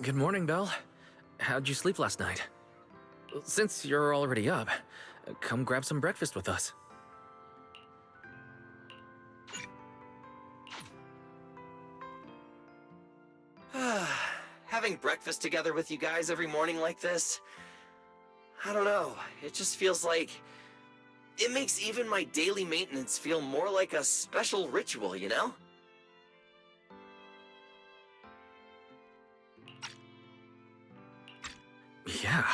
Good morning, Belle. How'd you sleep last night? Since you're already up, come grab some breakfast with us. Having breakfast together with you guys every morning like this, I don't know, it just feels like it makes even my daily maintenance feel more like a special ritual, you know? Yeah,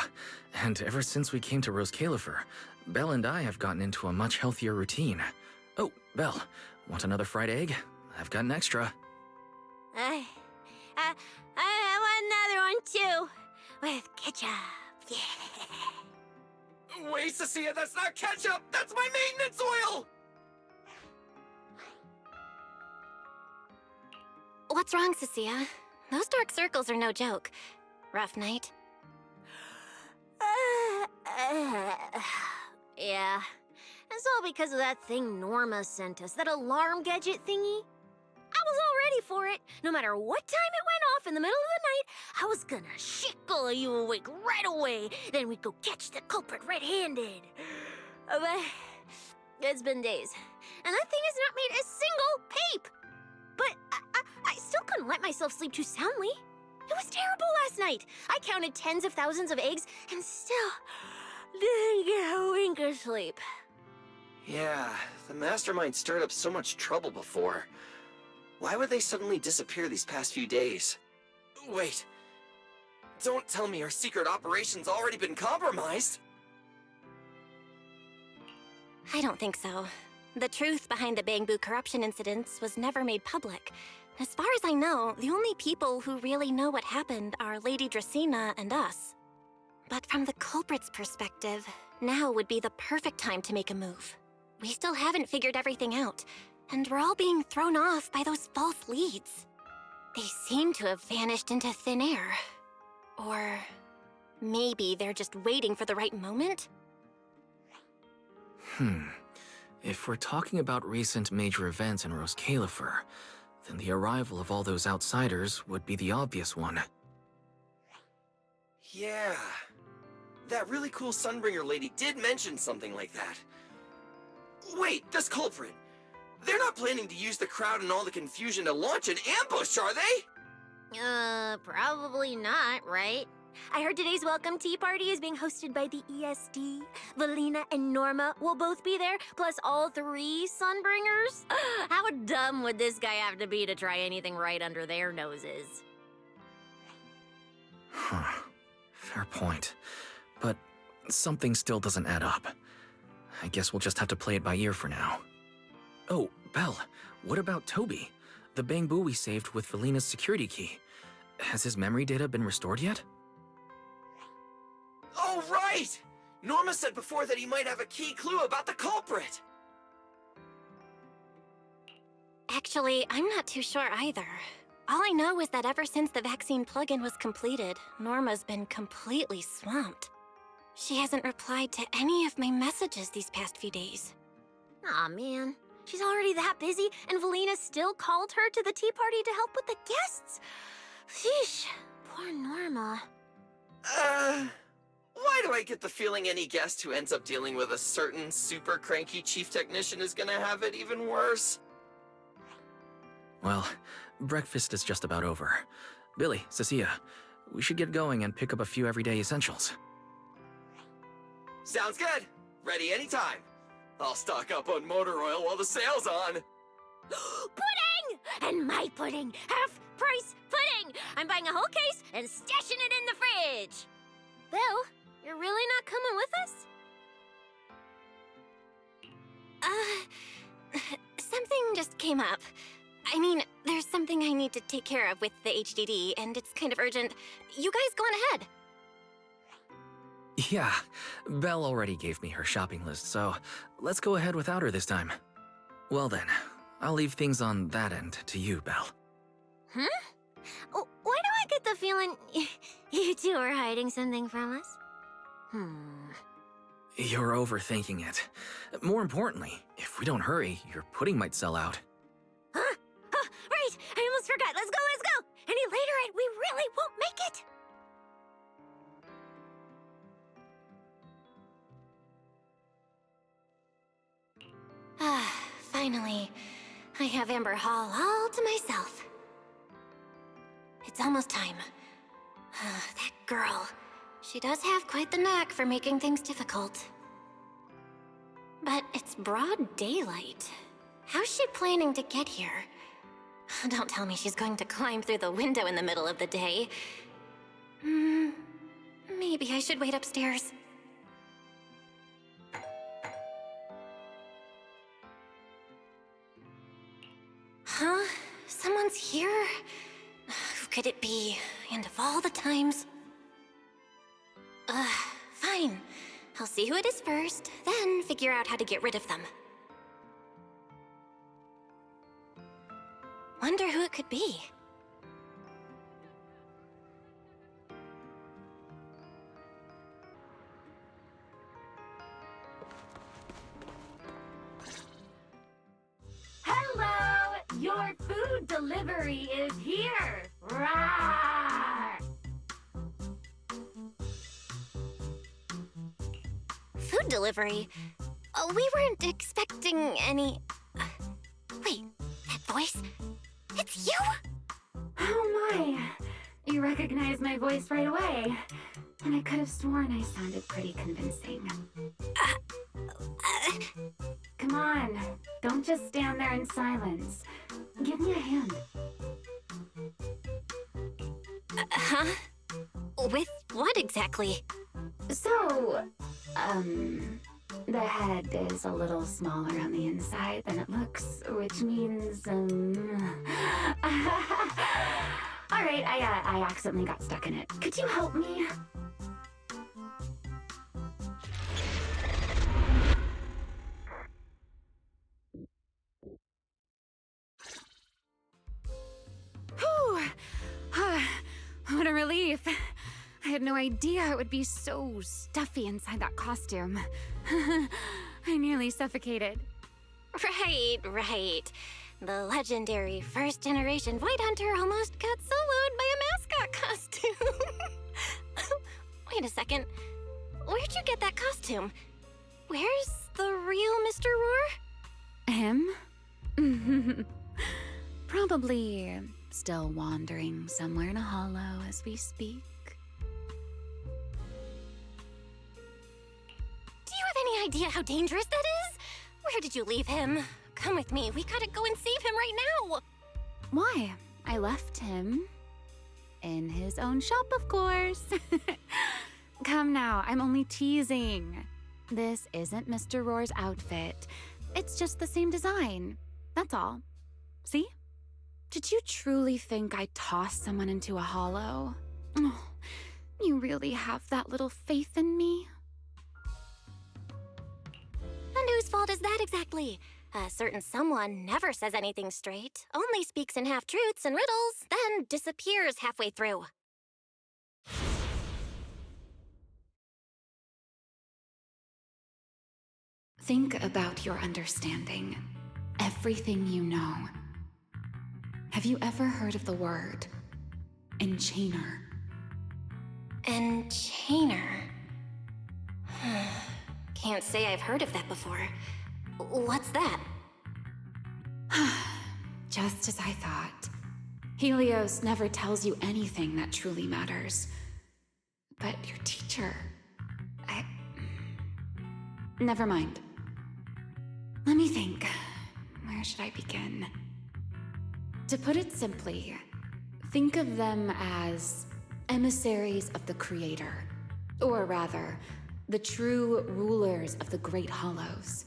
and ever since we came to Rose Califer, Belle and I have gotten into a much healthier routine. Oh, Belle, want another fried egg? I've got an extra. I want another one too, with ketchup. Yeah. Wait, Cecilia, that's not ketchup! That's my maintenance oil! What's wrong, Cecilia? Those dark circles are no joke. Rough night? Yeah. It's all because of that thing Norma sent us, that alarm gadget thingy. I was all ready for it. No matter what time it went off in the middle of the night, I was gonna shickle you awake right away. Then we'd go catch the culprit red-handed. But it's been days, and that thing has not made a single peep. But I still couldn't let myself sleep too soundly. It was terrible last night. I counted tens of thousands of eggs and still didn't get a wink of sleep. Yeah, the mastermind stirred up so much trouble before. Why would they suddenly disappear these past few days? Wait, don't tell me our secret operation's already been compromised? I don't think so. The truth behind the Bangbu corruption incidents was never made public. As far as I know, the only people who really know what happened are Lady Dracena and us. But from the culprit's perspective, now would be the perfect time to make a move. We still haven't figured everything out, and we're all being thrown off by those false leads. They seem to have vanished into thin air. Or maybe they're just waiting for the right moment? If we're talking about recent major events in Rose Califer, then the arrival of all those outsiders would be the obvious one. Yeah. That really cool Sunbringer lady did mention something like that. Wait, this culprit! They're not planning to use the crowd and all the confusion to launch an ambush, are they? Probably not, right? I heard today's welcome tea party is being hosted by the ESD. Valina and Norma will both be there, plus all 3 Sunbringers. How dumb would this guy have to be to try anything right under their noses? Fair point. But something still doesn't add up. I guess we'll just have to play it by ear for now. Oh, Belle, what about Toby? The Bangbu we saved with Valina's security key. Has his memory data been restored yet? Oh, right! Norma said before that he might have a key clue about the culprit! Actually, I'm not too sure either. All I know is that ever since the vaccine plugin was completed, Norma's been completely swamped. She hasn't replied to any of my messages these past few days. Aw, man. She's already that busy, and Valina still called her to the tea party to help with the guests. Sheesh, poor Norma. Why do I get the feeling any guest who ends up dealing with a certain super cranky chief technician is gonna have it even worse? Well, breakfast is just about over. Billy, Cecilia, we should get going and pick up a few everyday essentials. Sounds good. Ready anytime. I'll stock up on motor oil while the sale's on. Pudding! And my pudding! Half-price pudding! I'm buying a whole case and stashing it in the fridge! Bill, you're really not coming with us? Something just came up. I mean, there's something I need to take care of with the HDD, and it's kind of urgent. You guys go on ahead. Yeah, Belle already gave me her shopping list, so let's go ahead without her this time. Well then, I'll leave things on that end to you, Belle. Huh? Why do I get the feeling you two are hiding something from us? You're overthinking it. More importantly, if we don't hurry, your pudding might sell out. Huh? Right! I almost forgot. Let's go! Any later and we really won't make it! Ah, finally. I have Amber Hall all to myself. It's almost time. That girl. She does have quite the knack for making things difficult. But it's broad daylight. How's she planning to get here? Don't tell me she's going to climb through the window in the middle of the day. Maybe I should wait upstairs. Huh? Someone's here? Who could it be? And of all the times... fine. I'll see who it is first, then figure out how to get rid of them. Wonder who it could be. Hello! Your food delivery is here! Rawr! Food delivery? We weren't expecting any... wait, that voice? It's you? Oh my! You recognize my voice right away. And I could have sworn I sounded pretty convincing. Come on, don't just stand there in silence. Give me a hand. Huh? With what exactly? So, the head is a little smaller on the inside than it looks, which means, Alright, I accidentally got stuck in it. Could you help me? Whew! What a relief. I had no idea it would be so stuffy inside that costume. I nearly suffocated. Right. The legendary first-generation White Hunter almost got soloed by a mascot costume. Wait a second. Where'd you get that costume? Where's the real Mr. Roar? Him? Probably still wandering somewhere in a hollow as we speak. Do you have any idea how dangerous that is? Where did you leave him? Come with me. We gotta go and save him right now. Why? I left him in his own shop, of course. Come now, I'm only teasing. This isn't Mr. Roar's outfit. It's just the same design. That's all. See? Did you truly think I tossed someone into a hollow? Oh, you really have that little faith in me? And whose fault is that exactly? A certain someone never says anything straight, only speaks in half-truths and riddles, then disappears halfway through. Think about your understanding. Everything you know. Have you ever heard of the word enchainer? Enchainer? Can't say I've heard of that before. What's that? Just as I thought. Helios never tells you anything that truly matters. But your teacher... Never mind. Let me think. Where should I begin? To put it simply, think of them as emissaries of the Creator. Or rather, the true rulers of the Great Hollows.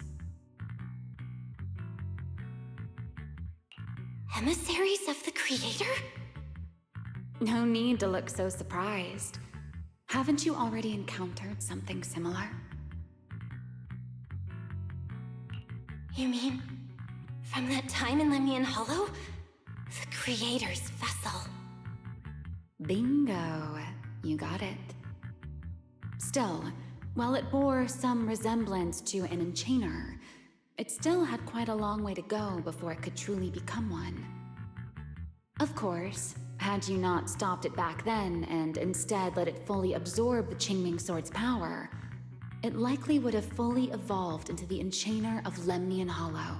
Emissaries of the Creator? No need to look so surprised. Haven't you already encountered something similar? You mean, from that time in Lemnian Hollow? The Creator's vessel. Bingo. You got it. Still, while it bore some resemblance to an enchainer, it still had quite a long way to go before it could truly become one. Of course, had you not stopped it back then and instead let it fully absorb the Qingming Sword's power, it likely would have fully evolved into the Enchainer of Lemnian Hollow.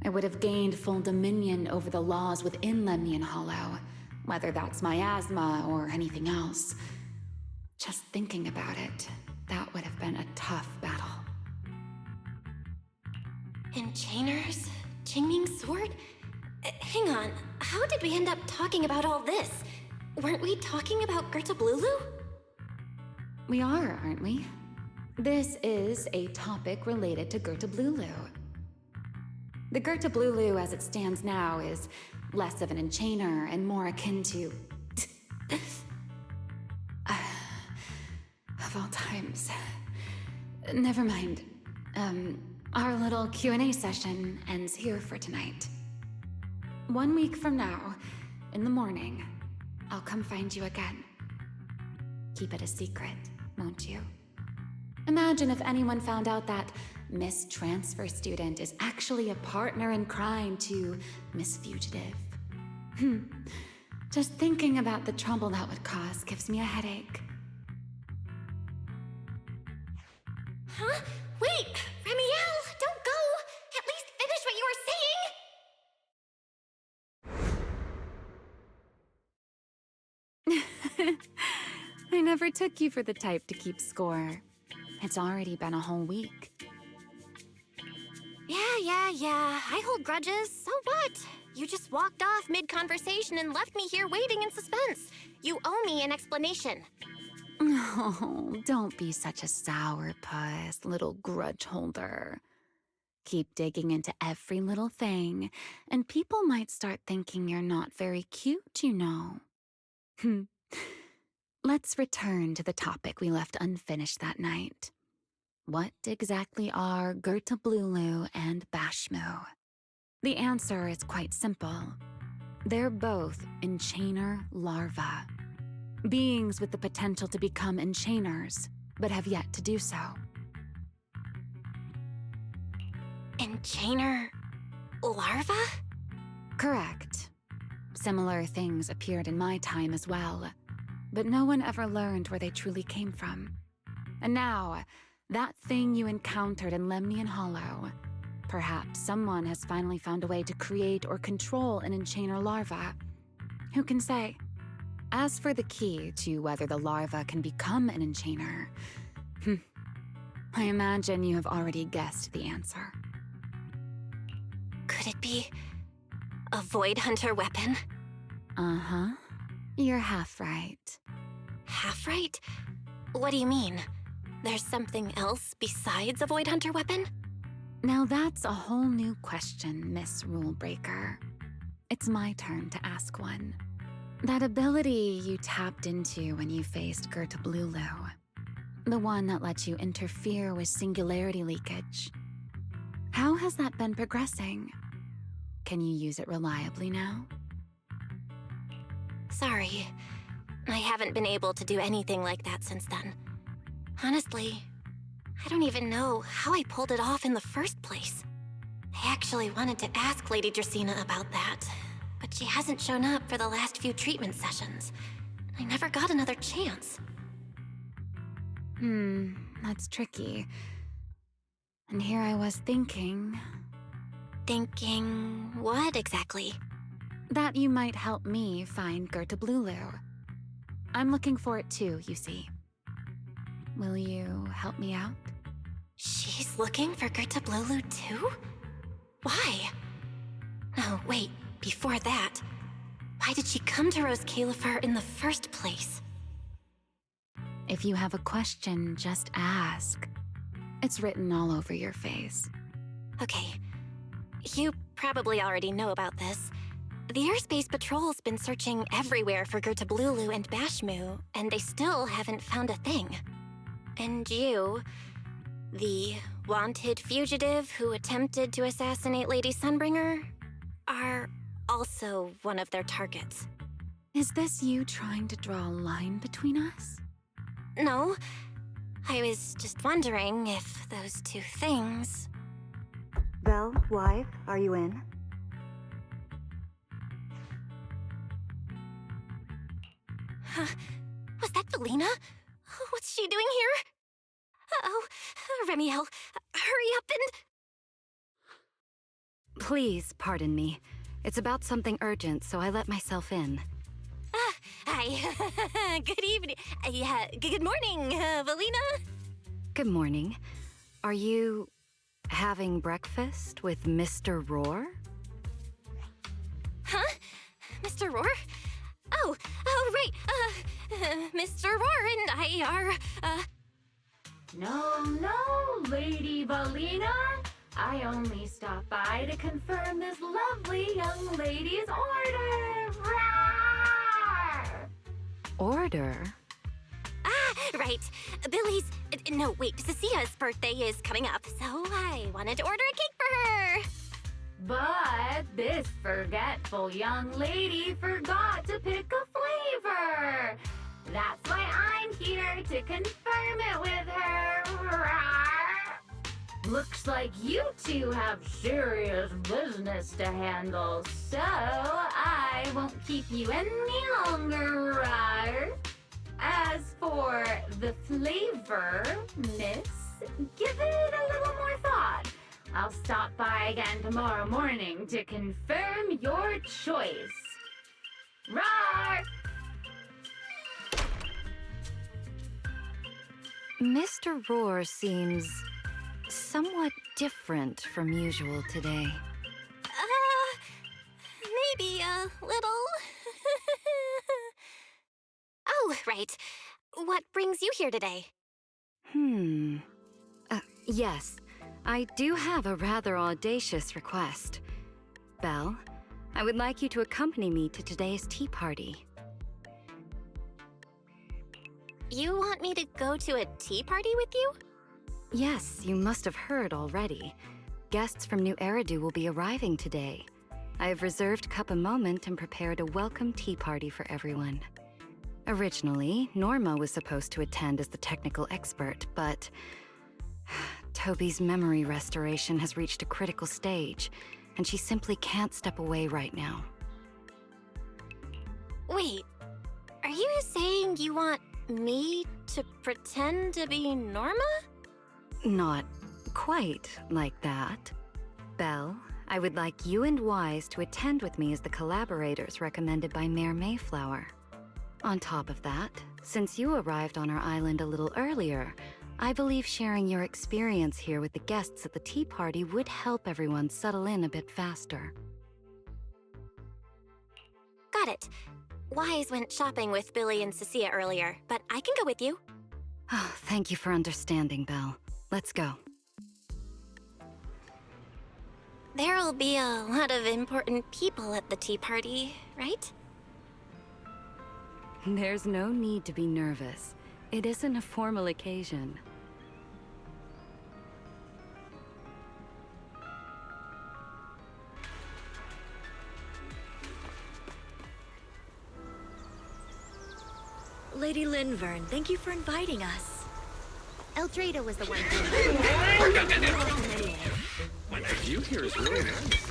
I would have gained full dominion over the laws within Lemnian Hollow, whether that's miasma or anything else. Just thinking about it, that would have been a tough battle. Enchainers? Qingming's sword? Hang on, how did we end up talking about all this? Weren't we talking about Gertablulu? We are, aren't we? This is a topic related to Gertablulu. The Gertablulu as it stands now is less of an enchainer and more akin to... of all times. Never mind. Our little Q&A session ends here for tonight. 1 week from now, in the morning, I'll come find you again. Keep it a secret, won't you? Imagine if anyone found out that Miss Transfer Student is actually a partner in crime to Miss Fugitive. Just thinking about the trouble that would cause gives me a headache. Huh? Wait! Ramiel, don't go! At least finish what you were saying! I never took you for the type to keep score. It's already been a whole week. Yeah. I hold grudges. So what? You just walked off mid-conversation and left me here waiting in suspense. You owe me an explanation. Oh, don't be such a sourpuss, little grudge holder. Keep digging into every little thing, and people might start thinking you're not very cute, you know. Let's return to the topic we left unfinished that night. What exactly are Gertablulu and Bashmu? The answer is quite simple. They're both Enchainer larvae. Beings with the potential to become Enchainers, but have yet to do so. Enchainer larva? Correct. Similar things appeared in my time as well, but no one ever learned where they truly came from. And now, that thing you encountered in Lemnian Hollow, perhaps someone has finally found a way to create or control an Enchainer larva. Who can say? As for the key to whether the larva can become an Enchainer, I imagine you have already guessed the answer. Could it be a Void Hunter weapon? Uh-huh. You're half right. Half right? What do you mean? There's something else besides a Void Hunter weapon? Now that's a whole new question, Miss Rulebreaker. It's my turn to ask one. That ability you tapped into when you faced Gertablulu, the one that lets you interfere with singularity leakage. How has that been progressing? Can you use it reliably now? Sorry. I haven't been able to do anything like that since then. Honestly, I don't even know how I pulled it off in the first place. I actually wanted to ask Lady Dracaena about that, but she hasn't shown up for the last few treatment sessions. I never got another chance. That's tricky. And here I was thinking... Thinking what exactly? that you might help me find Gertablulu. I'm looking for it too, you see. Will you help me out? She's looking for Gertablulu too? Why? No, wait, before that. Why did she come to Rose Califer in the first place? If you have a question, just ask. It's written all over your face. Okay. You probably already know about this. The Airspace Patrol's been searching everywhere for Gertablulu and Bashmu, and they still haven't found a thing. And you, the wanted fugitive who attempted to assassinate Lady Sunbringer, are also one of their targets. Is this you trying to draw a line between us? No. I was just wondering if those two things... Belle, wife, are you in? Huh? Was that Felina? What's she doing here? Oh, Remiel, hurry up and... Please pardon me. It's about something urgent, so I let myself in. Hi. Good evening. Good morning, Valina. Good morning. Are you having breakfast with Mr. Roar? Huh? Mr. Roar? Oh, right. Mr. Roar and I are, No, Lady Valina. I only stopped by to confirm this lovely young lady's order. Roar! Order? right. Billy's, no, wait, Cecia's birthday is coming up, so I wanted to order a cake for her. But this forgetful young lady forgot to pick a flavor. That's why I'm here to confirm it with her. Rawr. Looks like you two have serious business to handle, so I won't keep you any longer. Rawr. As for the flavor, miss, give it a little more thought. I'll stop by again tomorrow morning to confirm your choice. Roar! Mr. Roar seems somewhat different from usual today. Maybe a little. Oh, right. What brings you here today? Yes. I do have a rather audacious request. Belle, I would like you to accompany me to today's tea party. You want me to go to a tea party with you? Yes, you must have heard already. Guests from New Eridu will be arriving today. I have reserved Cup a Moment and prepared a welcome tea party for everyone. Originally, Norma was supposed to attend as the technical expert, but Toby's memory restoration has reached a critical stage, and she simply can't step away right now. Wait, are you saying you want me to pretend to be Norma? Not quite like that. Belle, I would like you and Wise to attend with me as the collaborators recommended by Mayor Mayflower. On top of that, since you arrived on our island a little earlier, I believe sharing your experience here with the guests at the tea party would help everyone settle in a bit faster. Got it. Wise went shopping with Billy and Cecilia earlier, but I can go with you. Oh, thank you for understanding, Belle. Let's go. There'll be a lot of important people at the tea party, right? There's no need to be nervous. It isn't a formal occasion. Lady Linvern, thank you for inviting us. Eldrada was the one The view here is really nice.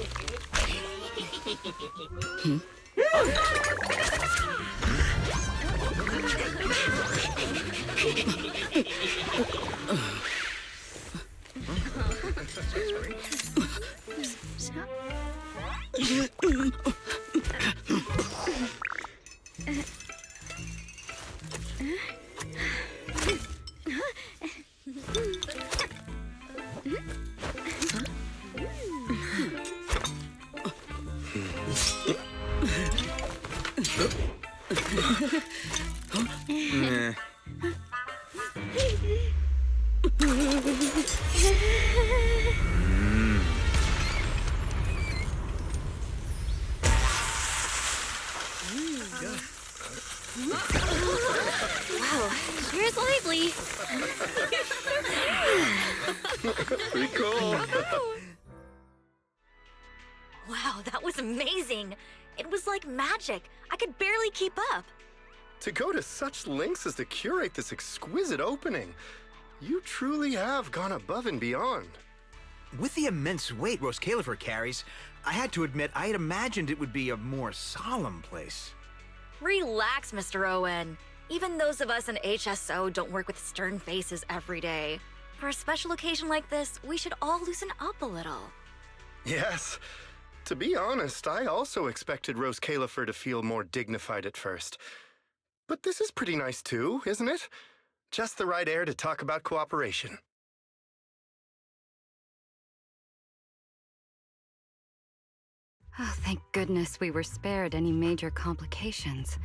Wow, sure is lively. Pretty cool. Wow, that was amazing. It was like magic. I could barely keep up. To go to such lengths as to curate this exquisite opening, you truly have gone above and beyond. With the immense weight Rose Califer carries, I had to admit I had imagined it would be a more solemn place. Relax, Mr. Owen. Even those of us in HSO don't work with stern faces every day. For a special occasion like this, we should all loosen up a little. Yes. To be honest, I also expected Rose Califer to feel more dignified at first. But this is pretty nice too, isn't it? Just the right air to talk about cooperation. Oh, thank goodness we were spared any major complications.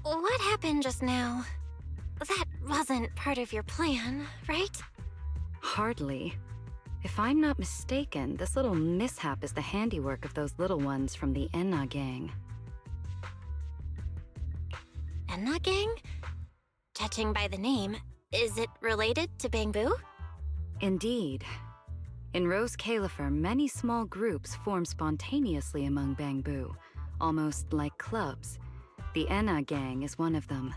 What happened just now? That wasn't part of your plan, right? Hardly. If I'm not mistaken, this little mishap is the handiwork of those little ones from the Enna gang. Enna gang? Judging by the name, is it related to Bangbu? Indeed. In Rose Califer, many small groups form spontaneously among Bangbu, almost like clubs. The Enna gang is one of them.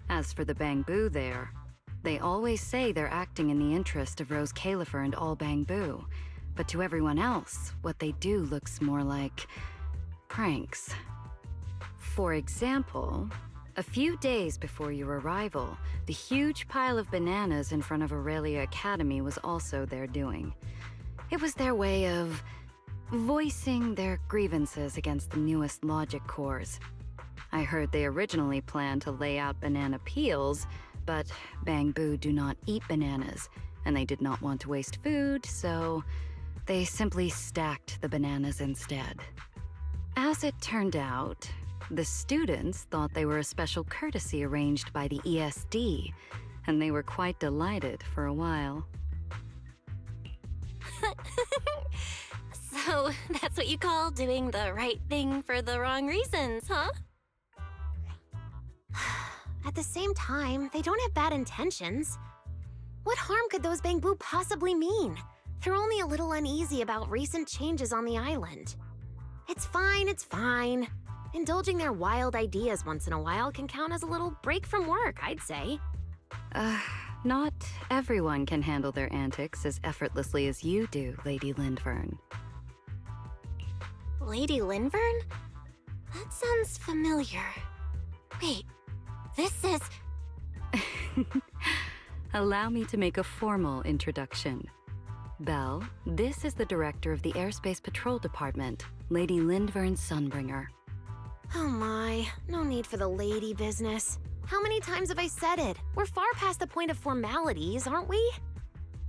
As for the Bangbu there, they always say they're acting in the interest of Rose Califer and all Bangbu, but to everyone else, what they do looks more like pranks. For example, a few days before your arrival, the huge pile of bananas in front of Aurelia Academy was also their doing. It was their way of voicing their grievances against the newest logic cores. I heard they originally planned to lay out banana peels, but Bangbu do not eat bananas, and they did not want to waste food, so they simply stacked the bananas instead. As it turned out, the students thought they were a special courtesy arranged by the ESD, and they were quite delighted for a while. So, that's what you call doing the right thing for the wrong reasons, huh? At the same time, they don't have bad intentions. What harm could those Bangbu possibly mean? They're only a little uneasy about recent changes on the island. It's fine, it's fine. Indulging their wild ideas once in a while can count as a little break from work, I'd say. Not everyone can handle their antics as effortlessly as you do, Lady Lindvern. Lady Lindvern? That sounds familiar. Wait, this is... Allow me to make a formal introduction. Belle, this is the director of the Airspace Patrol Department, Lady Lindvern Sunbringer. Oh my, no need for the lady business. How many times have I said it? We're far past the point of formalities, aren't we?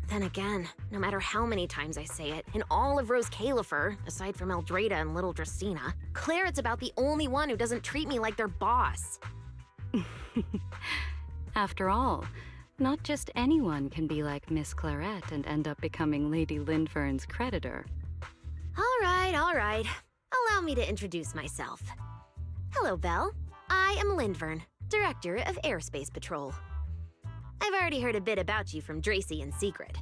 Then again, no matter how many times I say it, in all of Rose Califer, aside from Eldrada and Little Dristina, Clarette's about the only one who doesn't treat me like their boss. After all, not just anyone can be like Miss Clarette and end up becoming Lady Lindvern's creditor. All right. Allow me to introduce myself. Hello, Belle. I am Lindvern, Director of Airspace Patrol. I've already heard a bit about you from Dracy in secret.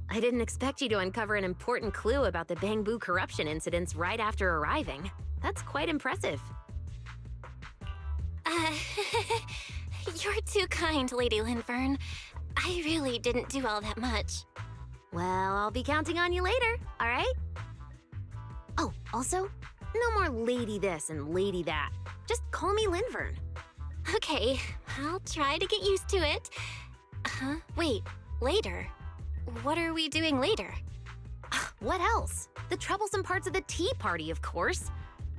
I didn't expect you to uncover an important clue about the Bangbu corruption incidents right after arriving. That's quite impressive. You're too kind, Lady Lindvern. I really didn't do all that much. Well, I'll be counting on you later, all right? Oh, also, no more lady this and lady that. Just call me Lindvern. Okay, I'll try to get used to it. Wait, later? What are we doing later? What else? The troublesome parts of the tea party, of course.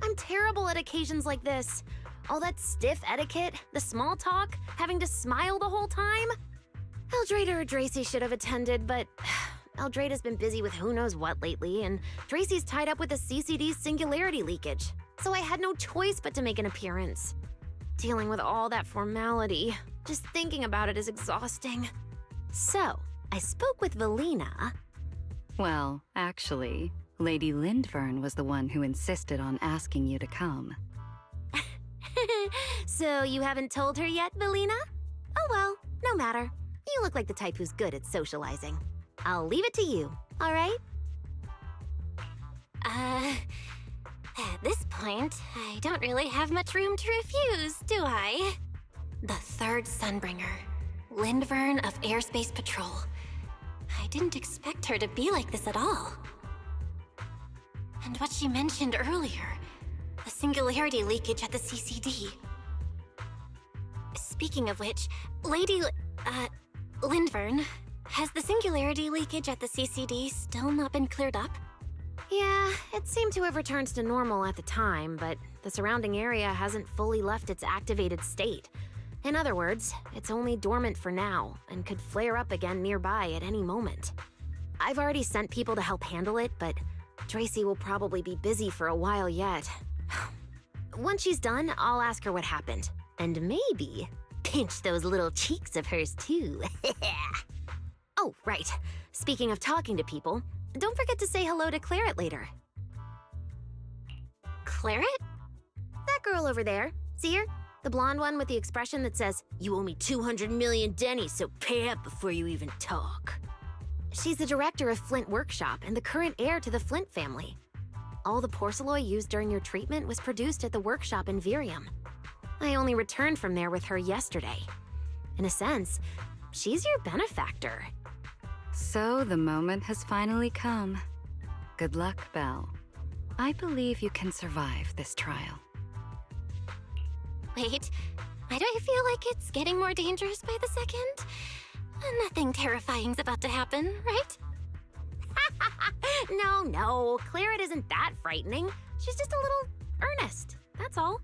I'm terrible at occasions like this. All that stiff etiquette, the small talk, having to smile the whole time. Eldrada or Dracy should have attended, but Eldrada's been busy with who knows what lately, and Dracy's tied up with the CCD's singularity leakage, so I had no choice but to make an appearance. Dealing with all that formality, just thinking about it is exhausting. So, I spoke with Valina. Well, actually, Lady Lindvern was the one who insisted on asking you to come. So you haven't told her yet, Valina? Oh well, no matter. You look like the type who's good at socializing. I'll leave it to you, all right? At this point, I don't really have much room to refuse, do I? The third Sunbringer, Lindvern of Airspace Patrol. I didn't expect her to be like this at all. And what she mentioned earlier, the singularity leakage at the CCD. Speaking of which, Lady, Lindvern, has the singularity leakage at the CCD still not been cleared up? Yeah, it seemed to have returned to normal at the time, but the surrounding area hasn't fully left its activated state. In other words, it's only dormant for now, and could flare up again nearby at any moment. I've already sent people to help handle it, but Tracy will probably be busy for a while yet. Once she's done, I'll ask her what happened. And maybe pinch those little cheeks of hers too. Oh, right. Speaking of talking to people, don't forget to say hello to Claret later. Claret? That girl over there. See her? The blonde one with the expression that says, "You owe me 200 million dennies, so pay up before you even talk." She's the director of Flint Workshop and the current heir to the Flint family. All the porcelain used during your treatment was produced at the workshop in Virium. I only returned from there with her yesterday. In a sense, she's your benefactor. So the moment has finally come. Good luck, Belle. I believe you can survive this trial. Wait, why do I feel like it's getting more dangerous by the second? Nothing terrifying's about to happen, right? No, Claret isn't that frightening. She's just a little earnest, that's all.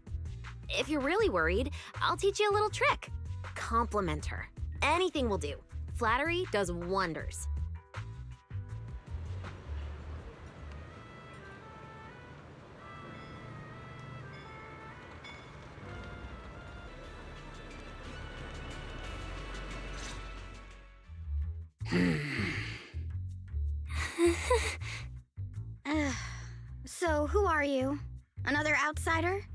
If you're really worried, I'll teach you a little trick. Compliment her. Anything will do. Flattery does wonders. So, who are you? Another outsider?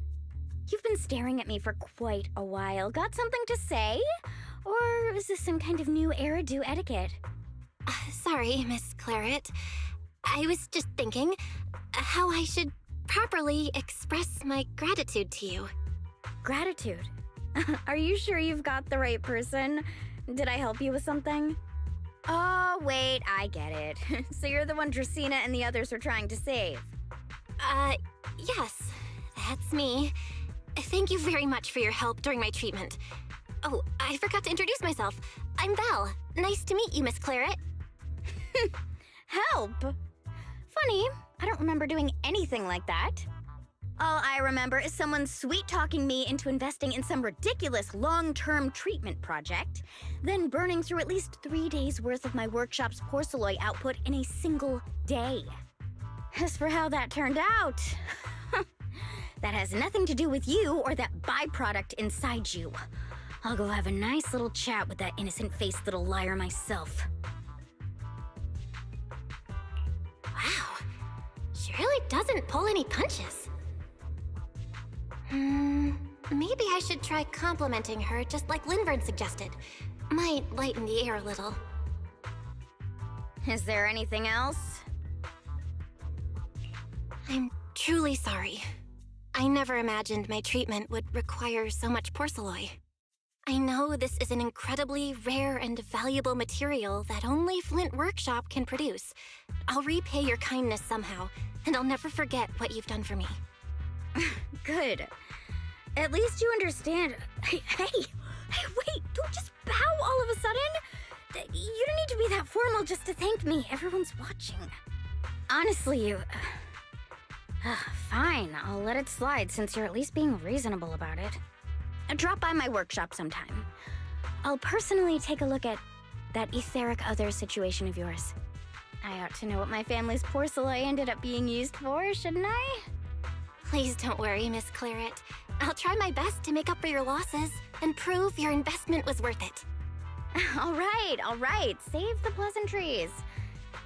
You've been staring at me for quite a while. Got something to say? Or is this some kind of new era do etiquette? Sorry, Miss Claret. I was just thinking how I should properly express my gratitude to you. Gratitude? Are you sure you've got the right person? Did I help you with something? Oh, wait, I get it. So you're the one Dracaena and the others are trying to save. Yes, that's me. Thank you very much for your help during my treatment. Oh, I forgot to introduce myself. I'm Belle. Nice to meet you, Miss Claret. Help? Funny, I don't remember doing anything like that. All I remember is someone sweet-talking me into investing in some ridiculous long-term treatment project, then burning through at least 3 days' worth of my workshop's porcelain output in a single day. As for how that turned out, that has nothing to do with you or that byproduct inside you. I'll go have a nice little chat with that innocent-faced little liar myself. Wow, she really doesn't pull any punches. Maybe I should try complimenting her just like Lindvern suggested. Might lighten the air a little. Is there anything else? I'm truly sorry. I never imagined my treatment would require so much porcelain. I know this is an incredibly rare and valuable material that only Flint Workshop can produce. I'll repay your kindness somehow, and I'll never forget what you've done for me. Good. At least you understand. Hey, wait, don't just bow all of a sudden. You don't need to be that formal just to thank me. Everyone's watching. Honestly, you... fine, I'll let it slide since you're at least being reasonable about it. Drop by my workshop sometime. I'll personally take a look at that etheric other situation of yours. I ought to know what my family's porcelain ended up being used for, shouldn't I? Please don't worry, Miss Claret. I'll try my best to make up for your losses and prove your investment was worth it. All right. Save the pleasantries.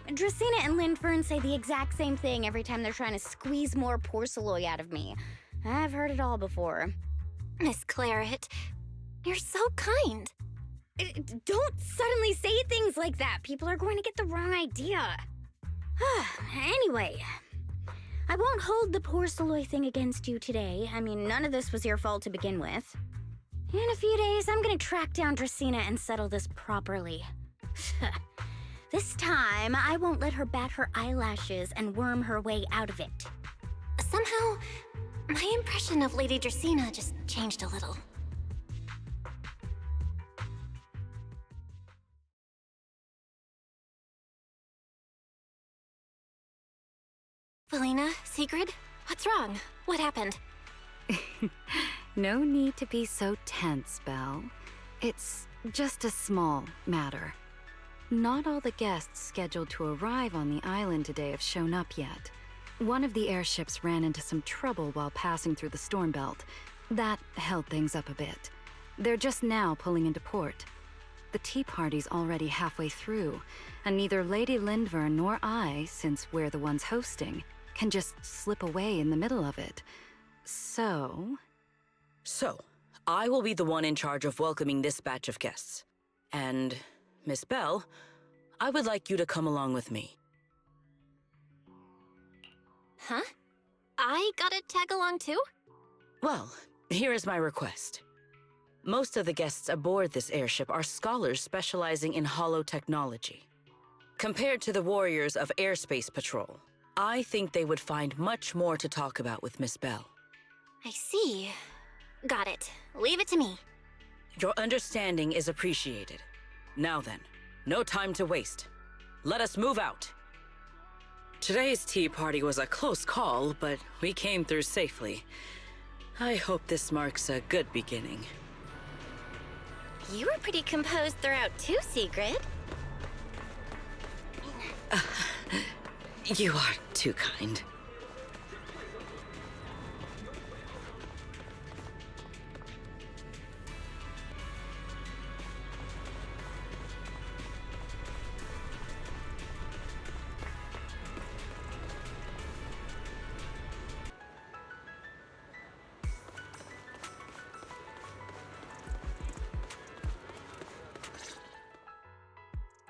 Dracaena and Lindvern say the exact same thing every time they're trying to squeeze more porcelain out of me. I've heard it all before. Miss Claret, you're so kind. Don't suddenly say things like that. People are going to get the wrong idea. Anyway, I won't hold the porcelain thing against you today. I mean, none of this was your fault to begin with. In a few days, I'm gonna track down Dracaena and settle this properly. This time, I won't let her bat her eyelashes and worm her way out of it. Somehow, my impression of Lady Dracaena just changed a little. Valina, Sigrid, what's wrong? What happened? No need to be so tense, Belle. It's just a small matter. Not all the guests scheduled to arrive on the island today have shown up yet. One of the airships ran into some trouble while passing through the storm belt. That held things up a bit. They're just now pulling into port. The tea party's already halfway through, and neither Lady Lindvern nor I, since we're the ones hosting, can just slip away in the middle of it. So, I will be the one in charge of welcoming this batch of guests. And, Miss Belle, I would like you to come along with me. Huh? I gotta tag along too? Well, here is my request. Most of the guests aboard this airship are scholars specializing in holotechnology. Compared to the warriors of Airspace Patrol, I think they would find much more to talk about with Miss Belle. I see. Got it. Leave it to me. Your understanding is appreciated. Now then, no time to waste. Let us move out. Today's tea party was a close call, but we came through safely. I hope this marks a good beginning. You were pretty composed throughout too, Sigrid. You are too kind.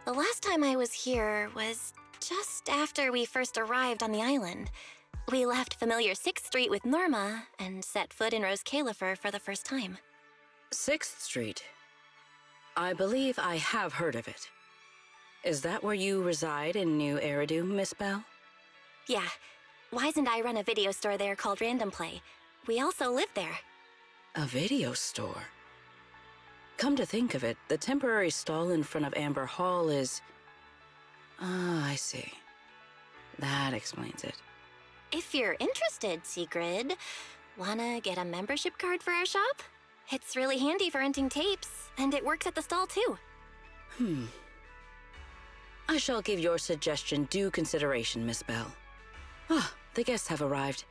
The last time I was here was just after we first arrived on the island. We left familiar 6th Street with Norma and set foot in Rose Califer for the first time. 6th Street. I believe I have heard of it. Is that where you reside in New Eridu, Miss Belle? Yeah. Wise and I run a video store there called Random Play. We also live there. A video store? Come to think of it, the temporary stall in front of Amber Hall is... Ah, I see. That explains it. If you're interested, Sigrid, wanna get a membership card for our shop? It's really handy for renting tapes, and it works at the stall too. I shall give your suggestion due consideration, Miss Belle. Ah, the guests have arrived.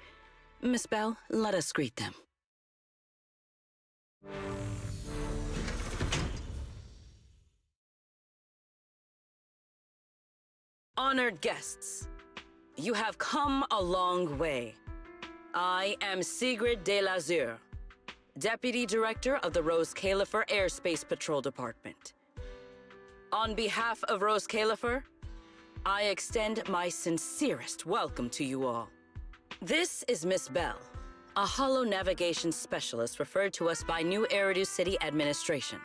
Miss Belle, let us greet them. Honored guests, you have come a long way. I am Sigrid de Lazure, Deputy Director of the Rose Califer Airspace Patrol Department. On behalf of Rose Califer, I extend my sincerest welcome to you all. This is Miss Belle, a holo navigation specialist referred to us by New Eridu City Administration.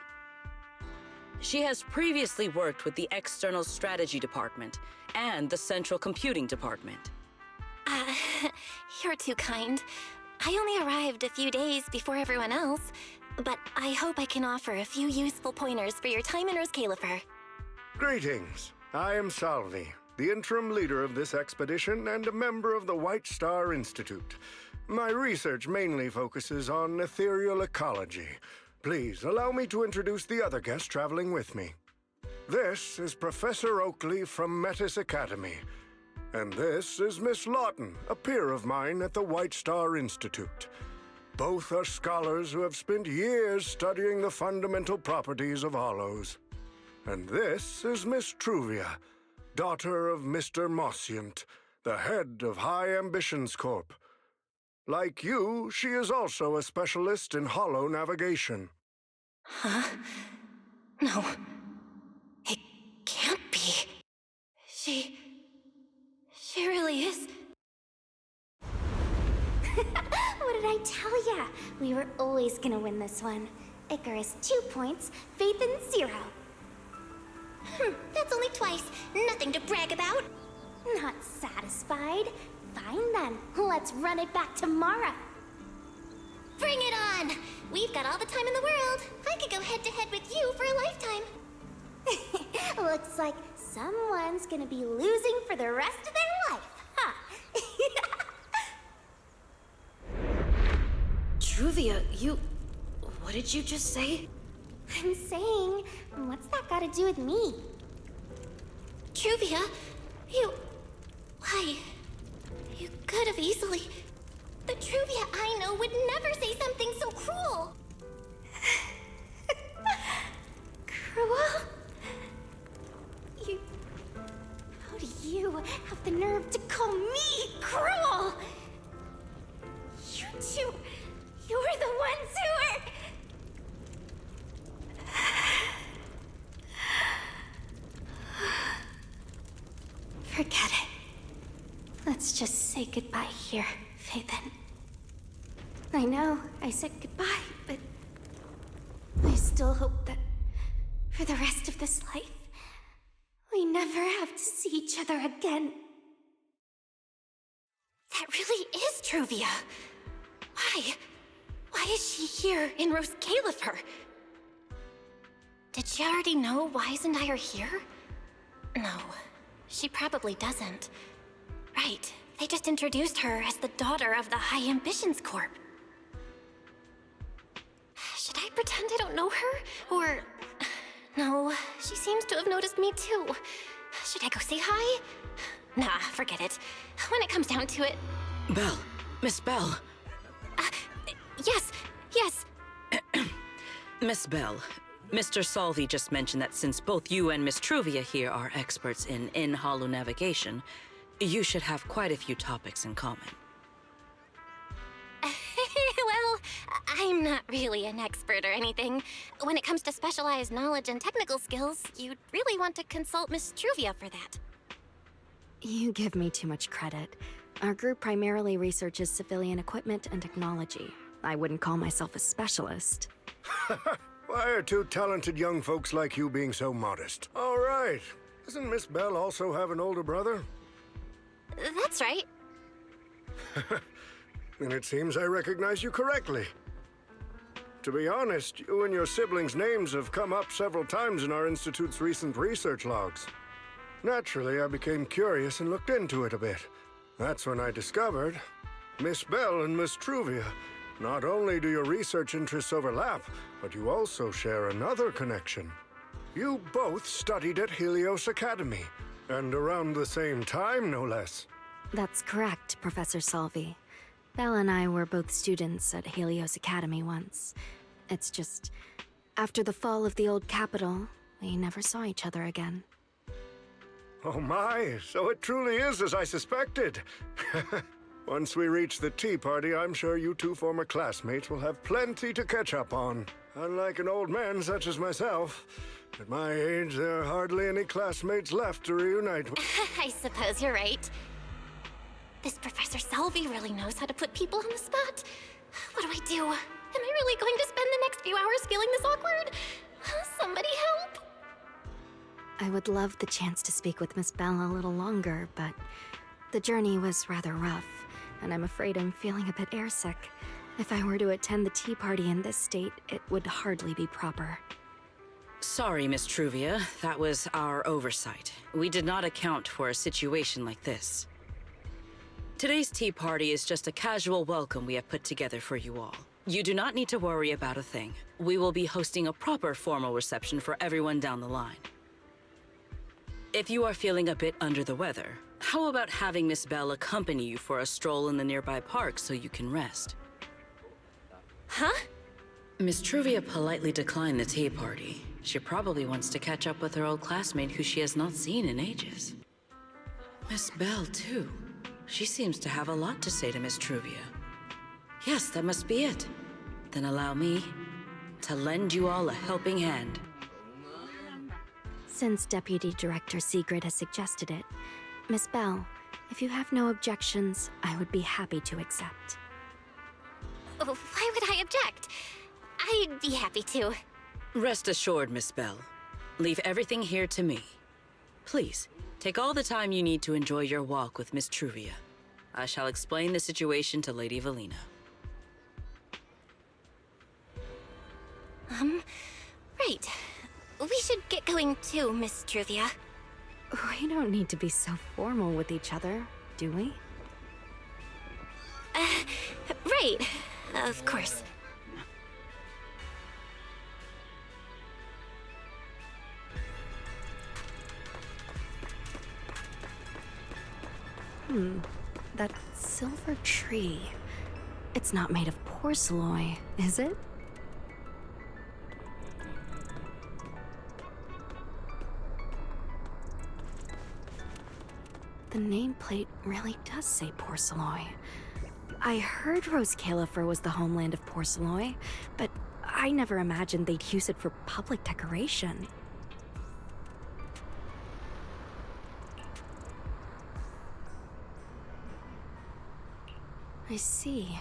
She has previously worked with the External Strategy Department and the Central Computing Department. You're too kind. I only arrived a few days before everyone else, but I hope I can offer a few useful pointers for your time in Rose Califer. Greetings. I am Salvi, the interim leader of this expedition and a member of the White Star Institute. My research mainly focuses on ethereal ecology. Please allow me to introduce the other guest traveling with me. This is Professor Oakley from Metis Academy. And this is Miss Lawton, a peer of mine at the White Star Institute. Both are scholars who have spent years studying the fundamental properties of hollows. And this is Miss Truvia, daughter of Mr. Mossient, the head of High Ambitions Corp. Like you, she is also a specialist in holo navigation. Huh? No. It can't be. She really is. What did I tell ya? We were always gonna win this one. Icarus 2 points, Phaethon 0. That's only twice. Nothing to brag about. Not satisfied? Fine then. Let's run it back tomorrow. Bring it on! We've got all the time in the world. I could go head-to-head with you for a lifetime. Looks like someone's gonna be losing for the rest of their life, huh? Truvia, you... What did you just say? I'm saying, what's that got to do with me? Truvia, you... Why? You could have easily... The Truvia I know would never say something so cruel. Cruel? You... How do you have the nerve to call me cruel? You two... You're the ones who are... Forget it. Let's just say goodbye here, Phaethon. I know I said goodbye, but I still hope that for the rest of this life, we never have to see each other again. That really is Truvia. Why? Why is she here in Rose Califer? Did she already know Wise and I are here? No, she probably doesn't. Right, they just introduced her as the daughter of the High Ambitions Corp. Should I pretend I don't know her? Or... No, she seems to have noticed me too. Should I go say hi? Nah, forget it. When it comes down to it... Belle. Miss Belle. Yes, yes. Miss Belle, Mr. Salvi just mentioned that since both you and Miss Truvia here are experts in in-hollow navigation, you should have quite a few topics in common. Well, I'm not really an expert or anything. When it comes to specialized knowledge and technical skills, you'd really want to consult Miss Truvia for that. You give me too much credit. Our group primarily researches civilian equipment and technology. I wouldn't call myself a specialist. Why are two talented young folks like you being so modest? All right. Doesn't Miss Belle also have an older brother? That's right. Then it seems I recognize you correctly. To be honest, you and your siblings' names have come up several times in our Institute's recent research logs. Naturally, I became curious and looked into it a bit. That's when I discovered Miss Belle and Miss Truvia. Not only do your research interests overlap, but you also share another connection. You both studied at Helios Academy, and around the same time, no less. That's correct, Professor Salvi. Belle and I were both students at Helios Academy once. It's just, after the fall of the old capital, we never saw each other again. Oh my, so it truly is as I suspected. Once we reach the tea party, I'm sure you two former classmates will have plenty to catch up on. Unlike an old man such as myself, at my age, there are hardly any classmates left to reunite with. I suppose you're right. This Professor Salvi really knows how to put people on the spot. What do I do? Am I really going to spend the next few hours feeling this awkward? Somebody help! I would love the chance to speak with Miss Belle a little longer, but the journey was rather rough, and I'm afraid I'm feeling a bit airsick. If I were to attend the tea party in this state, it would hardly be proper. Sorry, Miss Truvia. That was our oversight. We did not account for a situation like this. Today's tea party is just a casual welcome we have put together for you all. You do not need to worry about a thing. We will be hosting a proper formal reception for everyone down the line. If you are feeling a bit under the weather, how about having Miss Belle accompany you for a stroll in the nearby park so you can rest? Huh? Miss Truvia politely declined the tea party. She probably wants to catch up with her old classmate who she has not seen in ages. Miss Belle, too. She seems to have a lot to say to Miss Truvia. Yes, that must be it. Then allow me to lend you all a helping hand. Since Deputy Director Sigrid has suggested it, Miss Belle, if you have no objections, I would be happy to accept. Why would I object? I'd be happy to. Rest assured, Miss Belle. Leave everything here to me. Please, take all the time you need to enjoy your walk with Miss Truvia. I shall explain the situation to Lady Valina. Right. We should get going too, Miss Truvia. We don't need to be so formal with each other, do we? Right. Of course. That silver tree. It's not made of porcelain, is it? The nameplate really does say porcelain. I heard Rose Califer was the homeland of porcelain, but I never imagined they'd use it for public decoration. I see.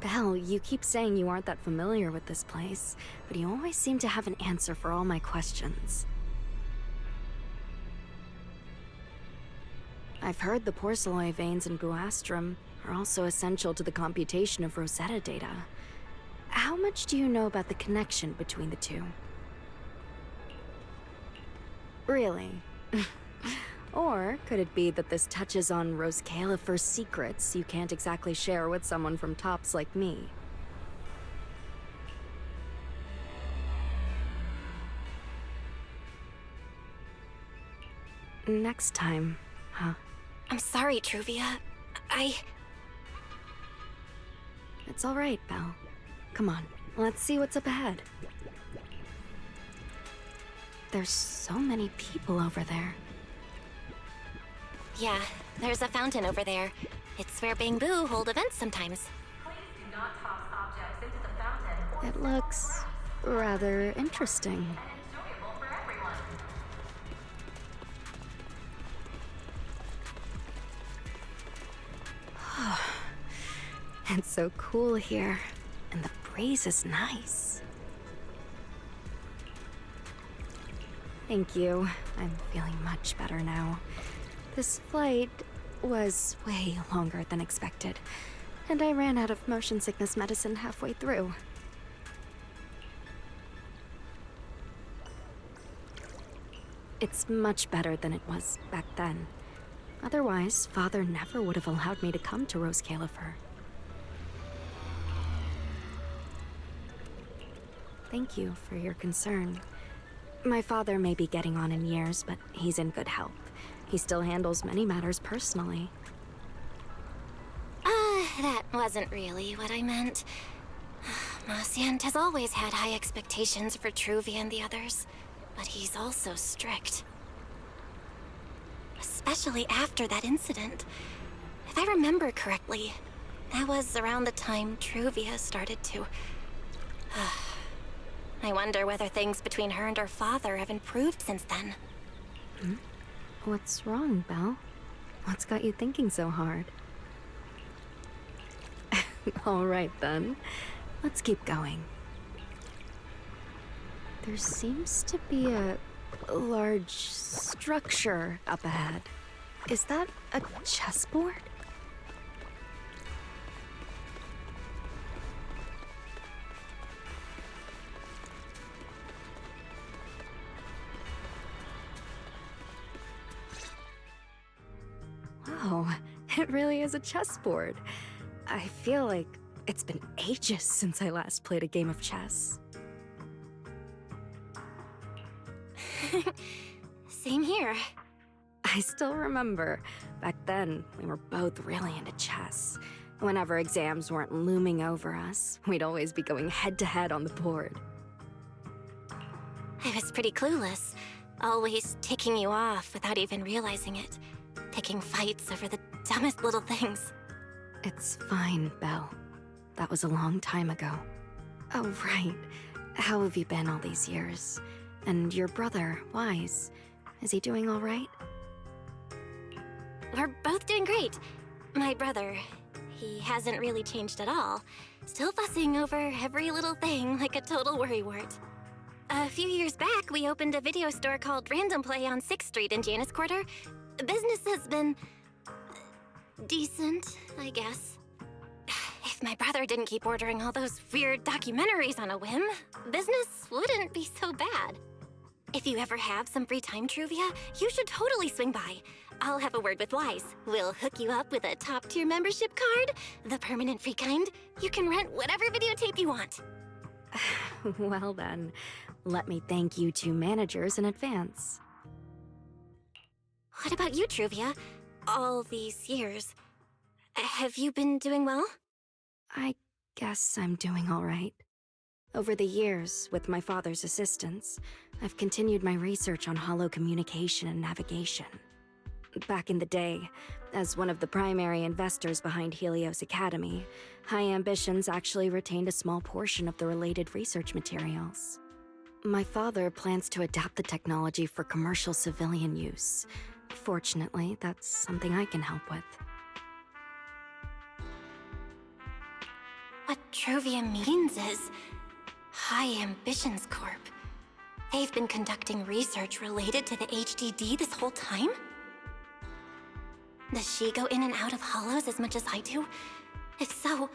Belle, you keep saying you aren't that familiar with this place, but you always seem to have an answer for all my questions. I've heard the porcelain veins in Buastrum are also essential to the computation of Rosetta data. How much do you know about the connection between the two? Really? Or could it be that this touches on Rose Califer's secrets you can't exactly share with someone from Tops like me? Next time, huh? I'm sorry, Truvia. It's all right, Belle. Come on, let's see what's up ahead. There's so many people over there. Yeah, there's a fountain over there. It's where Bangbu hold events sometimes. Please do not toss objects into the fountain. It looks rather interesting. And enjoyable for everyone. It's so cool here, and the breeze is nice. Thank you. I'm feeling much better now. This flight was way longer than expected, and I ran out of motion sickness medicine halfway through. It's much better than it was back then. Otherwise, Father never would have allowed me to come to Rose Califer. Thank you for your concern. My father may be getting on in years, but he's in good health. He still handles many matters personally. That wasn't really what I meant. Mosient has always had high expectations for Truvia and the others, but he's also strict. Especially after that incident. If I remember correctly, that was around the time Truvia started to... I wonder whether things between her and her father have improved since then. What's wrong, Belle? What's got you thinking so hard? All right, then. Let's keep going. There seems to be a large structure up ahead. Is that a chessboard? Wow, it really is a chessboard. I feel like it's been ages since I last played a game of chess. Same here. I still remember. Back then, we were both really into chess. Whenever exams weren't looming over us, we'd always be going head-to-head on the board. I was pretty clueless. Always ticking you off without even realizing it. Picking fights over the dumbest little things. It's fine, Belle. That was a long time ago. Oh, right. How have you been all these years? And your brother, Wise, is he doing all right? We're both doing great. My brother, he hasn't really changed at all. Still fussing over every little thing like a total worrywart. A few years back, we opened a video store called Random Play on 6th Street in Janus Quarter. Business has been... decent, I guess. If my brother didn't keep ordering all those weird documentaries on a whim, business wouldn't be so bad. If you ever have some free time, Truvia, you should totally swing by. I'll have a word with Wise. We'll hook you up with a top-tier membership card, the permanent free kind. You can rent whatever videotape you want. Well then, let me thank you two managers in advance. What about you, Truvia? all these years. Have you been doing well? I guess I'm doing all right. Over the years, with my father's assistance, I've continued my research on holo communication and navigation. Back in the day, as one of the primary investors behind Helios Academy, High Ambitions actually retained a small portion of the related research materials. My father plans to adapt the technology for commercial civilian use. Fortunately, that's something I can help with. What Truvia means is High Ambitions Corp. They've been conducting research related to the HDD this whole time? Does she go in and out of hollows as much as I do? If so,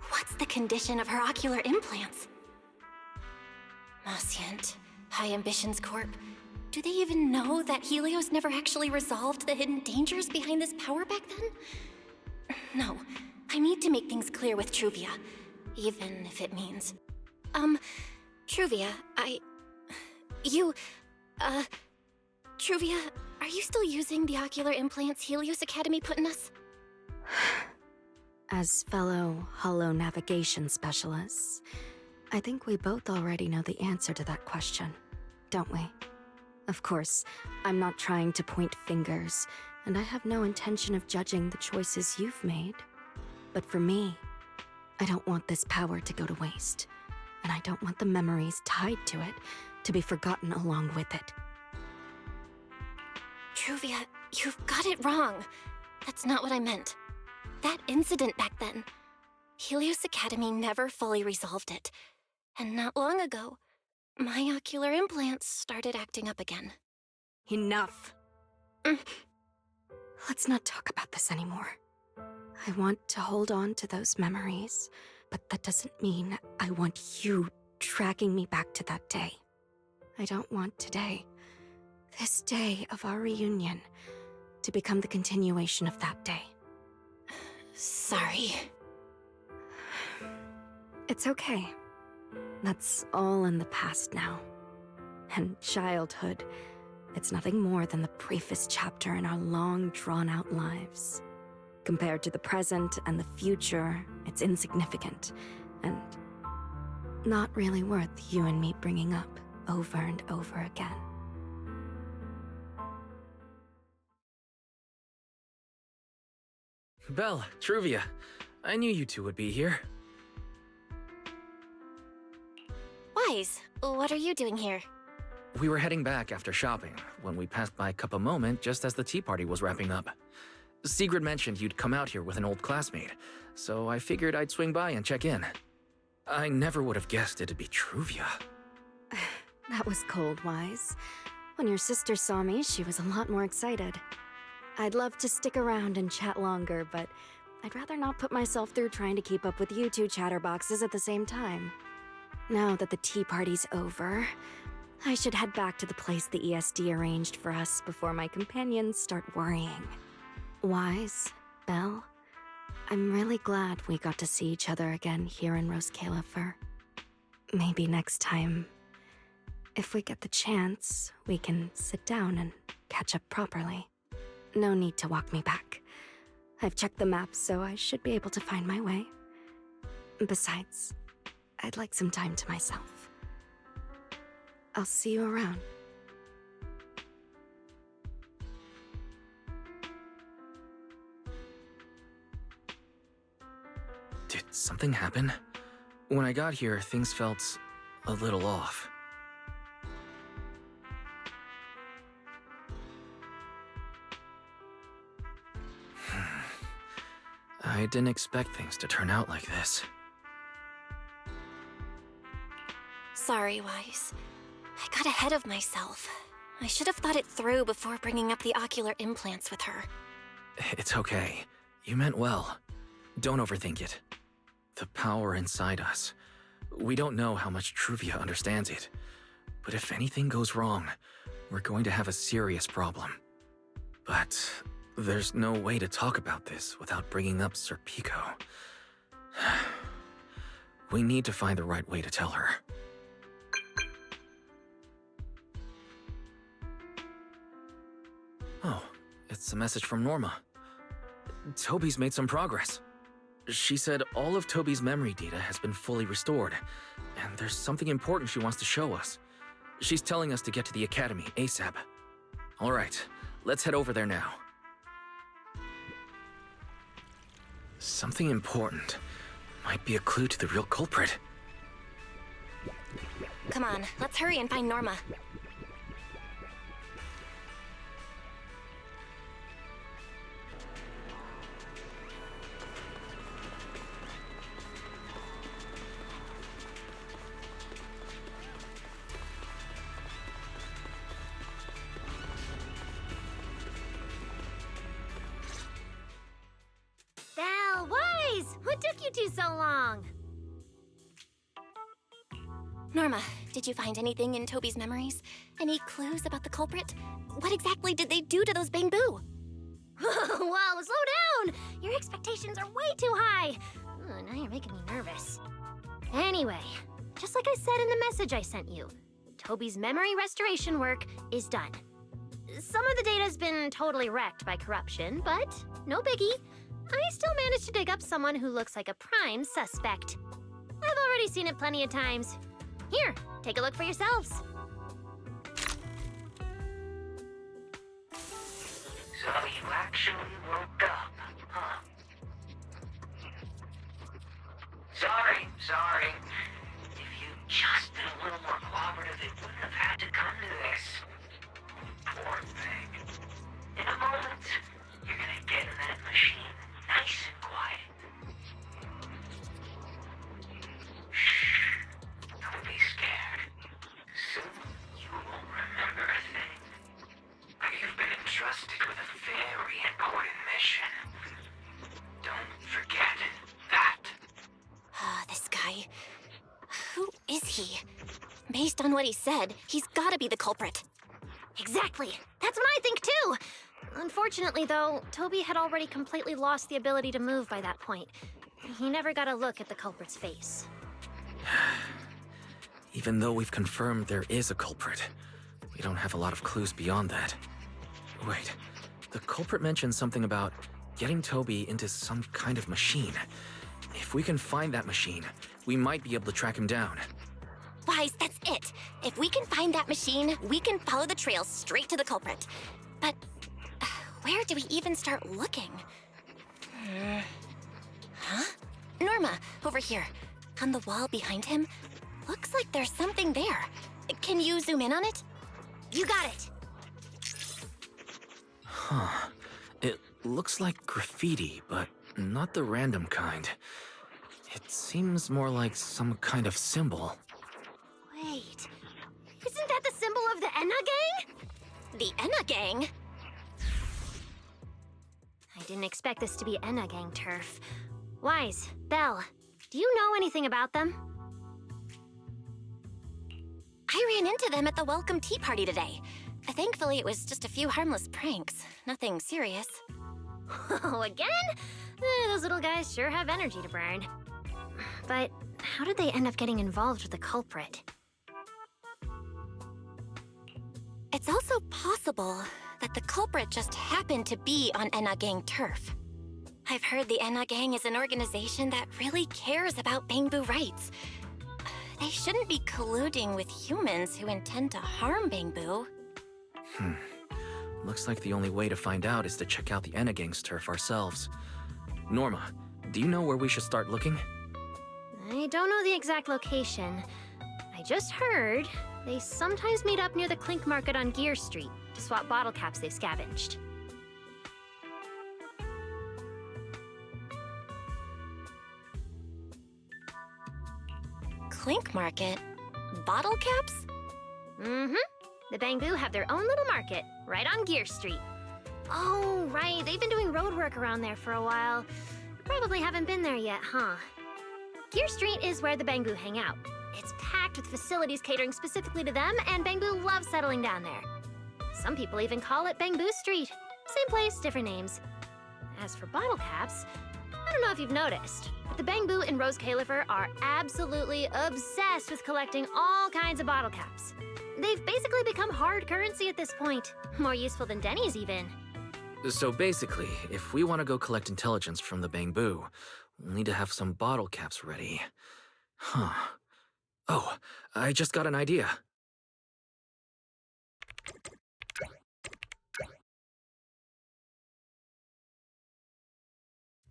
what's the condition of her ocular implants? Moscient, High Ambitions Corp. Do they even know that Helios never actually resolved the hidden dangers behind this power back then? No, I need to make things clear with Truvia, even if it means... Truvia, Truvia, are you still using the ocular implants Helios Academy put in us? As fellow holo navigation specialists, I think we both already know the answer to that question, don't we? Of course, I'm not trying to point fingers, and I have no intention of judging the choices you've made. But for me, I don't want this power to go to waste, and I don't want the memories tied to it to be forgotten along with it. Truvia, you've got it wrong. That's not what I meant. That incident back then, Helios Academy never fully resolved it. And not long ago, my ocular implants started acting up again. Enough! Let's not talk about this anymore. I want to hold on to those memories, but that doesn't mean I want you tracking me back to that day. I don't want today, this day of our reunion, to become the continuation of that day. Sorry. It's okay. That's all in the past now. And childhood, it's nothing more than the briefest chapter in our long, drawn-out lives. Compared to the present and the future, it's insignificant, and not really worth you and me bringing up over and over again. Belle, Truvia, I knew you two would be here. Wise, what are you doing here? We were heading back after shopping when we passed by Cup a Moment just as the tea party was wrapping up. Sigrid mentioned you'd come out here with an old classmate, so I figured I'd swing by and check in. I never would have guessed it'd be Truvia. That was cold, Wise. When your sister saw me, she was a lot more excited. I'd love to stick around and chat longer, but I'd rather not put myself through trying to keep up with you two chatterboxes at the same time. Now that the tea party's over, I should head back to the place the ESD arranged for us before my companions start worrying. Wise, Belle, I'm really glad we got to see each other again here in Rose Califer. Maybe next time, if we get the chance, we can sit down and catch up properly. No need to walk me back. I've checked the map, so I should be able to find my way. Besides, I'd like some time to myself. I'll see you around. Did something happen? When I got here, things felt a little off. I didn't expect things to turn out like this. Sorry, Wise. I got ahead of myself. I should have thought it through before bringing up the ocular implants with her. It's okay. You meant well. Don't overthink it. The power inside us. We don't know how much Truvia understands it. But if anything goes wrong, we're going to have a serious problem. But there's no way to talk about this without bringing up Sir Pico. We need to find the right way to tell her. Oh, It's a message from Norma. Toby's made some progress. She said all of Toby's memory data has been fully restored, and there's something important she wants to show us. She's telling us to get to the academy ASAP. All right, let's head over there now. Something important. Might be a clue to the real culprit. Come on, let's hurry and find Norma. Belle, Wise! What took you two so long? Norma, did you find anything in Toby's memories? Any clues about the culprit? What exactly did they do to those bamboo? Whoa, slow down! Your expectations are way too high. Now you're making me nervous. Anyway, just like I said in the message I sent you, Toby's memory restoration work is done. Some of the data's been totally wrecked by corruption, but no biggie. I still managed to dig up someone who looks like a prime suspect. I've already seen it plenty of times. Here, take a look for yourselves. So you actually woke up, huh? Sorry. If you just been a little more cooperative, it wouldn't have had to come to this. Poor thing. In a moment, you're gonna get in that machine, nice and quiet. Shh. Don't be scared. Soon you won't remember a thing. You've been entrusted with a very important mission. Don't forget that. This guy. Who is he? Based on what he said, he's gotta be the culprit. Exactly. That's what I think too. Unfortunately, though, Toby had already completely lost the ability to move by that point. He never got a look at the culprit's face. Even though we've confirmed there is a culprit, we don't have a lot of clues beyond that. Wait, the culprit mentioned something about getting Toby into some kind of machine. If we can find that machine, we might be able to track him down. Wise, that's it. If we can find that machine, we can follow the trail straight to the culprit. But where do we even start looking? Huh? Norma, over here. On the wall behind him, looks like there's something there. Can you zoom in on it? You got it. Huh. It looks like graffiti, but not the random kind. It seems more like some kind of symbol. Wait, isn't that the symbol of the Enna Gang? The Enna Gang? I didn't expect this to be Enna Gang turf. Wise, Belle, do you know anything about them? I ran into them at the welcome tea party today. Thankfully, it was just a few harmless pranks. Nothing serious. Oh, again? Those little guys sure have energy to burn. But how did they end up getting involved with the culprit? It's also possible that the culprit just happened to be on Enna Gang turf. I've heard the Enna Gang is an organization that really cares about bamboo rights. They shouldn't be colluding with humans who intend to harm bamboo. Looks like the only way to find out is to check out the Enna Gang's turf ourselves. Norma, do you know where we should start looking? I don't know the exact location. I just heard they sometimes meet up near the Clink Market on Gear Street to swap bottle caps they've scavenged. Clink Market? Bottle caps? Mm-hmm. The Bamboo have their own little market, right on Gear Street. Oh, right, they've been doing road work around there for a while. Probably haven't been there yet, huh? Gear Street is where the Bamboo hang out. It's packed with facilities catering specifically to them, and Bamboo loves settling down there. Some people even call it Bamboo Street. Same place, different names. As for bottle caps, I don't know if you've noticed, but the Bamboo and Rose Califer are absolutely obsessed with collecting all kinds of bottle caps. They've basically become hard currency at this point. More useful than Denny's, even. So basically, if we want to go collect intelligence from the Bamboo, we'll need to have some bottle caps ready. Huh. Oh, I just got an idea.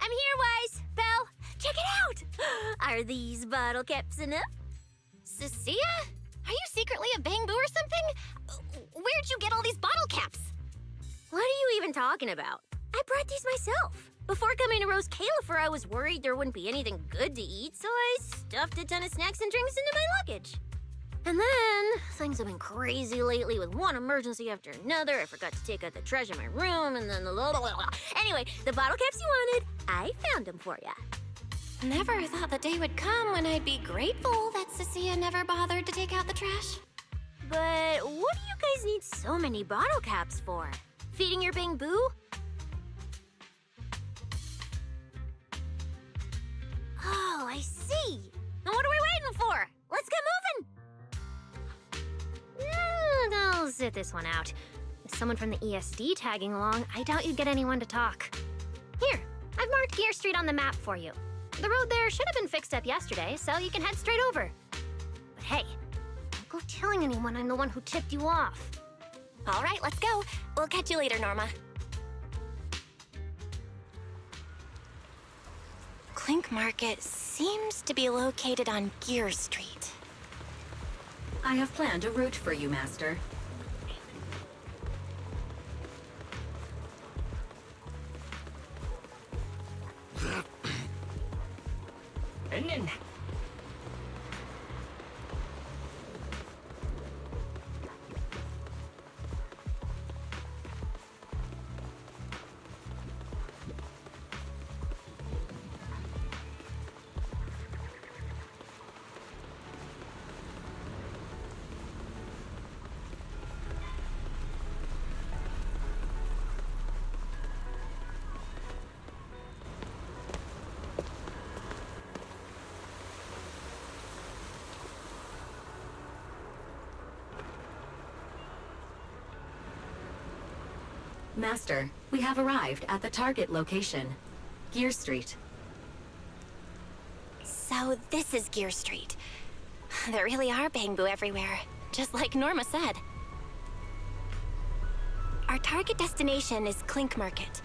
I'm here, Wise. Belle, check it out! Are these bottle caps enough? Cecilia? Are you secretly a Bamboo or something? Where'd you get all these bottle caps? What are you even talking about? I brought these myself. Before coming to Rose Califer, I was worried there wouldn't be anything good to eat, so I stuffed a ton of snacks and drinks into my luggage. And then, things have been crazy lately with one emergency after another. I forgot to take out the trash in my room, and then Anyway, the bottle caps you wanted, I found them for ya. Never thought the day would come when I'd be grateful that Cecilia never bothered to take out the trash. But what do you guys need so many bottle caps for? Feeding your Bamboo? Oh, I see. Now what are we waiting for? Let's get moving! I'll sit this one out. With someone from the ESD tagging along, I doubt you'd get anyone to talk. Here, I've marked Gear Street on the map for you. The road there should have been fixed up yesterday, so you can head straight over. But hey, don't go telling anyone I'm the one who tipped you off. All right, let's go. We'll catch you later, Norma. Clink Market seems to be located on Gear Street. I have planned a route for you, Master. Master, we have arrived at the target location, Gear Street. So this is Gear Street. There really are Bamboo everywhere, just like Norma said. Our target destination is Clink Market.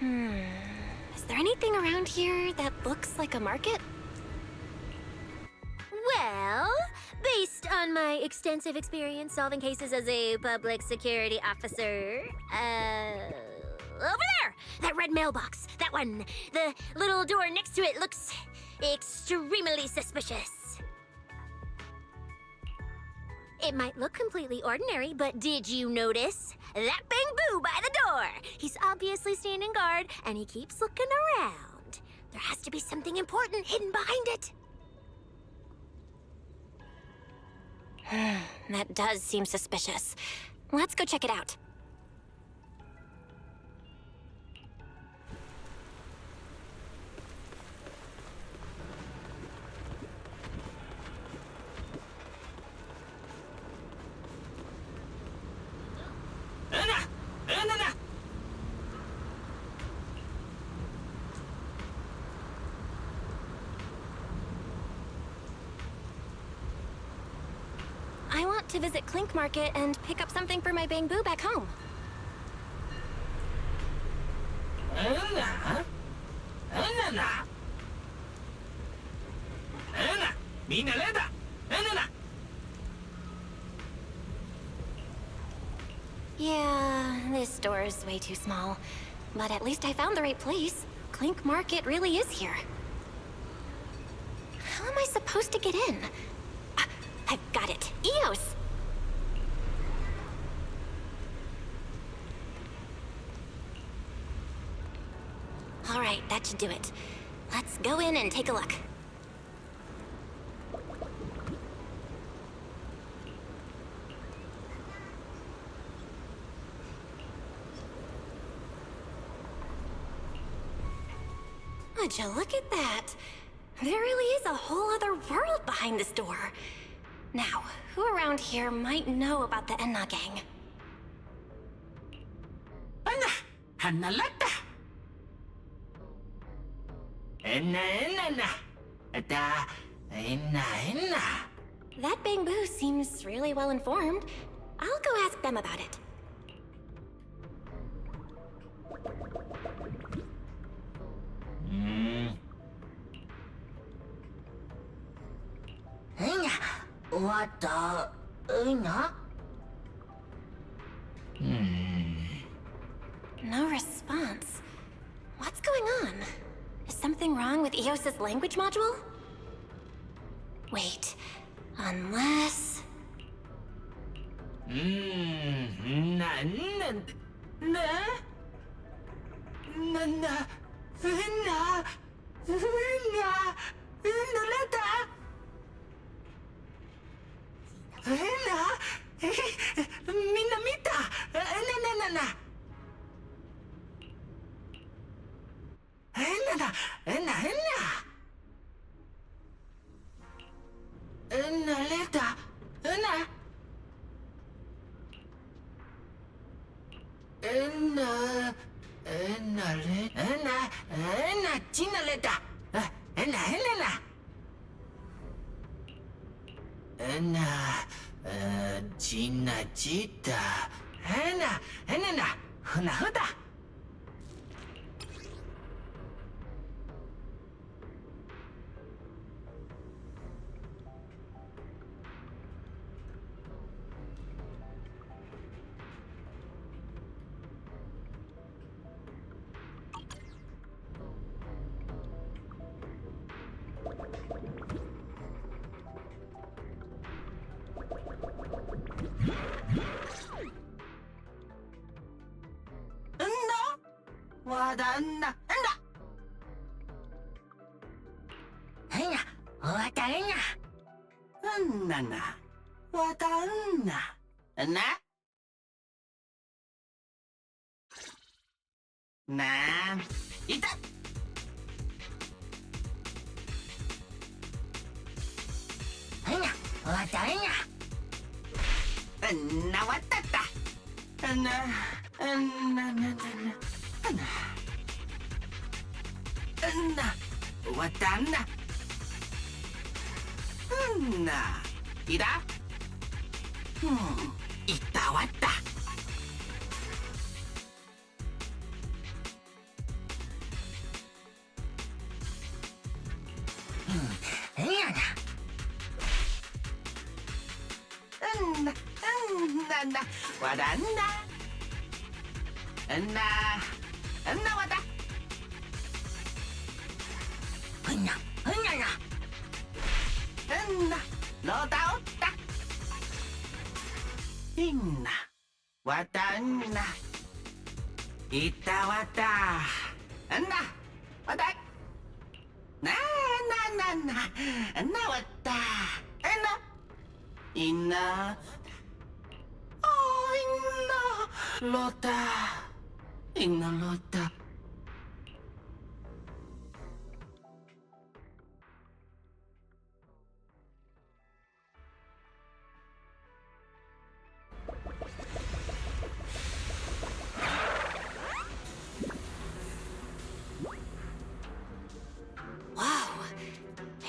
Is there anything around here that looks like a market? Well, based on my extensive experience solving cases as a public security officer, over there! That red mailbox, that one. The little door next to it looks extremely suspicious. It might look completely ordinary, but did you notice? That Bamboo by the door! He's obviously standing guard, and he keeps looking around. There has to be something important hidden behind it. That does seem suspicious. Let's go check it out. I want to visit Clink Market and pick up something for my Bamboo back home. Yeah, this store is way too small. But at least I found the right place. Clink Market really is here. How am I supposed to get in? I've got it. EOS! All right, that should do it. Let's go in and take a look. Would you look at that? There really is a whole other world behind this door. Now, who around here might know about the Enna gang? Hanalata. Enna. Enna. That bamboo seems really well informed. I'll go ask them about it. What the? No response. What's going on? Is something wrong with EOS's language module? Wait, unless...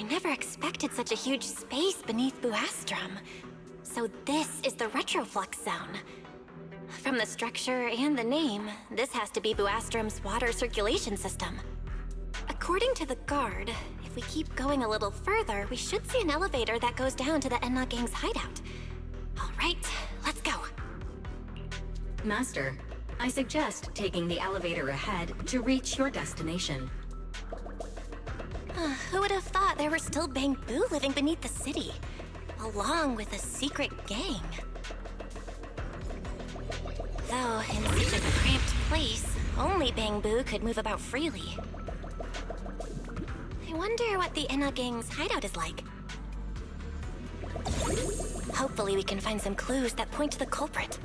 I never expected such a huge space beneath Buastrum. So this is the retroflux zone. From the structure and the name, this has to be Buastrum's water circulation system. According to the guard, if we keep going a little further, we should see an elevator that goes down to the Enna Gang's hideout. All right, let's go. Master, I suggest taking the elevator ahead to reach your destination. Who would have thought there were still Bangbu living beneath the city, along with a secret gang? Though, in such a cramped place, only Bangbu could move about freely. I wonder what the Enna Gang's hideout is like. Hopefully we can find some clues that point to the culprit.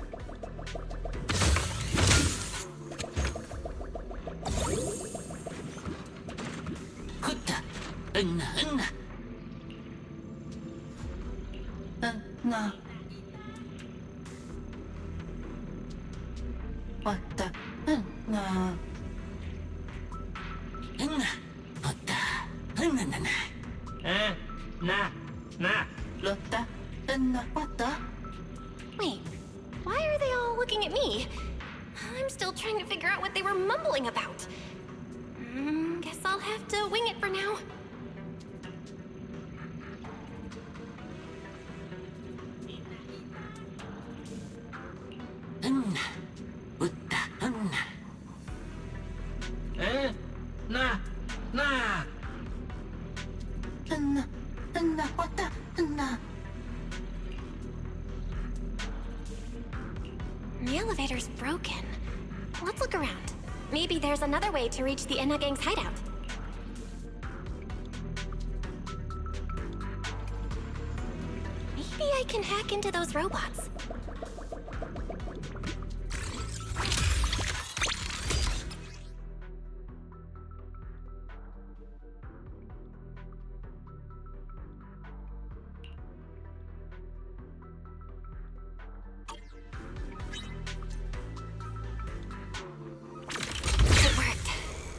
Wait, why are they all looking at me? I'm still trying to figure out what they were mumbling about. Guess I'll have to wing it for now. The elevator's broken. Let's look around. Maybe there's another way to reach the Enna Gang's hideout. Maybe I can hack into those robots.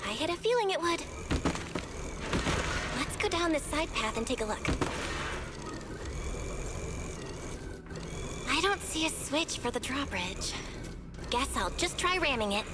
I had a feeling it would. Let's go down this side path and take a look. I don't see a switch for the drawbridge. Guess I'll just try ramming it.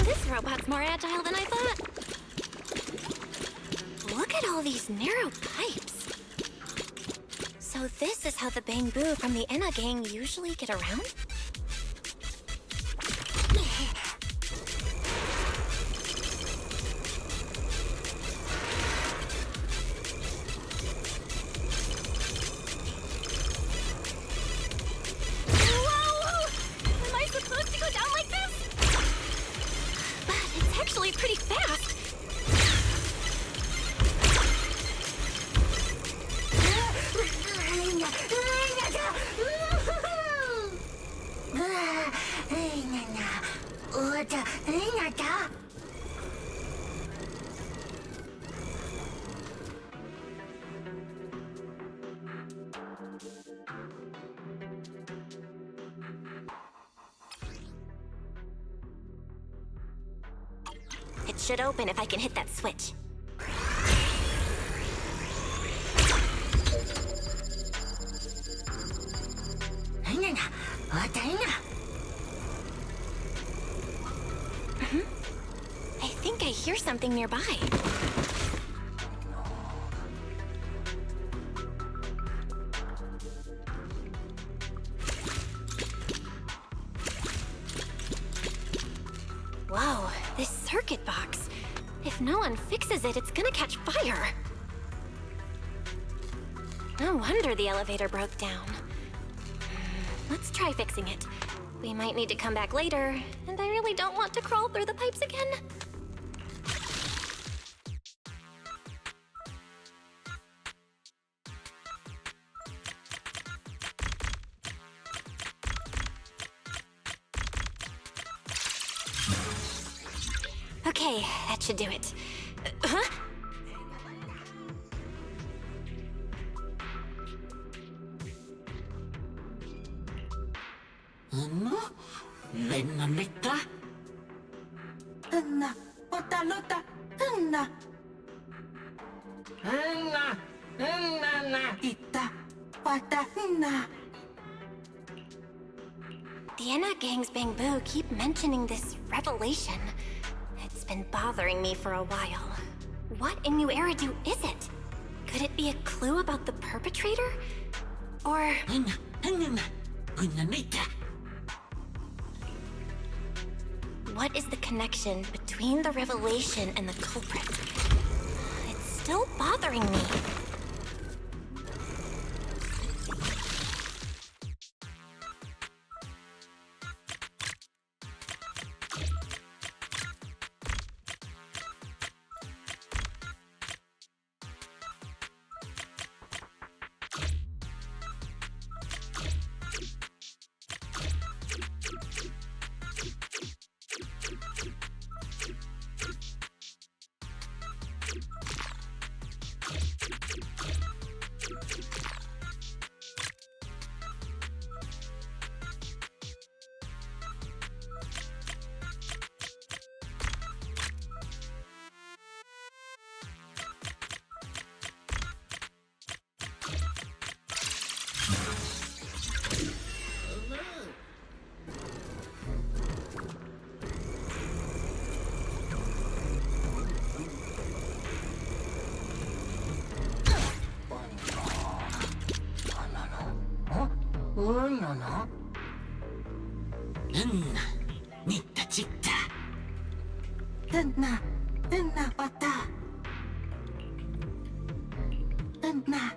This robot's more agile than I thought. Look at all these narrow pipes. So this is how the Bang Boo from the Enna Gang usually get around? Whoa! Am I supposed to go down like this? But it's actually pretty fast. It should open if I can hit that switch. I think I hear something nearby. Whoa, this circuit box. If no one fixes it, it's gonna catch fire. No wonder the elevator broke down. Let's try fixing it. We might need to come back later, and I really don't want to crawl through the pipes again. Okay, that should do it. Huh? Lennonetta? Anna, Otalota, Anna. Anna, Anna, Itta, Wata, Anna. The Enna Gang's Bamboo keep mentioning this revelation. It's been bothering me for a while. What in New Eridu is it? Could it be a clue about the perpetrator? Or... What is the connection between the revelation and the culprit? It's still bothering me. No. Anna, Nitta Chitta. Anna, Wata. Anna.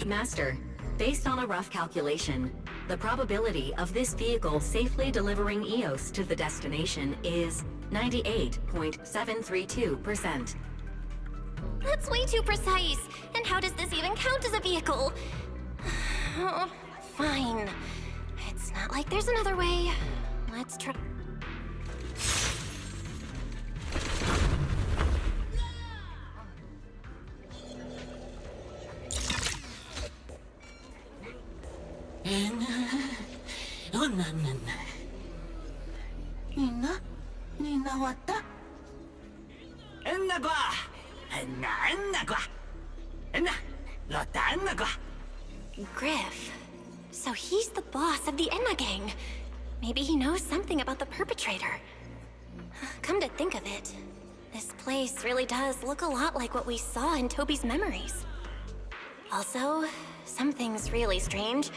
Master, based on a rough calculation, the probability of this vehicle safely delivering EOS to the destination is 98.732%. That's way too precise. And how does this even count as a vehicle? Oh, fine. It's not like there's another way. Let's try. Nina Wata? Griff. So he's the boss of the Enna Gang. Maybe he knows something about the perpetrator. Come to think of it, this place really does look a lot like what we saw in Toby's memories. Also, something's really strange.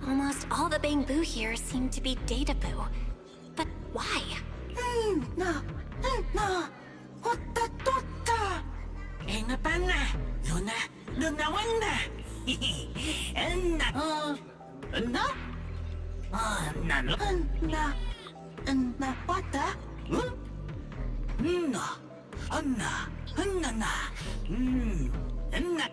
Almost all the Bamboo here seem to be Databoo. But why? No. Wata Tota. Ena Panna. Luna Wanda. Anna. Anna? Anna Wata? Anna. Anna.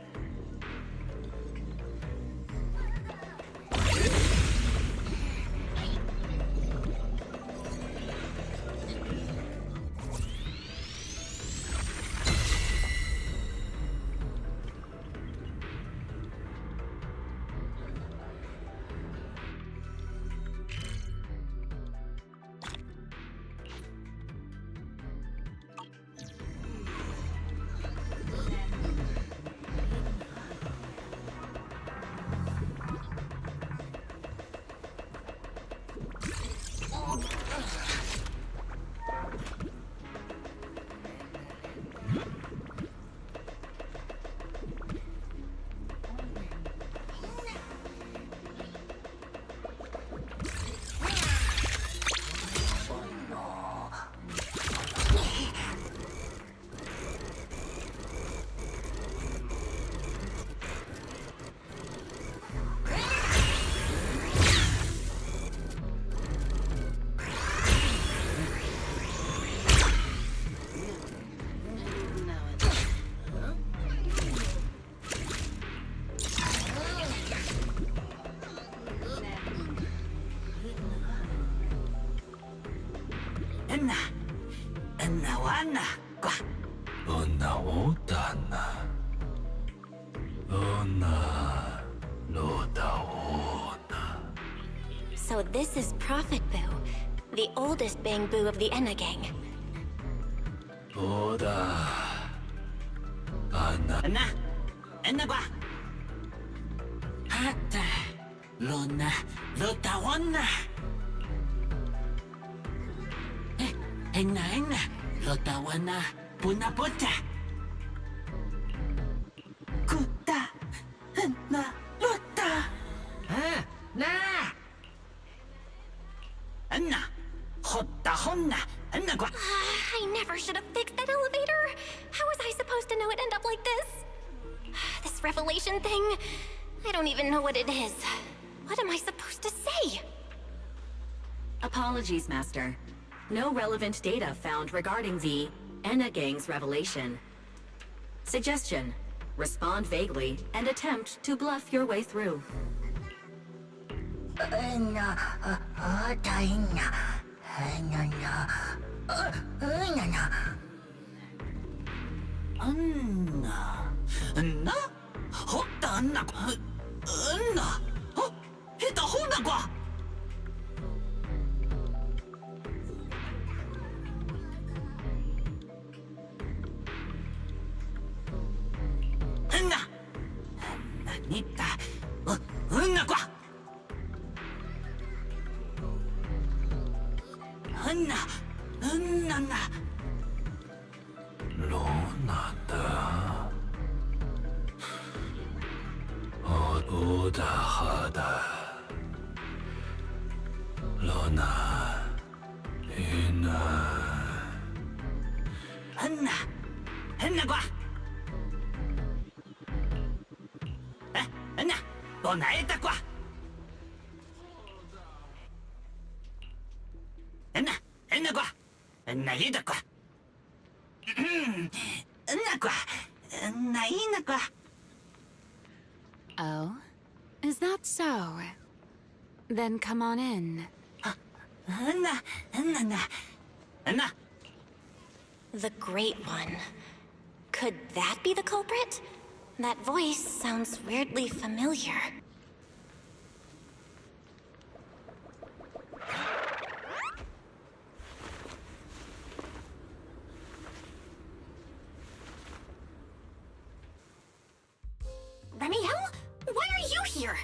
Nawana. Kwa. Otana. Ona. Lotaona. So this is Prophet Boo, the oldest Bang Boo of the Enna gang. Oda. Anna. Enna kwa. Hata. Lona. Lotawana. Enna. Lotawana. Puna puta. Kuta. Enna. Lota. Na. Enna. Hotta honna. Enna kwa. I never should have fixed that elevator. How was I supposed to know it'd end up like this? This revelation thing, I don't even know what it is. What am I supposed to say? Apologies, Master. No relevant data found regarding the Enna Gang's revelation. Suggestion: respond vaguely and attempt to bluff your way through. Enna. Taina. Enna. Anna. Anna? Hotta Anna. Anna. Hita honna kwa. Anna. Anna nita. Anna kwa. Anna. Anna. Lonata. Oda hada. Lona. Ina. Anna. Anna kwa. Anna. Bonaeta kwa. Anna. Anna kwa. Anna ida kwa. Anna kwa. Anna ina kwa. Oh? Is that so? Then come on in. Anna. Anna. Anna. The Great One. Could that be the culprit? That voice sounds weirdly familiar. Remiel? Why are you here?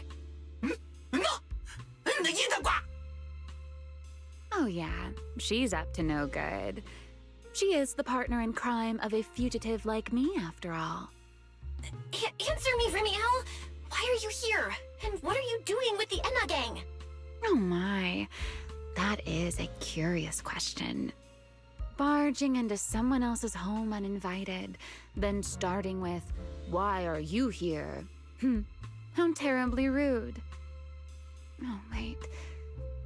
Oh yeah, she's up to no good. She is the partner in crime of a fugitive like me, after all. Answer me, Remiel! Why are you here? And what are you doing with the Enna gang? Oh my, that is a curious question. Barging into someone else's home uninvited, then starting with, "Why are you here?" How terribly rude. Oh, wait.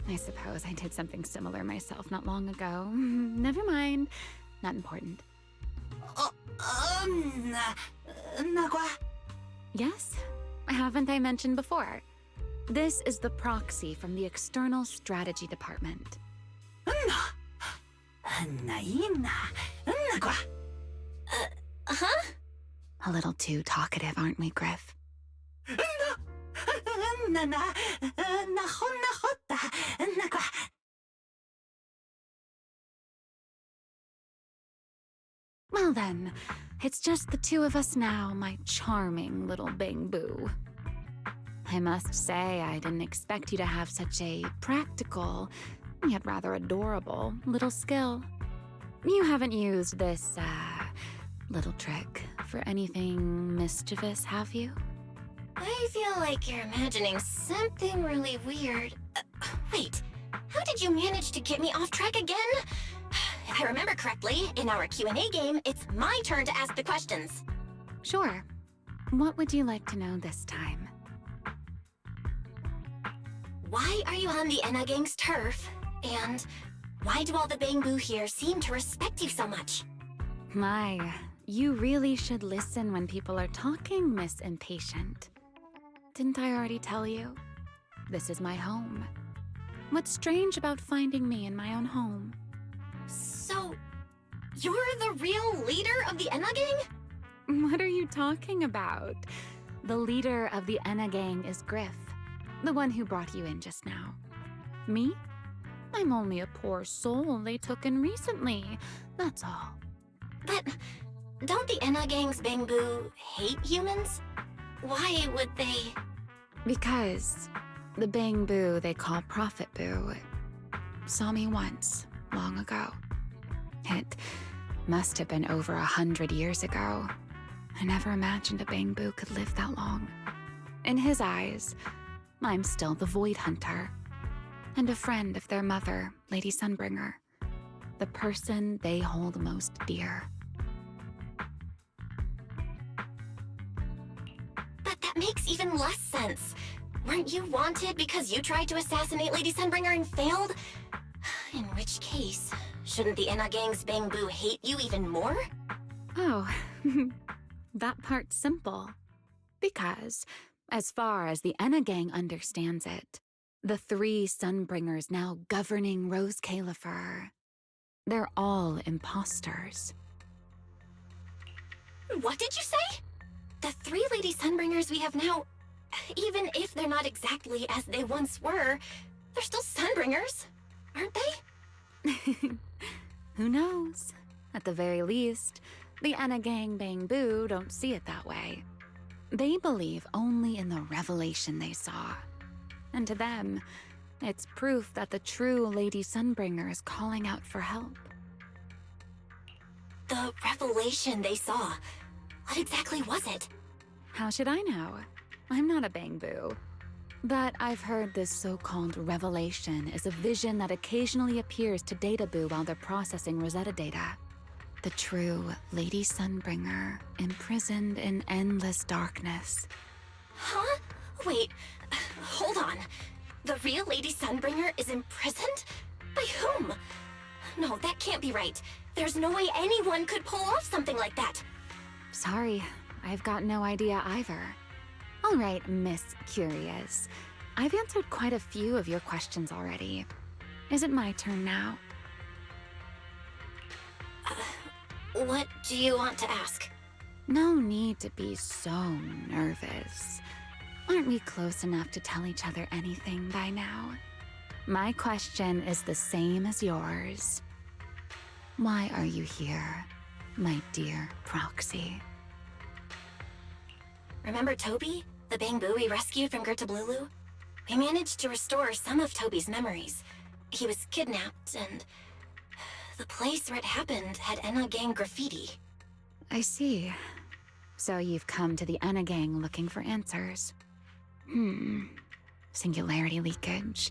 I suppose I did something similar myself not long ago. Never mind. Not important. Yes? Haven't I mentioned before? This is the proxy from the External Strategy Department. Huh? A little too talkative, aren't we, Griff? Well then, it's just the two of us now, my charming little Bang Boo. I must say, I didn't expect you to have such a practical, yet rather adorable, little skill. You haven't used this, little trick for anything mischievous, have you? I feel like you're imagining something really weird. Wait, how did you manage to get me off track again? If I remember correctly, in our Q&A game, it's my turn to ask the questions. Sure. What would you like to know this time? Why are you on the Enna gang's turf? And why do all the Bang Boo here seem to respect you so much? My, you really should listen when people are talking, Miss Impatient. Didn't I already tell you? This is my home. What's strange about finding me in my own home? So, You're the real leader of the Enna gang? What are you talking about? The leader of the Enna gang is Griff, the one who brought you in just now. Me? I'm only a poor soul they took in recently, that's all. But don't the Enna gang's Bangbu hate humans? Why would they? Because the Bangbu they call Prophet Boo saw me once, long ago. It must have been over 100 years ago. I never imagined a Bangbu could live that long. In his eyes, I'm still the Void Hunter, and a friend of their mother, Lady Sunbringer, the person they hold most dear. But that makes even less sense. Weren't you wanted because you tried to assassinate Lady Sunbringer and failed? In which case, shouldn't the Enna gang's Bangbu hate you even more? Oh, that part's simple. Because, as far as the Enna gang understands it, the 3 Sunbringers now governing Rose Califer, they're all imposters. What did you say? The 3 Lady Sunbringers we have now, even if they're not exactly as they once were, they're still Sunbringers, aren't they? Who knows? At the very least, the Enna gang Bangbu don't see it that way. They believe only in the revelation they saw. And to them, it's proof that the true Lady Sunbringer is calling out for help. The revelation they saw, what exactly was it? How should I know? I'm not a Bangbu. But I've heard this so-called revelation is a vision that occasionally appears to Databoo while they're processing Rosetta data. The true Lady Sunbringer, imprisoned in endless darkness. Huh? Wait, hold on. The real Lady Sunbringer is imprisoned? By whom? No, that can't be right. There's no way anyone could pull off something like that. Sorry, I've got no idea either. All right, Miss Curious. I've answered quite a few of your questions already. Is it my turn now? What do you want to ask? No need to be so nervous. Aren't we close enough to tell each other anything by now? My question is the same as yours. Why are you here, my dear Proxy? Remember Toby, the Bangbu we rescued from Gertablulu? We managed to restore some of Toby's memories. He was kidnapped, and the place where it happened had Enna gang graffiti. I see. So you've come to the Enna gang looking for answers. Singularity leakage,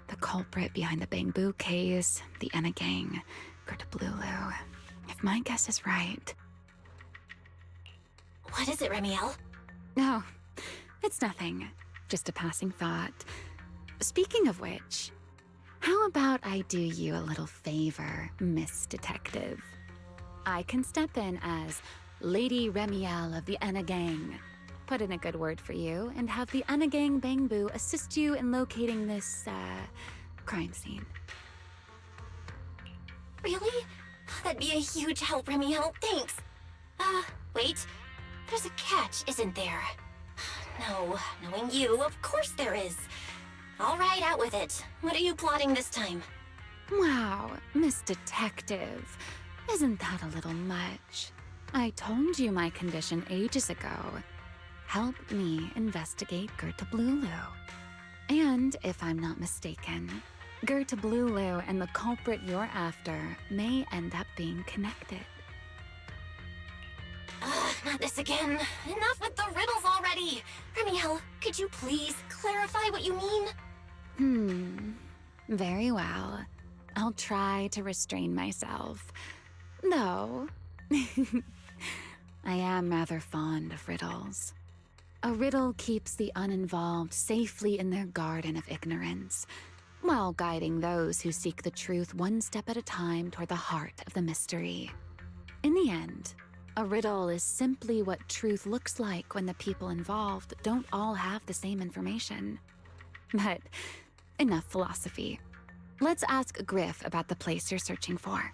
the culprit behind the Bangbu case, the Enna gang, Gertablulu. If my guess is right... What is it, Remiel? No, it's nothing. Just a passing thought. Speaking of which, how about I do you a little favor, Miss Detective? I can step in as Lady Remiel of the Enna gang, put in a good word for you, and have the Enna gang Bangbu assist you in locating this, crime scene. Really? That'd be a huge help, Remiel. Thanks. Wait. There's a catch, isn't there? No, knowing you, of course there is. All right, out with it. What are you plotting this time? Wow, Miss Detective. Isn't that a little much? I told you my condition ages ago. Help me investigate Gertablulu. And if I'm not mistaken, Gertablulu and the culprit you're after may end up being connected. Not this again. Enough with the riddles already. Remiel, could you please clarify what you mean? Very well. I'll try to restrain myself. Though, I am rather fond of riddles. A riddle keeps the uninvolved safely in their garden of ignorance, while guiding those who seek the truth one step at a time toward the heart of the mystery. In the end, a riddle is simply what truth looks like when the people involved don't all have the same information. But enough philosophy. Let's ask Griff about the place you're searching for.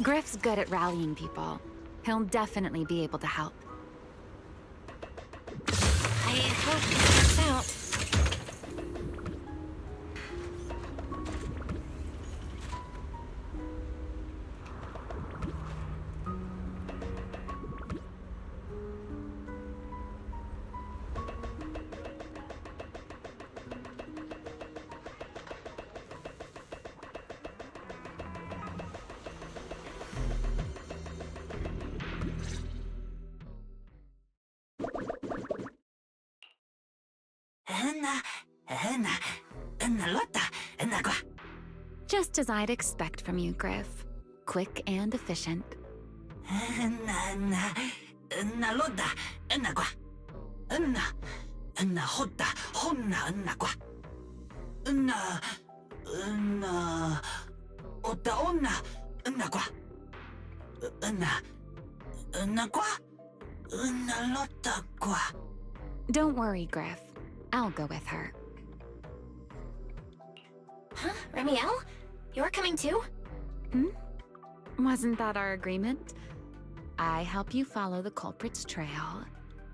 Griff's good at rallying people. He'll definitely be able to help. I hope this works out. Just as I'd expect from you, Griff. Quick and efficient. Don't worry, Griff. I'll go with her. Huh? Remiel? You're coming too? Wasn't that our agreement? I help you follow the culprit's trail,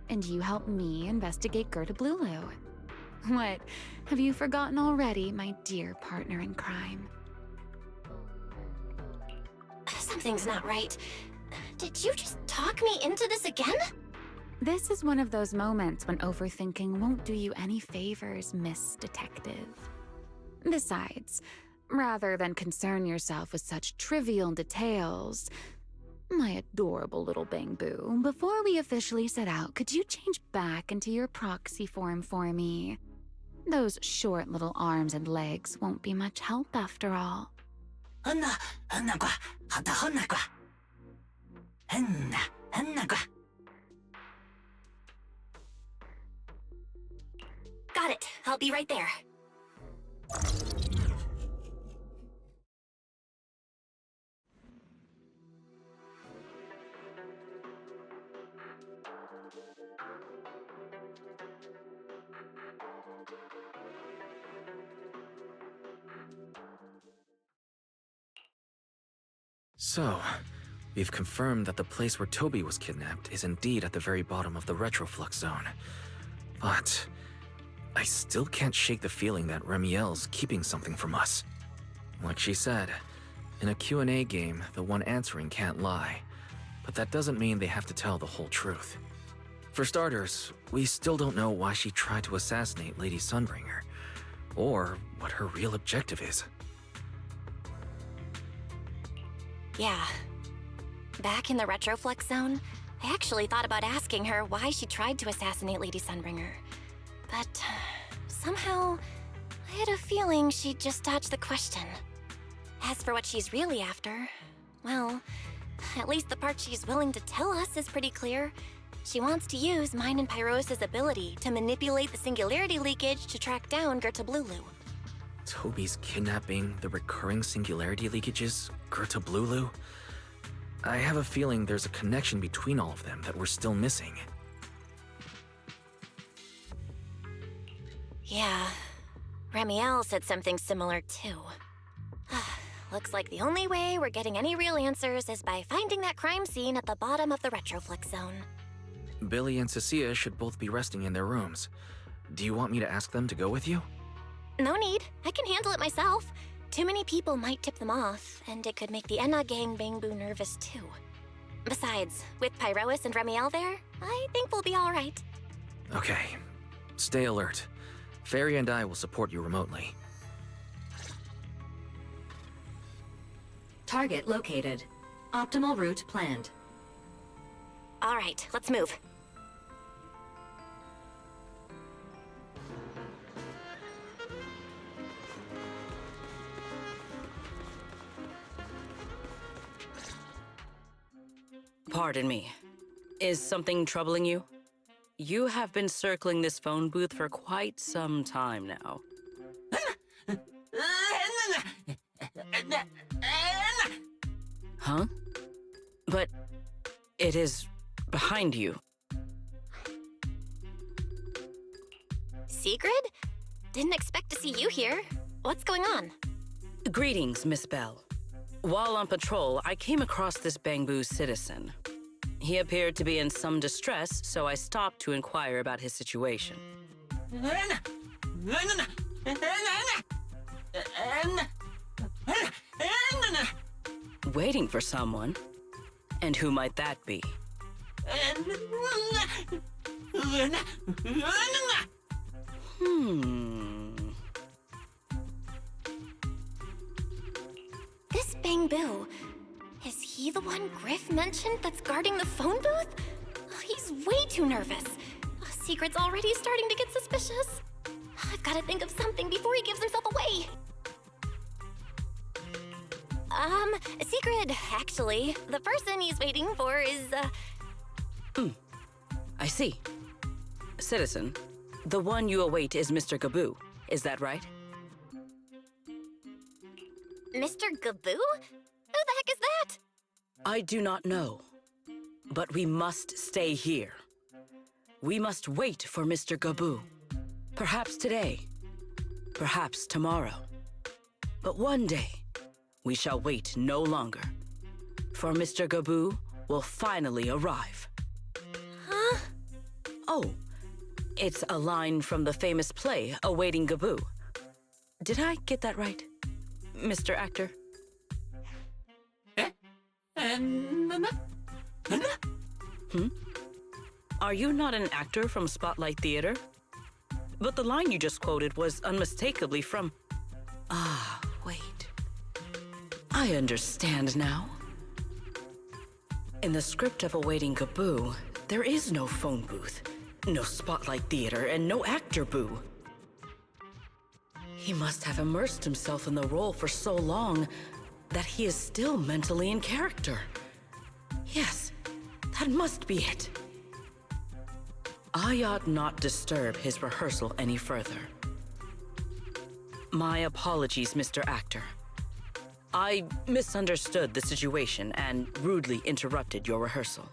and you help me investigate Gerta Blulu. What? Have you forgotten already, my dear partner in crime? Something's not right. Did you just talk me into this again? This is one of those moments when overthinking won't do you any favors, Miss Detective. Besides, rather than concern yourself with such trivial details, my adorable little bang-boo, before we officially set out, could you change back into your proxy form for me? Those short little arms and legs won't be much help after all. Got it. I'll be right there. So, we've confirmed that the place where Toby was kidnapped is indeed at the very bottom of the retroflux zone. But I still can't shake the feeling that Remiel's keeping something from us. Like she said, in a Q&A game, the one answering can't lie. But that doesn't mean they have to tell the whole truth. For starters, we still don't know why she tried to assassinate Lady Sunbringer, or what her real objective is. Yeah. Back in the retroflux zone, I actually thought about asking her why she tried to assassinate Lady Sunbringer. But somehow, I had a feeling she'd just dodge the question. As for what she's really after, well, at least the part she's willing to tell us is pretty clear. She wants to use mine and Pyros' ability to manipulate the singularity leakage to track down Gerta Blulu. Toby's kidnapping, the recurring singularity leakages, Gerta Blulu? I have a feeling there's a connection between all of them that we're still missing. Yeah, Remiel said something similar too. Looks like the only way we're getting any real answers is by finding that crime scene at the bottom of the retroflux zone. Billy and Cecilia should both be resting in their rooms. Do you want me to ask them to go with you? No need. I can handle it myself. Too many people might tip them off, and it could make the Enna gang Bang-Boo nervous too. Besides, with Pyrois and Remiel there, I think we'll be all right. Okay. Stay alert. Fairy and I will support you remotely. Target located. Optimal route planned. All right, let's move. Pardon me. Is something troubling you? You have been circling this phone booth for quite some time now. Huh? But it is behind you. Sigrid? Didn't expect to see you here. What's going on? Greetings, Miss Bell. While on patrol, I came across this Bangbu citizen. He appeared to be in some distress, so I stopped to inquire about his situation. Waiting for someone? And who might that be? This Bangbu, is he the one Griff mentioned that's guarding the phone booth? Oh, he's way too nervous. Secret's already starting to get suspicious. I've got to think of something before he gives himself away. Secret, actually. The person he's waiting for is, I see. Citizen, the one you await is Mr. Gaboo. Is that right? Mr. Gaboo? Who the heck is that? I do not know. But we must stay here. We must wait for Mr. Gaboo. Perhaps today. Perhaps tomorrow. But one day, we shall wait no longer. For Mr. Gaboo will finally arrive. Huh? Oh, it's a line from the famous play, Awaiting Gaboo. Did I get that right, Mr. Actor? Are you not an actor from Spotlight Theater? But the line you just quoted was unmistakably from... Ah, wait. I understand now. In the script of Awaiting Gaboo, there is no phone booth, no Spotlight Theater, and no actor boo. He must have immersed himself in the role for so long that he is still mentally in character. Yes, that must be it. I ought not disturb his rehearsal any further. My apologies, Mr. Actor. I misunderstood the situation and rudely interrupted your rehearsal.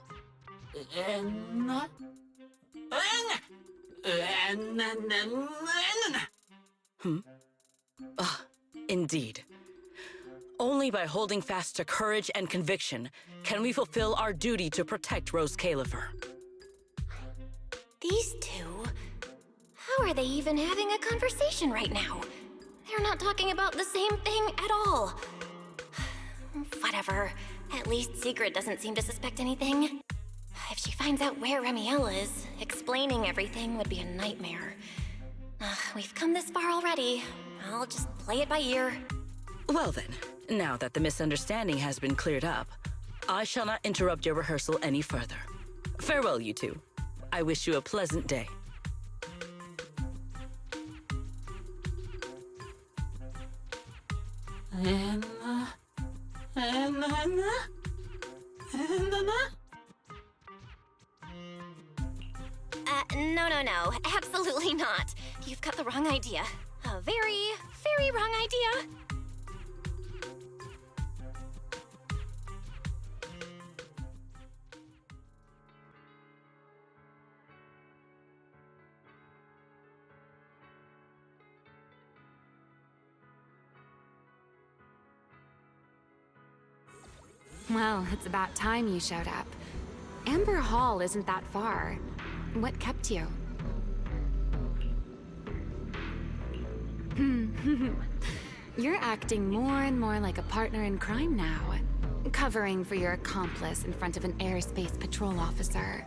Indeed. Only by holding fast to courage and conviction can we fulfill our duty to protect Rose Califer. These two? How are they even having a conversation right now? They're not talking about the same thing at all. Whatever. At least Secret doesn't seem to suspect anything. If she finds out where Remiel is, explaining everything would be a nightmare. We've come this far already. I'll just play it by ear. Well then, now that the misunderstanding has been cleared up, I shall not interrupt your rehearsal any further. Farewell, you two. I wish you a pleasant day. No. Absolutely not. You've got the wrong idea. A very, very wrong idea. Well, it's about time you showed up. Amber Hall isn't that far. What kept you? You're acting more and more like a partner in crime now. Covering for your accomplice in front of an airspace patrol officer.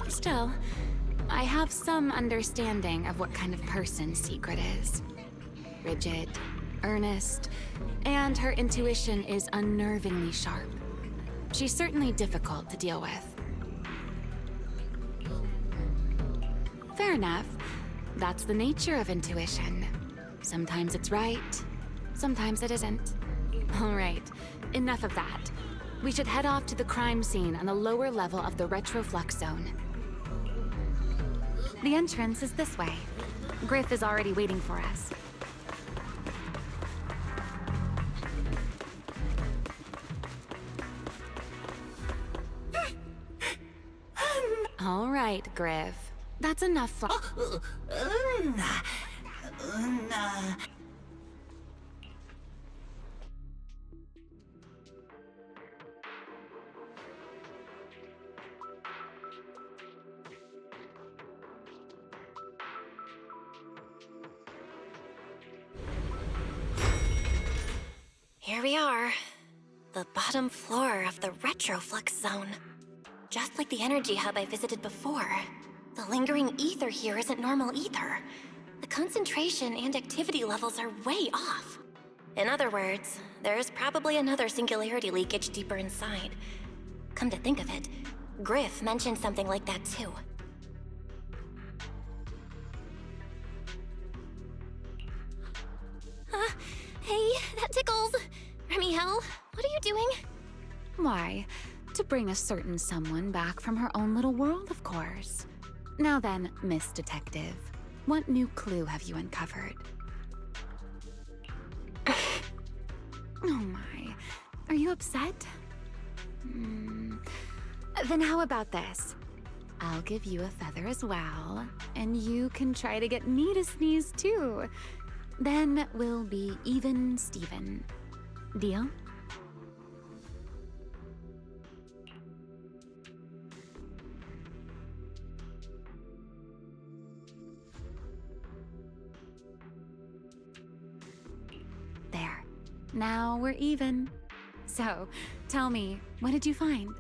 Still, I have some understanding of what kind of person Secret is. Rigid, earnest, and her intuition is unnervingly sharp. She's certainly difficult to deal with. Fair enough. That's the nature of intuition. Sometimes it's right, sometimes it isn't. All right, enough of that. We should head off to the crime scene on the lower level of the retroflux zone. The entrance is this way. Griff is already waiting for us. All right, Griff. That's enough for... Here we are. The bottom floor of the retroflux zone. Just like the energy hub I visited before. The lingering ether here isn't normal either. The concentration and activity levels are way off. In other words, there's probably another singularity leakage deeper inside. Come to think of it, Griff mentioned something like that too. Hey, that tickles. Remiel, what are you doing? Why, to bring a certain someone back from her own little world, of course. Now then, Miss Detective, what new clue have you uncovered? Oh my, are you upset? Then how about this? I'll give you a feather as well, and you can try to get me to sneeze too. Then we'll be even Steven. Deal? There. Now we're even. So, tell me, what did you find?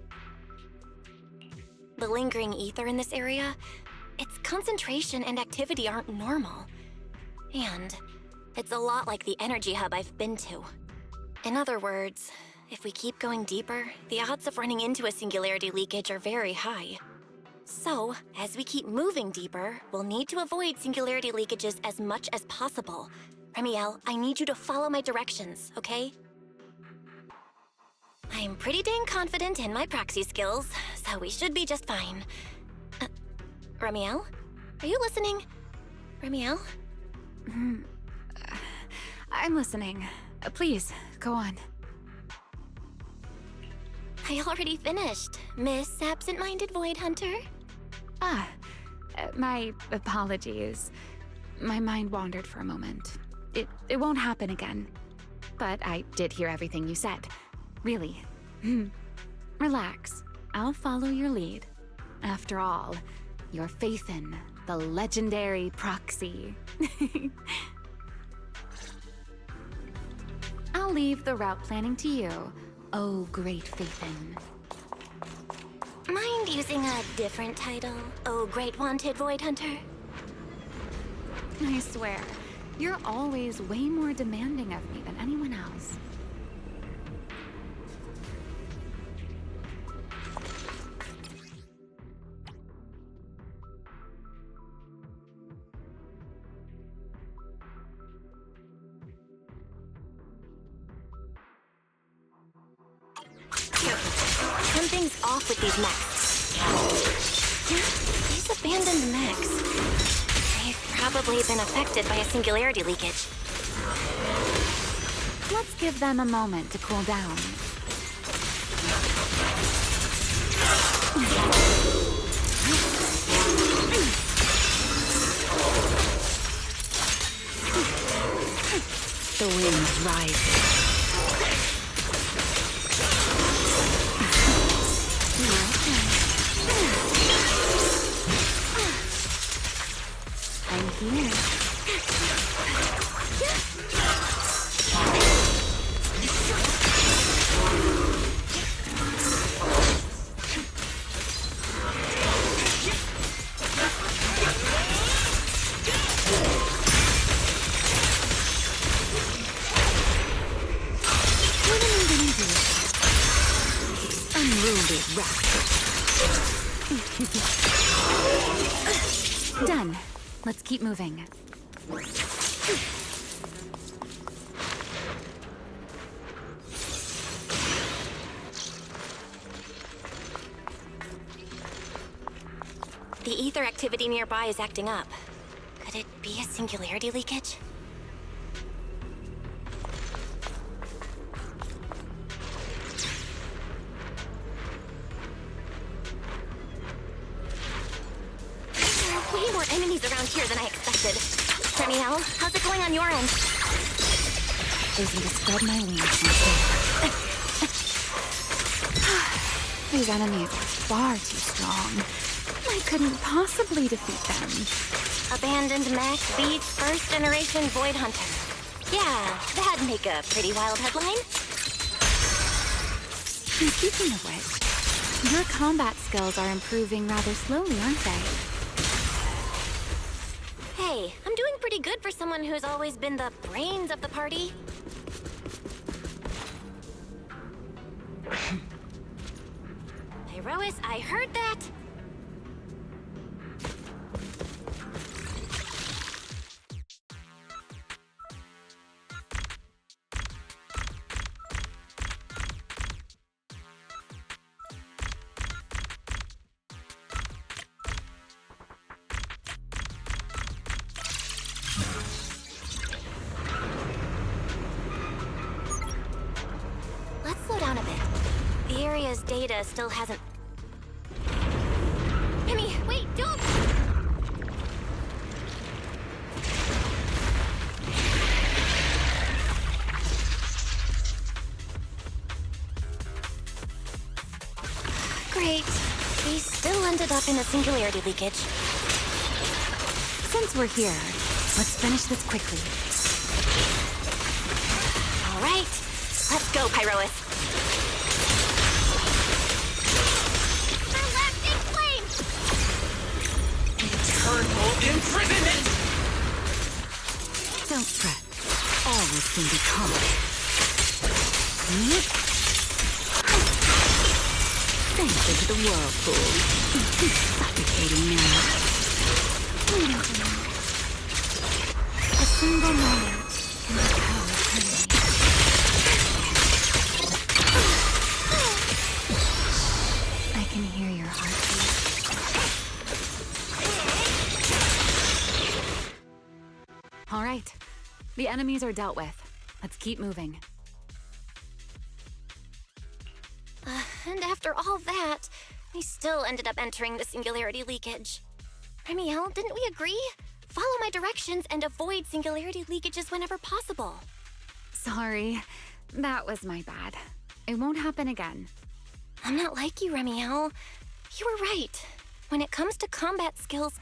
The lingering ether in this area, its concentration and activity aren't normal. And it's a lot like the energy hub I've been to. In other words, if we keep going deeper, the odds of running into a singularity leakage are very high. So, as we keep moving deeper, we'll need to avoid singularity leakages as much as possible. Remiel, I need you to follow my directions, okay? I'm pretty dang confident in my proxy skills, so we should be just fine. Remiel? Are you listening? Remiel? I'm listening. Please, go on. I already finished, Miss Absent-Minded Void Hunter. My apologies. My mind wandered for a moment. It won't happen again. But I did hear everything you said. Really. Relax. I'll follow your lead. After all, your faith in the legendary proxy. I'll leave the route planning to you, oh great Faithin. Mind using a different title, oh great wanted Void Hunter? I swear, you're always way more demanding of me than anyone else. Something's off with these mechs. These abandoned mechs. They've probably been affected by a singularity leakage. Let's give them a moment to cool down. The wind's rising. I'm here. What am I gonna do? Unruly rascal. Done. Let's keep moving. The ether activity nearby is acting up. Could it be a singularity leakage? There are way more enemies around here than I expected. Remiel, how's it going on your end? Losing to spread my wings myself. These enemies are far too strong. I couldn't possibly defeat them. Abandoned mech beats first generation Void Hunter. Yeah, that'd make a pretty wild headline. And speaking of which, your combat skills are improving rather slowly, aren't they? Hey, I'm doing pretty good for someone who's always been the brains of the party. Pyrois, I heard that. Let's slow down a bit. The area's data still hasn't... Remy, wait, don't! Great. We still ended up in a singularity leakage. Since we're here, let's finish this quickly. All right, let's go, Pyrois. Galactic flame! Eternal imprisonment! Don't fret. All will soon be calm. Thank you to the whirlpool. Suffocating now. A single moment can power eternity. I can hear your heartbeat. All right, the enemies are dealt with. Let's keep moving. And after all that, we still ended up entering the singularity leakage. Remiel, didn't we agree? Follow my directions and avoid singularity leakages whenever possible. Sorry, that was my bad. It won't happen again. I'm not like you, Remiel. You were right. When it comes to combat skills,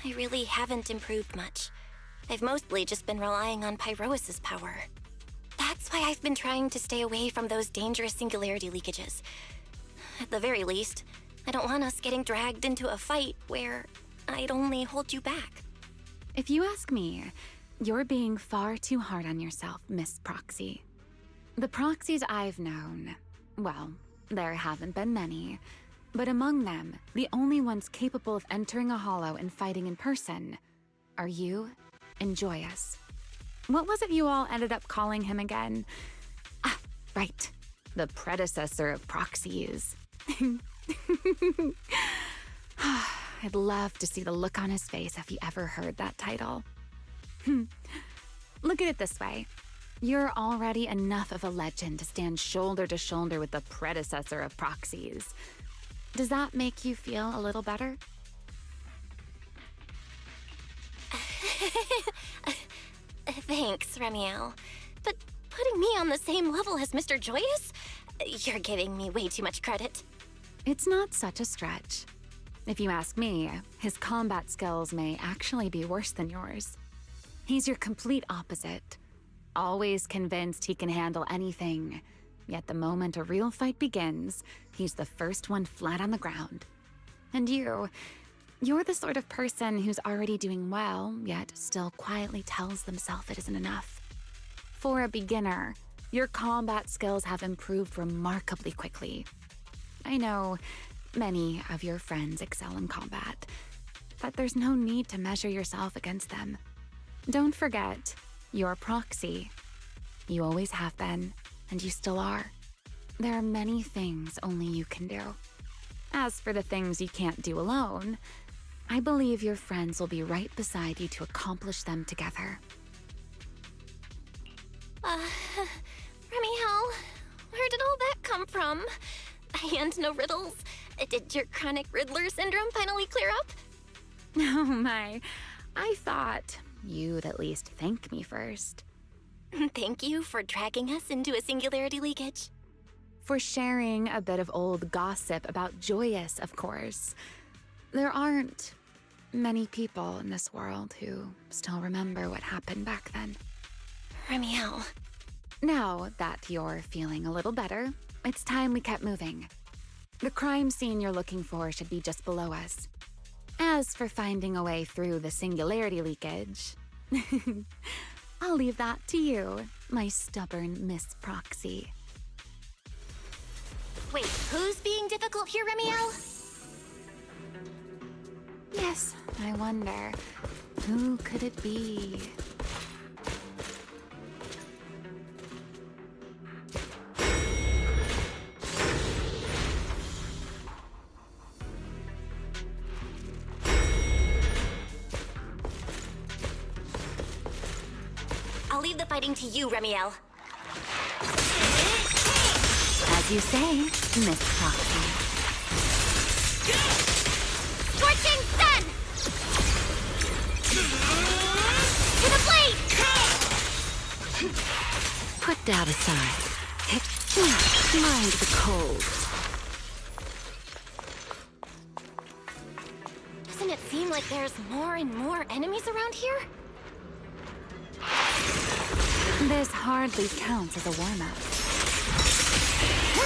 I really haven't improved much. I've mostly just been relying on Pyrois' power. That's why I've been trying to stay away from those dangerous singularity leakages. At the very least, I don't want us getting dragged into a fight where I'd only hold you back. If you ask me, you're being far too hard on yourself, Miss Proxy. The proxies I've known, well, there haven't been many, but among them, the only ones capable of entering a hollow and fighting in person are you and Joyous. What was it you all ended up calling him again? Ah, right. The predecessor of proxies. I'd love to see the look on his face if he ever heard that title. Look at it this way. You're already enough of a legend to stand shoulder to shoulder with the predecessor of proxies. Does that make you feel a little better? Thanks, Remiel. But putting me on the same level as Mr. Joyous? You're giving me way too much credit. It's not such a stretch. If you ask me, his combat skills may actually be worse than yours. He's your complete opposite. Always convinced he can handle anything. Yet the moment a real fight begins, he's the first one flat on the ground. And you're the sort of person who's already doing well, yet still quietly tells themselves it isn't enough. For a beginner, your combat skills have improved remarkably quickly. I know many of your friends excel in combat, but there's no need to measure yourself against them. Don't forget, you're Proxy. You always have been, and you still are. There are many things only you can do. As for the things you can't do alone, I believe your friends will be right beside you to accomplish them together. Remiel, where did all that come from? And no riddles? Did your chronic Riddler syndrome finally clear up? Oh my, I thought you'd at least thank me first. Thank you for dragging us into a singularity leakage. For sharing a bit of old gossip about Joyous, of course. There aren't many people in this world who still remember what happened back then. Remiel. Now that you're feeling a little better, it's time we kept moving. The crime scene you're looking for should be just below us. As for finding a way through the singularity leakage, I'll leave that to you, my stubborn Miss Proxy. Wait, who's being difficult here, Remiel? Yes, I wonder, who could it be? I'll leave the fighting to you, Remiel. As you say, Miss Proxy. Scorching sun! To the blade! Put that aside. Mind the cold. Doesn't it seem like there's more and more enemies around here? This hardly counts as a warm-up.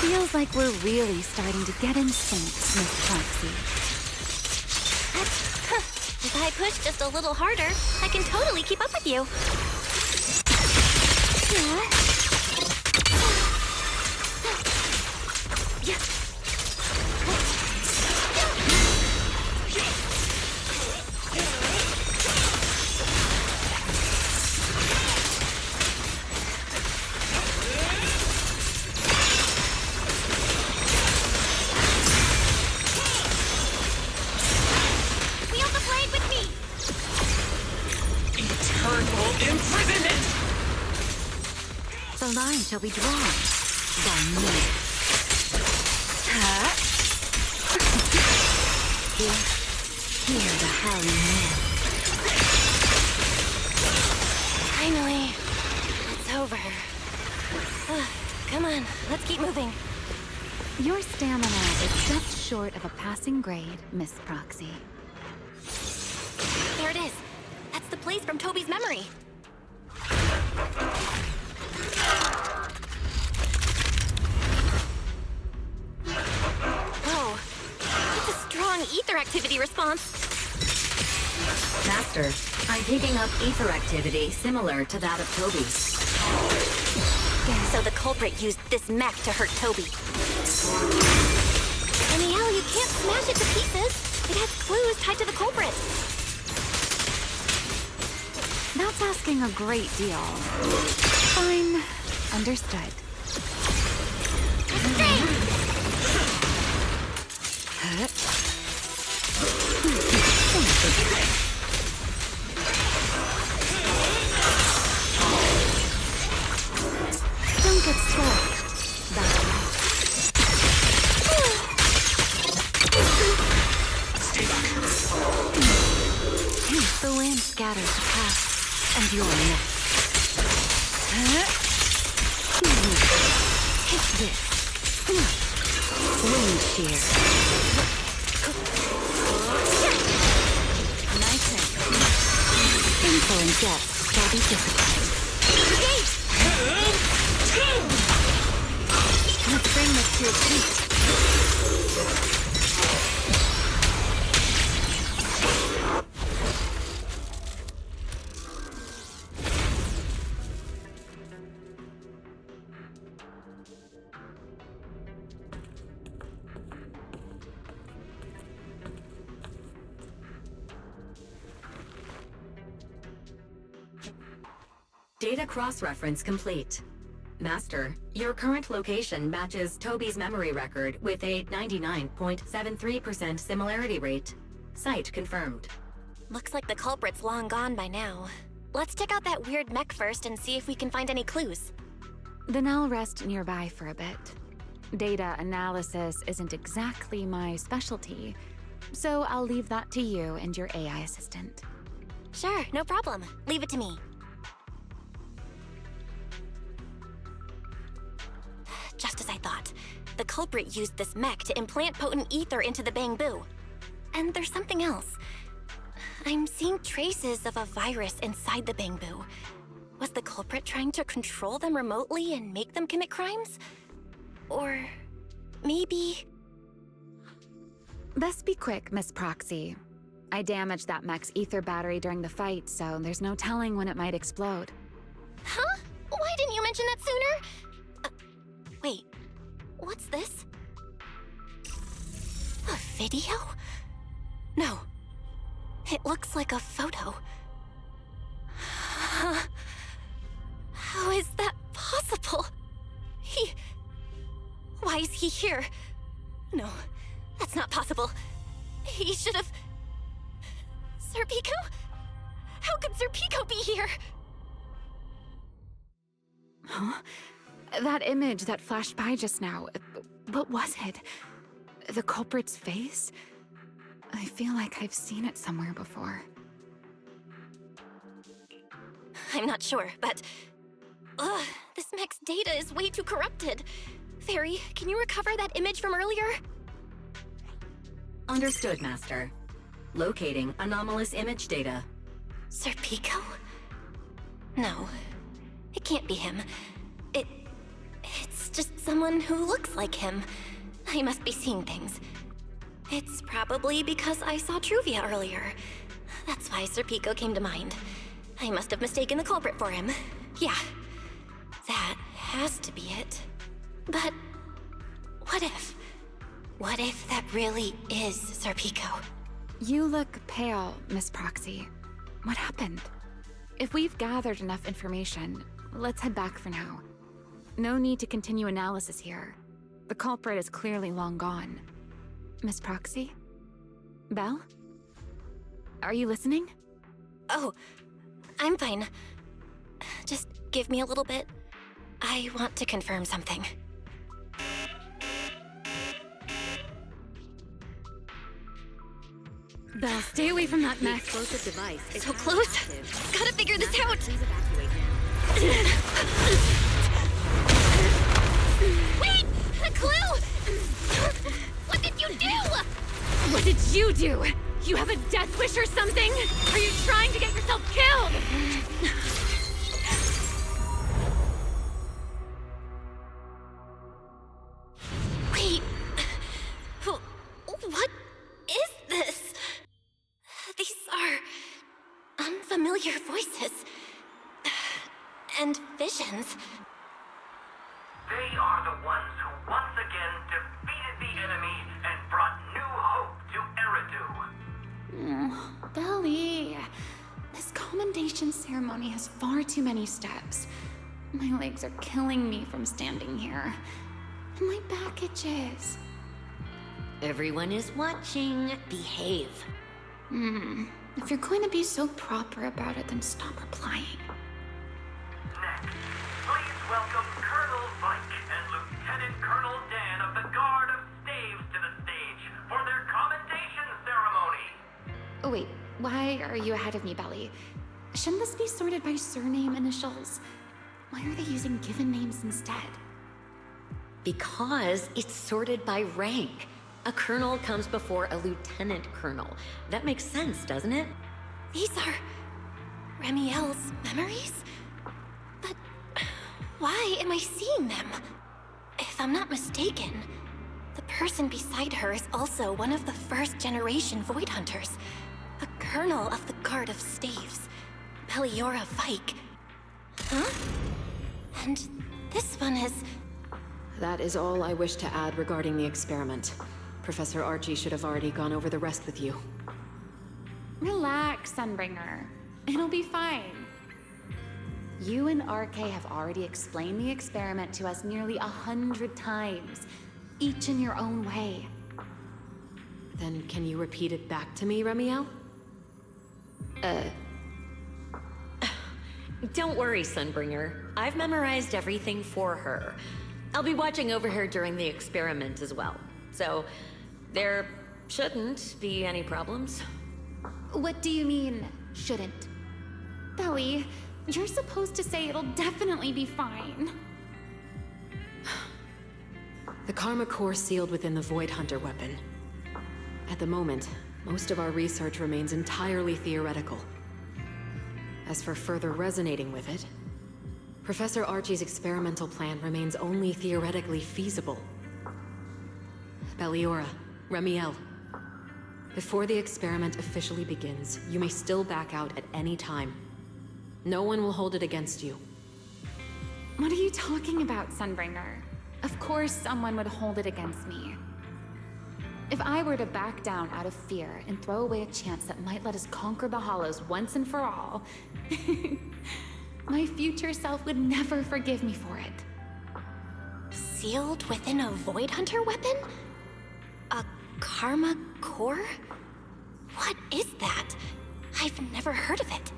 Feels like we're really starting to get in sync, Miss Proxy. If I push just a little harder, I can totally keep up with you. Wield the blade with me! Eternal imprisonment! The line shall be drawn by me. Hear the howling wind. Finally, it's over. Come on, let's keep moving. Your stamina is just short of a passing grade, Miss Proxy. There it is. That's the place from Toby's memory. Oh, that's a strong ether activity response. Master, I'm picking up ether activity similar to that of Toby's. So the culprit used this mech to hurt Toby. Remiel, you can't smash it to pieces. It has clues tied to the culprit. That's asking a great deal. Fine. Understood. Don't get scared. That's right. The wind scatters the past, and you're next. Take this. Wind shear. Nice hit. Info and depth shall be disciplined. Let's bring this to a peak. Data cross-reference complete. Master, your current location matches Toby's memory record with a 99.73% similarity rate. Site confirmed. Looks like the culprit's long gone by now. Let's check out that weird mech first and see if we can find any clues. Then I'll rest nearby for a bit. Data analysis isn't exactly my specialty, so I'll leave that to you and your AI assistant. Sure, no problem. Leave it to me. Just as I thought. The culprit used this mech to implant potent ether into the Bangbu. And there's something else. I'm seeing traces of a virus inside the Bangbu. Was the culprit trying to control them remotely and make them commit crimes? Or maybe... Best be quick, Miss Proxy. I damaged that mech's ether battery during the fight, so there's no telling when it might explode. Huh? Why didn't you mention that sooner? Wait, what's this? A video? No. It looks like a photo. How is that possible? Why is he here? No, that's not possible. He should have... Serpico? How could Serpico be here? Huh? That image that flashed by just now, what was it? The culprit's face? I feel like I've seen it somewhere before. I'm not sure, but... this mech's data is way too corrupted. Fairy, can you recover that image from earlier? Understood, Master. Locating anomalous image data. Serpico? No, it can't be him. It's just someone who looks like him. I must be seeing things. It's probably because I saw Truvia earlier. That's why Serpico came to mind. I must have mistaken the culprit for him. Yeah, that has to be it. But what if? What if that really is Serpico? You look pale, Miss Proxy. What happened? If we've gathered enough information, let's head back for now. No need to continue analysis here. The culprit is clearly long gone. Miss Proxy? Belle? Are you listening? Oh, I'm fine. Just give me a little bit. I want to confirm something. Belle, stay away from that mech. Explosive device is So close. active. Gotta figure this out. Please evacuate Wait! A clue! What did you do? What did you do? You have a death wish or something? Are you trying to get yourself killed? Wait. What is this? These are unfamiliar voices. And visions. They are the ones who once again defeated the enemy and brought new hope to Eridu. Belly, this commendation ceremony has far too many steps. My legs are killing me from standing here. And my back itches. Everyone is watching. Behave. If you're going to be so proper about it, then stop replying. Next, please welcome Colonel Vike and Lieutenant Colonel Dan of the Guard of Staves to the stage for their commendation ceremony. Oh wait, why are you ahead of me, Belly? Shouldn't this be sorted by surname initials? Why are they using given names instead? Because it's sorted by rank. A colonel comes before a lieutenant colonel. That makes sense, doesn't it? These are Remiel's memories? But why am I seeing them? If I'm not mistaken, the person beside her is also one of the first-generation Void Hunters. A colonel of the Guard of Staves, Peliora Vike. Huh? And this one is... That is all I wish to add regarding the experiment. Professor Archie should have already gone over the rest with you. Relax, Sunbringer. It'll be fine. You and RK have already explained the experiment to us nearly 100 times, each in your own way. Then can you repeat it back to me, Remiel? Don't worry, Sunbringer. I've memorized everything for her. I'll be watching over her during the experiment as well. So, there shouldn't be any problems. What do you mean, shouldn't? Belly, you're supposed to say it'll definitely be fine. The Karma Core sealed within the Void Hunter weapon. At the moment, most of our research remains entirely theoretical. As for further resonating with it, Professor Archie's experimental plan remains only theoretically feasible. Belliora, Remiel. Before the experiment officially begins, you may still back out at any time. No one will hold it against you. What are you talking about, Sunbringer? Of course someone would hold it against me. If I were to back down out of fear and throw away a chance that might let us conquer the Hollows once and for all, my future self would never forgive me for it. Sealed within a Void Hunter weapon? A Karma Core? What is that? I've never heard of it.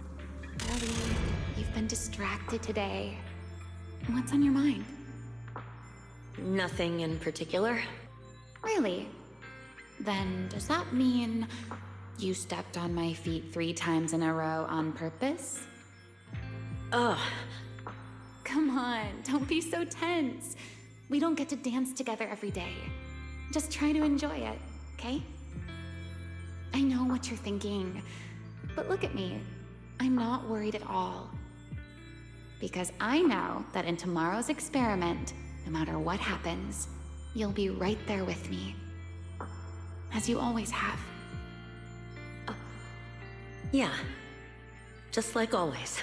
Ellie, you've been distracted today. What's on your mind? Nothing in particular. Really? Then does that mean you stepped on my feet 3 times in a row on purpose? Ugh. Come on, don't be so tense. We don't get to dance together every day. Just try to enjoy it, okay? I know what you're thinking, but look at me. I'm not worried at all. Because I know that in tomorrow's experiment, no matter what happens, you'll be right there with me. As you always have. Yeah. Just like always.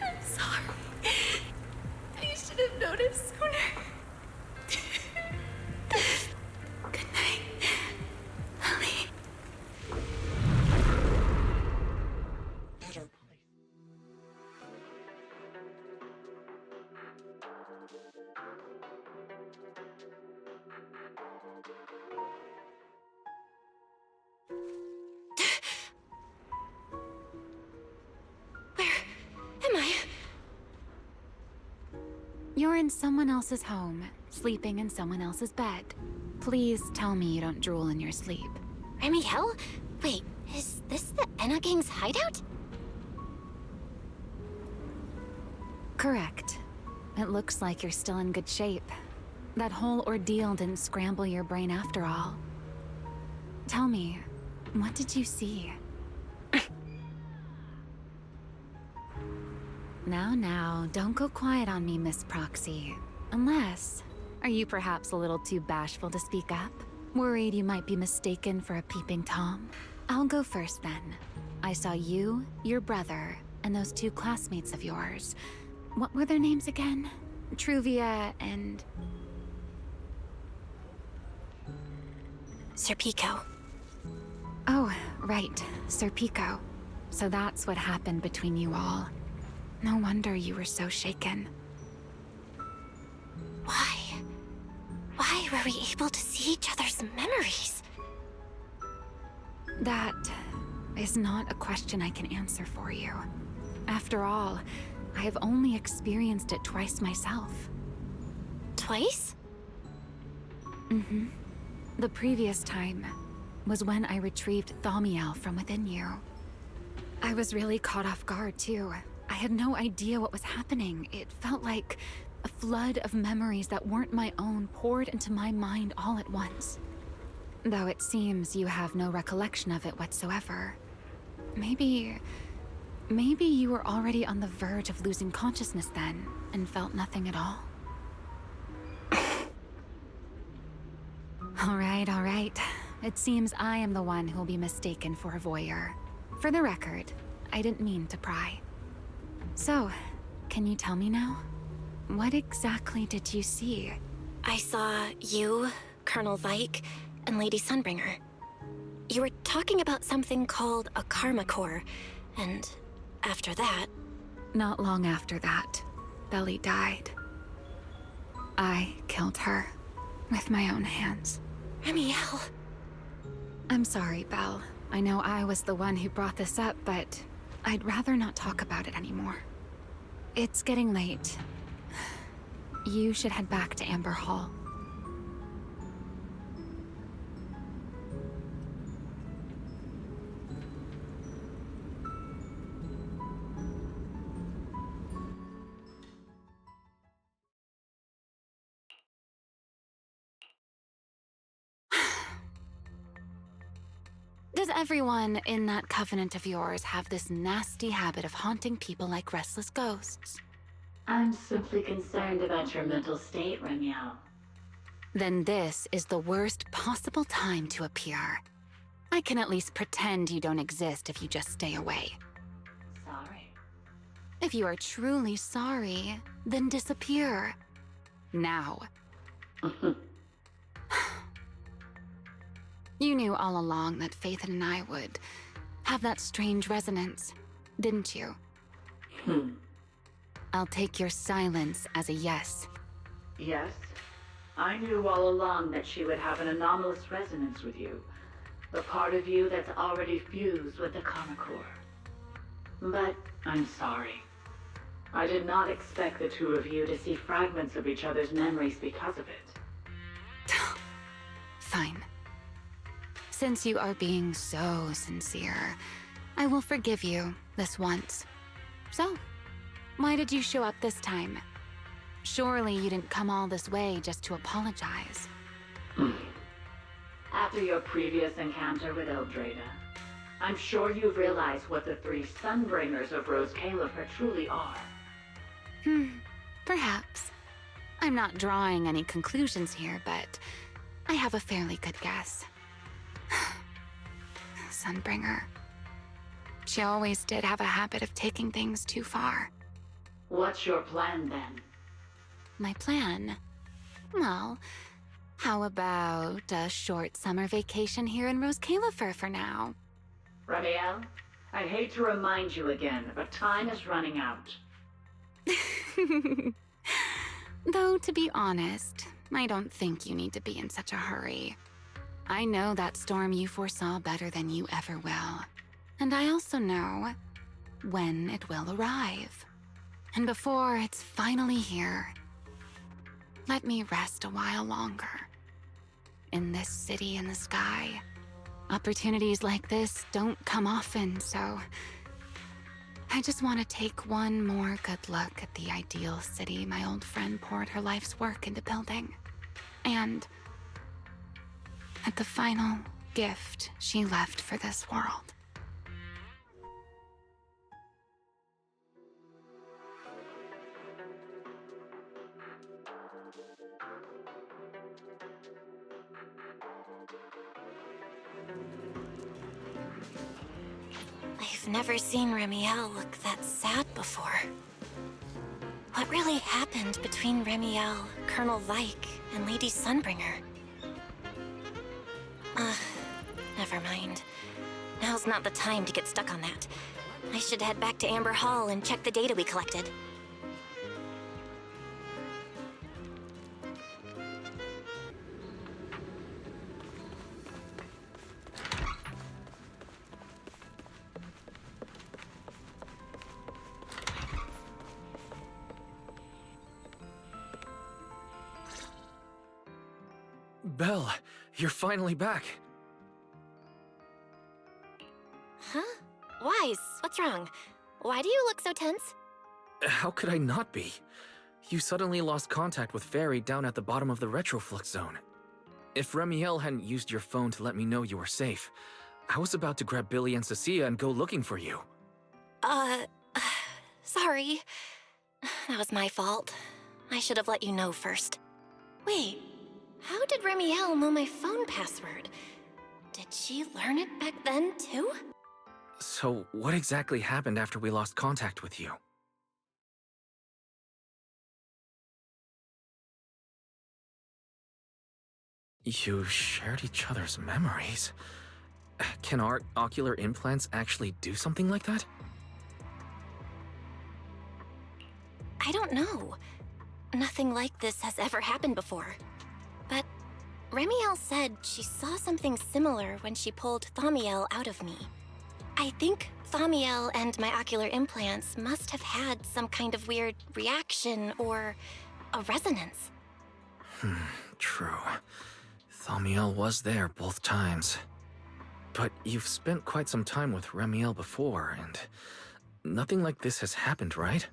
I'm sorry. I should have noticed sooner. Good night, Ellie. Am I? You're in someone else's home, sleeping in someone else's bed. Please tell me you don't drool in your sleep. Remiel? Wait, is this the Enna Gang's hideout? Correct. It looks like you're still in good shape. That whole ordeal didn't scramble your brain after all. Tell me, what did you see? Now, don't go quiet on me, Miss Proxy. Unless, are you perhaps a little too bashful to speak up? Worried you might be mistaken for a peeping Tom? I'll go first then. I saw you, your brother, and those 2 classmates of yours. What were their names again? Truvia and... Sir Pico. Oh, right, Sir Pico. So that's what happened between you all. No wonder you were so shaken. Why? Why were we able to see each other's memories? That is not a question I can answer for you. After all, I have only experienced it twice myself. Twice? Mm-hmm. The previous time was when I retrieved Thaumiel from within you. I was really caught off guard, too. I had no idea what was happening. It felt like a flood of memories that weren't my own poured into my mind all at once. Though it seems you have no recollection of it whatsoever. Maybe you were already on the verge of losing consciousness then, and felt nothing at all. All right. It seems I am the one who'll be mistaken for a voyeur. For the record, I didn't mean to pry. So, can you tell me now? What exactly did you see? I saw you, Colonel Vike, and Lady Sunbringer. You were talking about something called a Karma Core, and after that... Not long after that, Belly died. I killed her with my own hands. Remiel. I'm sorry, Belle. I know I was the one who brought this up, but I'd rather not talk about it anymore. It's getting late. You should head back to Amber Hall. Does everyone in that covenant of yours have this nasty habit of haunting people like restless ghosts? I'm simply concerned about your mental state, Remiel. Then this is the worst possible time to appear. I can at least pretend you don't exist if you just stay away. Sorry. If you are truly sorry, then disappear. Now. You knew all along that Faith and I would have that strange resonance, didn't you? I'll take your silence as a yes. Yes. I knew all along that she would have an anomalous resonance with you. The part of you that's already fused with the Karma Core. But I'm sorry. I did not expect the two of you to see fragments of each other's memories because of it. Fine. Since you are being so sincere, I will forgive you this once. So, why did you show up this time? Surely you didn't come all this way just to apologize. After your previous encounter with Eldrada, I'm sure you've realized what the three Sunbringers of Rose Califer truly are. Perhaps. I'm not drawing any conclusions here, but I have a fairly good guess. Sunbringer. She always did have a habit of taking things too far. What's your plan, then? My plan? Well, how about a short summer vacation here in Rose Califer for now? Remiel, I hate to remind you again, but time is running out. Though, to be honest, I don't think you need to be in such a hurry. I know that storm you foresaw better than you ever will. And I also know when it will arrive. And before it's finally here, let me rest a while longer. In this city in the sky, opportunities like this don't come often, so I just want to take one more good look at the ideal city my old friend poured her life's work into building. And at the final gift she left for this world. I've never seen Remiel look that sad before. What really happened between Remiel, Colonel Vike, and Lady Sunbringer? Never mind. Now's not the time to get stuck on that. I should head back to Amber Hall and check the data we collected. Belle, you're finally back. Huh? Wise, what's wrong? Why do you look so tense? How could I not be? You suddenly lost contact with Fairy down at the bottom of the retroflux zone. If Remiel hadn't used your phone to let me know you were safe, I was about to grab Billy and Cecilia and go looking for you. Sorry. That was my fault. I should have let you know first. Wait, how did Remiel know my phone password? Did she learn it back then, too? So, what exactly happened after we lost contact with you? You shared each other's memories. Can our ocular implants actually do something like that? I don't know. Nothing like this has ever happened before. But Remiel said she saw something similar when she pulled Thaumiel out of me. I think Thaumiel and my ocular implants must have had some kind of weird reaction or a resonance. True. Thaumiel was there both times. But you've spent quite some time with Remiel before, and nothing like this has happened, right?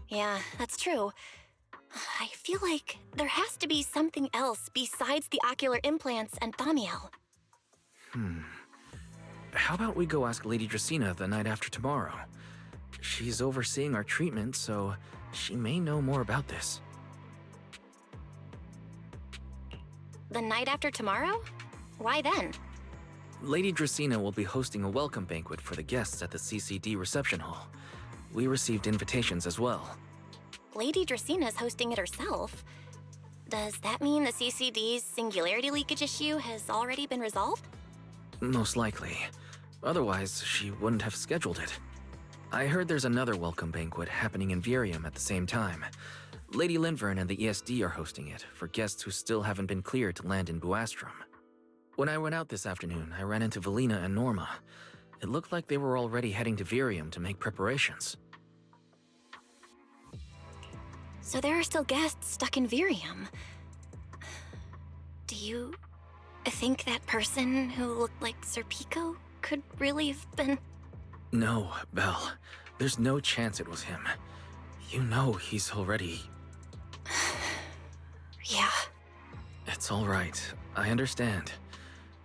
Yeah, that's true. I feel like there has to be something else besides the ocular implants and Thamiel. How about we go ask Lady Dracena the night after tomorrow? She's overseeing our treatment, so she may know more about this. The night after tomorrow? Why then? Lady Dracena will be hosting a welcome banquet for the guests at the CCD reception hall. We received invitations as well. Lady Dracena's hosting it herself. Does that mean the CCD's singularity leakage issue has already been resolved? Most likely. Otherwise, she wouldn't have scheduled it. I heard there's another welcome banquet happening in Virium at the same time. Lady Linvern and the ESD are hosting it for guests who still haven't been cleared to land in Buastrom. When I went out this afternoon, I ran into Valina and Norma. It looked like they were already heading to Virium to make preparations. So there are still guests stuck in Virium. Do you think that person who looked like Sir Pico could really have been... No, Belle. There's no chance it was him. You know he's already... Yeah. It's all right. I understand.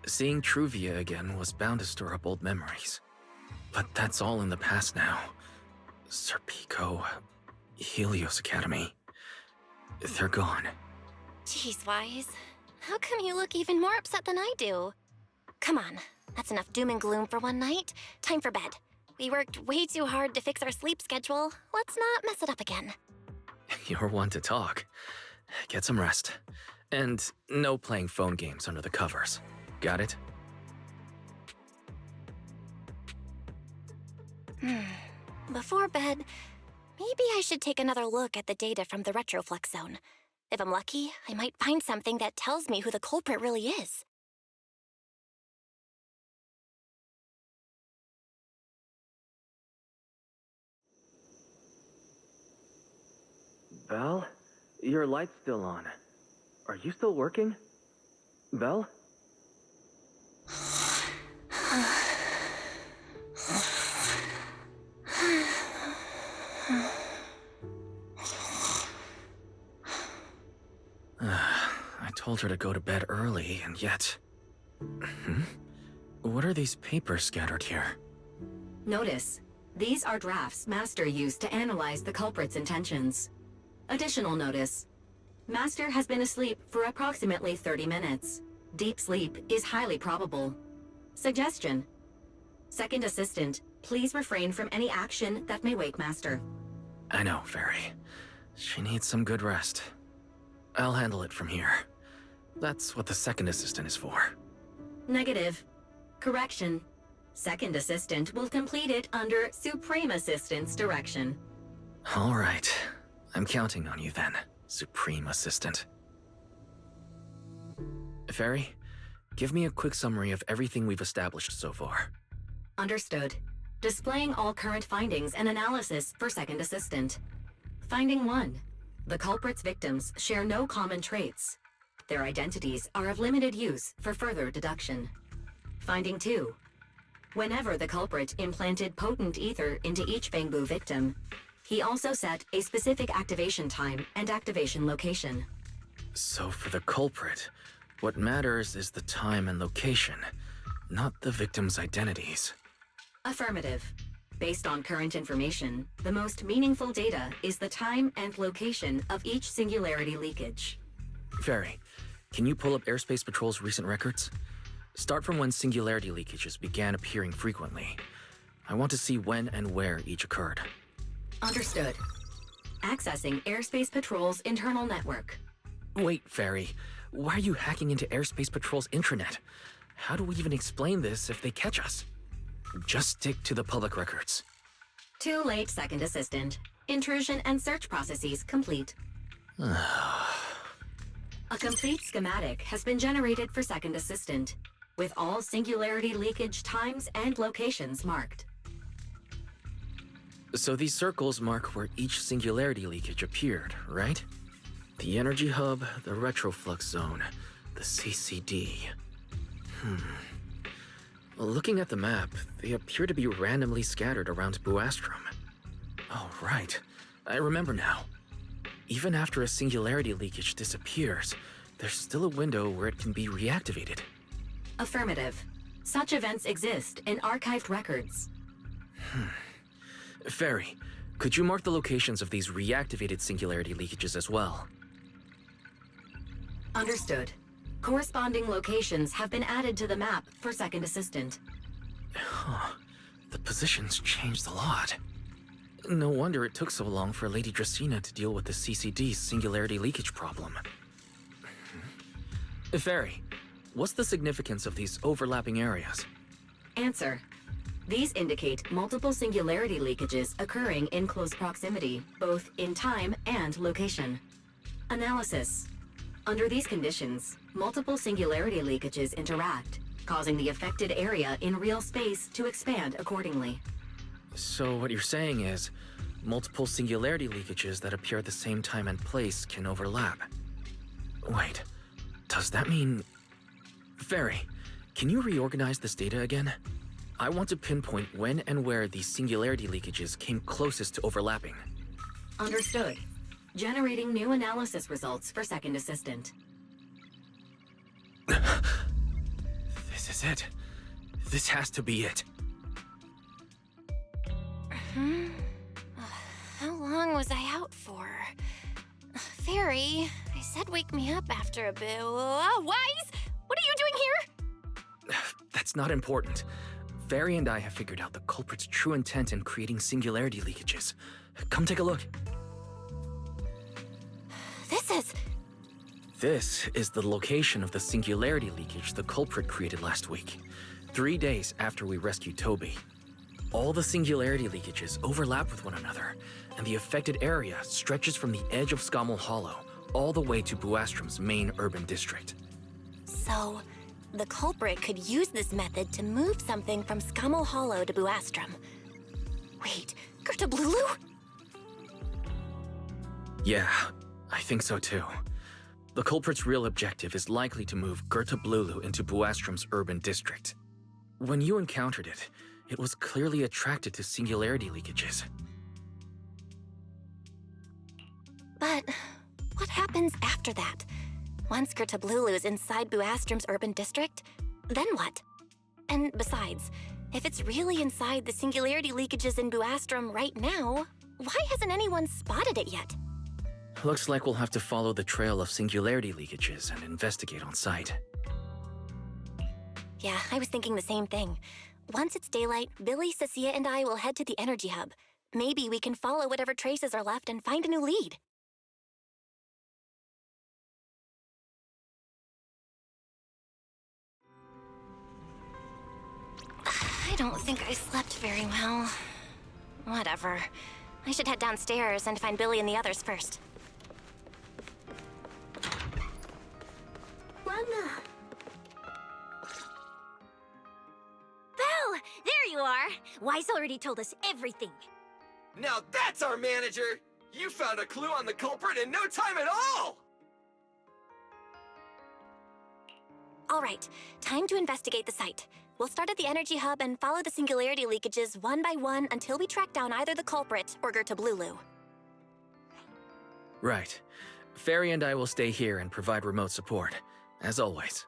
Seeing Truvia again was bound to stir up old memories. But that's all in the past now. Sir Pico, Helios Academy. They're gone. Jeez, Wise. How come you look even more upset than I do? Come on, that's enough doom and gloom for one night. Time for bed. We worked way too hard to fix our sleep schedule. Let's not mess it up again. You're one to talk. Get some rest. And no playing phone games under the covers. Got it? Before bed, maybe I should take another look at the data from the Retroflux zone. If I'm lucky, I might find something that tells me who the culprit really is. Belle? Your light's still on. Are you still working? Belle? I told her to go to bed early, and yet... What are these papers scattered here? Notice, these are drafts Master used to analyze the culprit's intentions. Additional notice, Master has been asleep for approximately 30 minutes. Deep sleep is highly probable. Suggestion: Second Assistant, please refrain from any action that may wake Master. I know, Fairy. She needs some good rest. I'll handle it from here. That's what the second assistant is for. Negative. Correction. Second Assistant will complete it under Supreme Assistant's direction. All right. I'm counting on you then, Supreme Assistant. Fairy, give me a quick summary of everything we've established so far. Understood. Displaying all current findings and analysis for Second Assistant. Finding 1. The culprit's victims share no common traits. Their identities are of limited use for further deduction. Finding 2. Whenever the culprit implanted potent ether into each Bangbu victim, he also set a specific activation time and activation location. So for the culprit, what matters is the time and location, not the victims' identities. Affirmative. Based on current information, the most meaningful data is the time and location of each singularity leakage. Fairy, can you pull up Airspace Patrol's recent records? Start from when singularity leakages began appearing frequently. I want to see when and where each occurred. Understood. Accessing Airspace Patrol's internal network. Wait, Fairy. Why are you hacking into Airspace Patrol's intranet? How do we even explain this if they catch us? Just stick to the public records. Too late, Second Assistant. Intrusion and search processes complete. A complete schematic has been generated for Second Assistant, with all singularity leakage times and locations marked. So these circles mark where each singularity leakage appeared, right? The energy hub, the retroflux zone, the CCD. Looking at the map, they appear to be randomly scattered around Buastrom. Oh, right. I remember now. even after a singularity leakage disappears, there's still a window where it can be reactivated. Affirmative. Such events exist in archived records. Fairy, could you mark the locations of these reactivated singularity leakages as well? Understood. Corresponding locations have been added to the map for Second Assistant. Huh. The positions changed a lot. No wonder it took so long for Lady Dracena to deal with the CCD's singularity leakage problem. Fairy, what's the significance of these overlapping areas? Answer. These indicate multiple singularity leakages occurring in close proximity, both in time and location. Analysis. Under these conditions, multiple singularity leakages interact, causing the affected area in real space to expand accordingly. So what you're saying is, multiple singularity leakages that appear at the same time and place can overlap. Wait, does that mean... Fairy, can you reorganize this data again? I want to pinpoint when and where these singularity leakages came closest to overlapping. Understood. Generating new analysis results for Second Assistant. This is it. This has to be it. How long was I out for? Fairy, I said wake me up after a bit. Wise? What are you doing here? That's not important. Fairy and I have figured out the culprit's true intent in creating singularity leakages. Come take a look. This is the location of the singularity leakage the culprit created last week, 3 days after we rescued Toby. All the singularity leakages overlap with one another, and the affected area stretches from the edge of Scommel Hollow all the way to Buastrom's main urban district. So, the culprit could use this method to move something from Scommel Hollow to Buastrom. Wait, Gertablulu? Yeah, I think so too. The culprit's real objective is likely to move Gertablulu into Buastrom's urban district. When you encountered it, it was clearly attracted to singularity leakages. But what happens after that? Once Gertablulu is inside Buastrom's urban district, then what? And besides, if it's really inside the singularity leakages in Buastrom right now, why hasn't anyone spotted it yet? Looks like we'll have to follow the trail of singularity leakages and investigate on site. Yeah, I was thinking the same thing. Once it's daylight, Billy, Cecilia, and I will head to the energy hub. Maybe we can follow whatever traces are left and find a new lead. I don't think I slept very well. Whatever. I should head downstairs and find Billy and the others first. Lana! Belle! There you are! Wise already told us everything. Now that's our manager! You found a clue on the culprit in no time at all! All right, time to investigate the site. We'll start at the energy hub and follow the singularity leakages one by one until we track down either the culprit or Gertablulu. Right. Fairy and I will stay here and provide remote support, as always.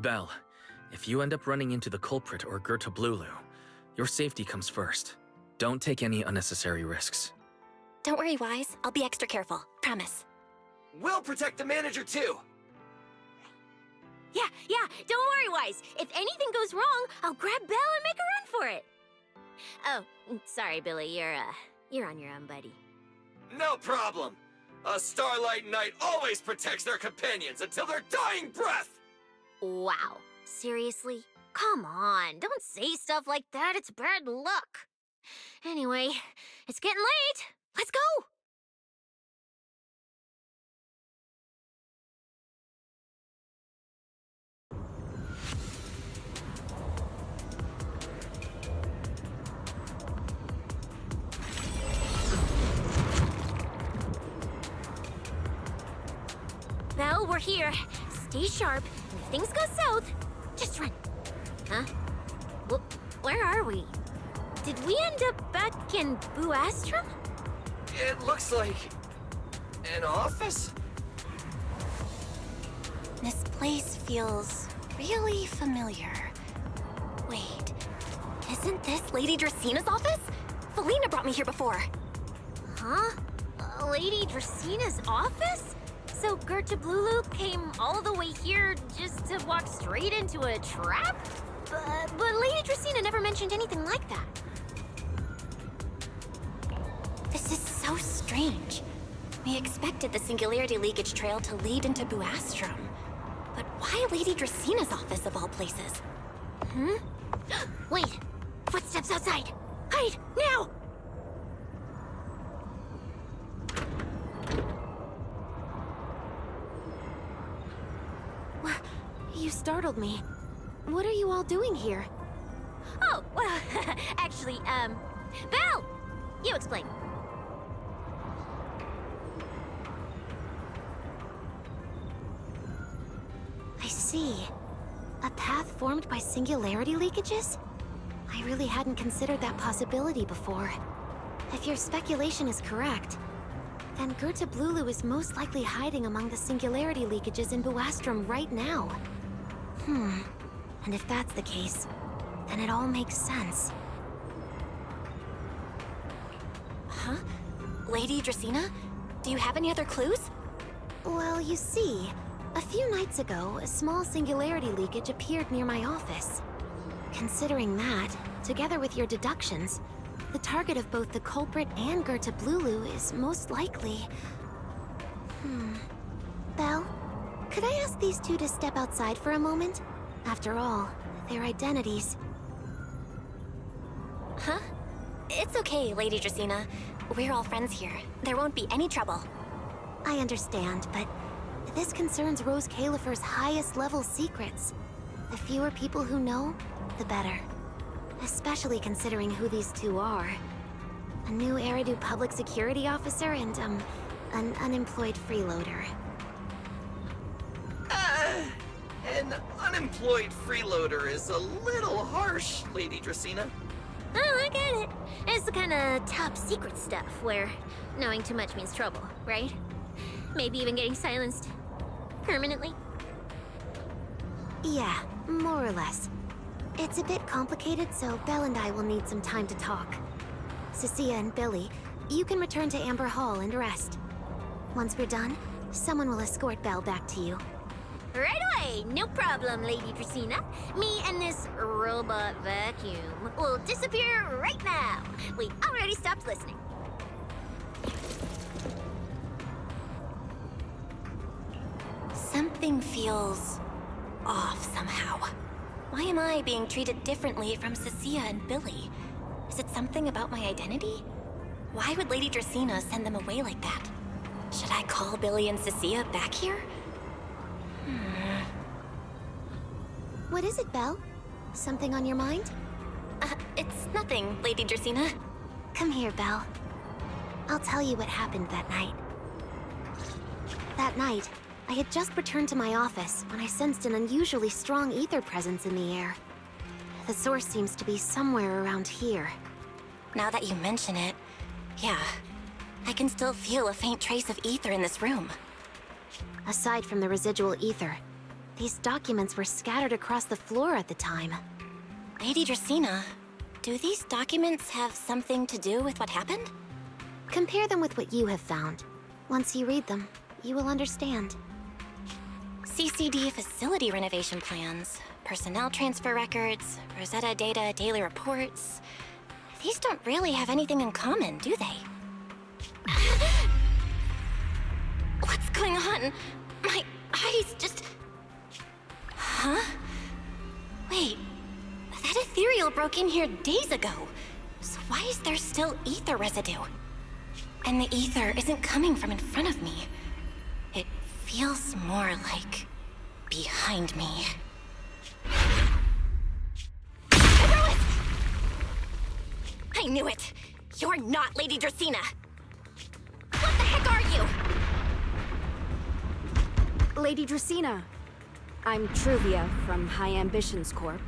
Belle, if you end up running into the culprit or Gertablulu, your safety comes first. Don't take any unnecessary risks. Don't worry, Wise. I'll be extra careful. Promise. We'll protect the manager too! Yeah, don't worry, Wise. If anything goes wrong, I'll grab Belle and make a run for it. Oh, sorry, Billy. You're on your own, buddy. No problem! A Starlight Knight always protects their companions until their dying breath! Wow. Seriously? Come on, don't say stuff like that. It's bad luck. Anyway, it's getting late. Let's go! Belle, we're here. Stay sharp. If things go south, just run. Huh? Where are we? Did we end up back in Buastrom? It looks like... An office? This place feels really familiar. Wait, isn't this Lady Dracena's office? Felina brought me here before. Huh? Lady Dracena's office? So Gerta Blulu came all the way here just to walk straight into a trap? But Lady Dracena never mentioned anything like that. This is so strange. We expected the Singularity Leakage Trail to lead into Buastrom. But why Lady Dracena's office of all places? Hmm? Wait! Footsteps outside! Hide! Now! You startled me. What are you all doing here? Oh, well, actually, Belle! You explain. I see. A path formed by singularity leakages? I really hadn't considered that possibility before. If your speculation is correct, then Gerta Blulu is most likely hiding among the singularity leakages in Buastrom right now. And if that's the case, then it all makes sense. Huh? Lady Dracena? Do you have any other clues? Well, you see, a few nights ago, a small singularity leakage appeared near my office. Considering that, together with your deductions, the target of both the culprit and Gerta Blulu is most likely... Belle, could I ask these two to step outside for a moment? After all, their identities... Huh? It's okay, Lady Dracena. We're all friends here. There won't be any trouble. I understand, but this concerns Rose Califer's highest level secrets. The fewer people who know, the better. Especially considering who these two are. A new Eridu public security officer and, an unemployed freeloader. An unemployed freeloader is a little harsh, Lady Dracena. Oh, I get it. It's the kind of top secret stuff where knowing too much means trouble, right? Maybe even getting silenced permanently. Yeah, more or less. It's a bit complicated, so Belle and I will need some time to talk. Cecilia and Billy, you can return to Amber Hall and rest. Once we're done, someone will escort Belle back to you. Right away! No problem, Lady Dracena. Me and this robot vacuum will disappear right now. We already stopped listening. Something feels off somehow. Why am I being treated differently from Cecilia and Billy? Is it something about my identity? Why would Lady Dracena send them away like that? Should I call Billy and Cecilia back here? What is it, Belle? Something on your mind? It's nothing, Lady Dracena. Come here, Belle. I'll tell you what happened that night. That night, I had just returned to my office when I sensed an unusually strong ether presence in the air. The source seems to be somewhere around here. Now that you mention it, yeah, I can still feel a faint trace of ether in this room. Aside from the residual ether, these documents were scattered across the floor at the time. Lady Dracena, do these documents have something to do with what happened? Compare them with what you have found. Once you read them, you will understand. CCD facility renovation plans, personnel transfer records, Rosetta data daily reports. These don't really have anything in common, do they? What's going on? My eyes just... Huh? Wait, that ethereal broke in here days ago. So why is there still ether residue? And the ether isn't coming from in front of me. It feels more like behind me. I knew it! You're not Lady Dracena! What the heck are you? Lady Dracena, I'm Truvia from High Ambitions Corp.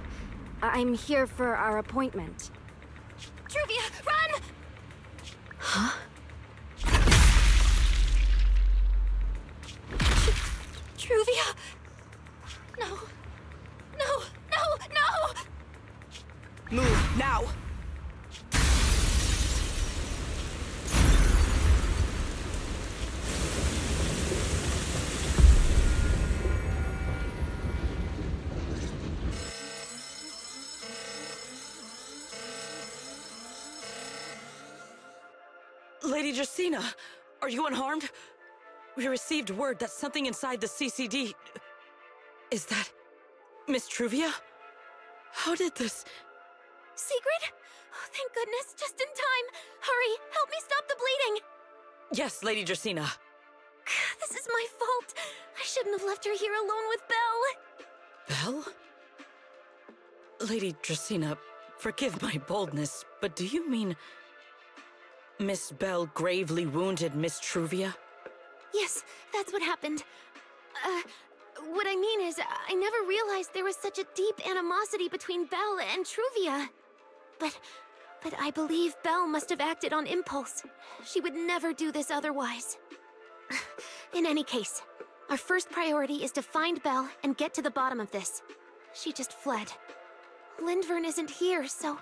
I'm here for our appointment. Truvia, run! Huh? Move, now! Lady Justina, are you unharmed? We received word that something inside the CCD... Is that... Miss Truvia? How did this... Secret? Oh, thank goodness, just in time. Hurry, help me stop the bleeding. Yes, Lady Justina. This is my fault. I shouldn't have left her here alone with Belle. Belle? Lady Justina, forgive my boldness, but do you mean... Miss Belle gravely wounded Miss Truvia? Yes, that's what happened. What I mean is, I never realized there was such a deep animosity between Belle and Truvia. But I believe Belle must have acted on impulse. She would never do this otherwise. In any case, our first priority is to find Belle and get to the bottom of this. She just fled. Lindvern isn't here, so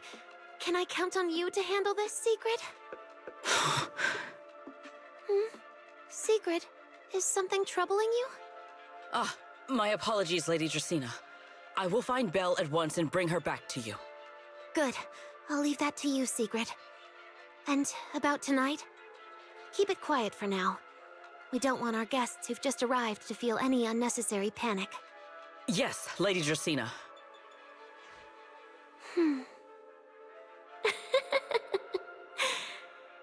can I count on you to handle this, Secret? Secret, is something troubling you? Ah, my apologies, Lady Justina. I will find Belle at once and bring her back to you. Good. I'll leave that to you, Secret. And about tonight? Keep it quiet for now. We don't want our guests who've just arrived to feel any unnecessary panic. Yes, Lady Justina.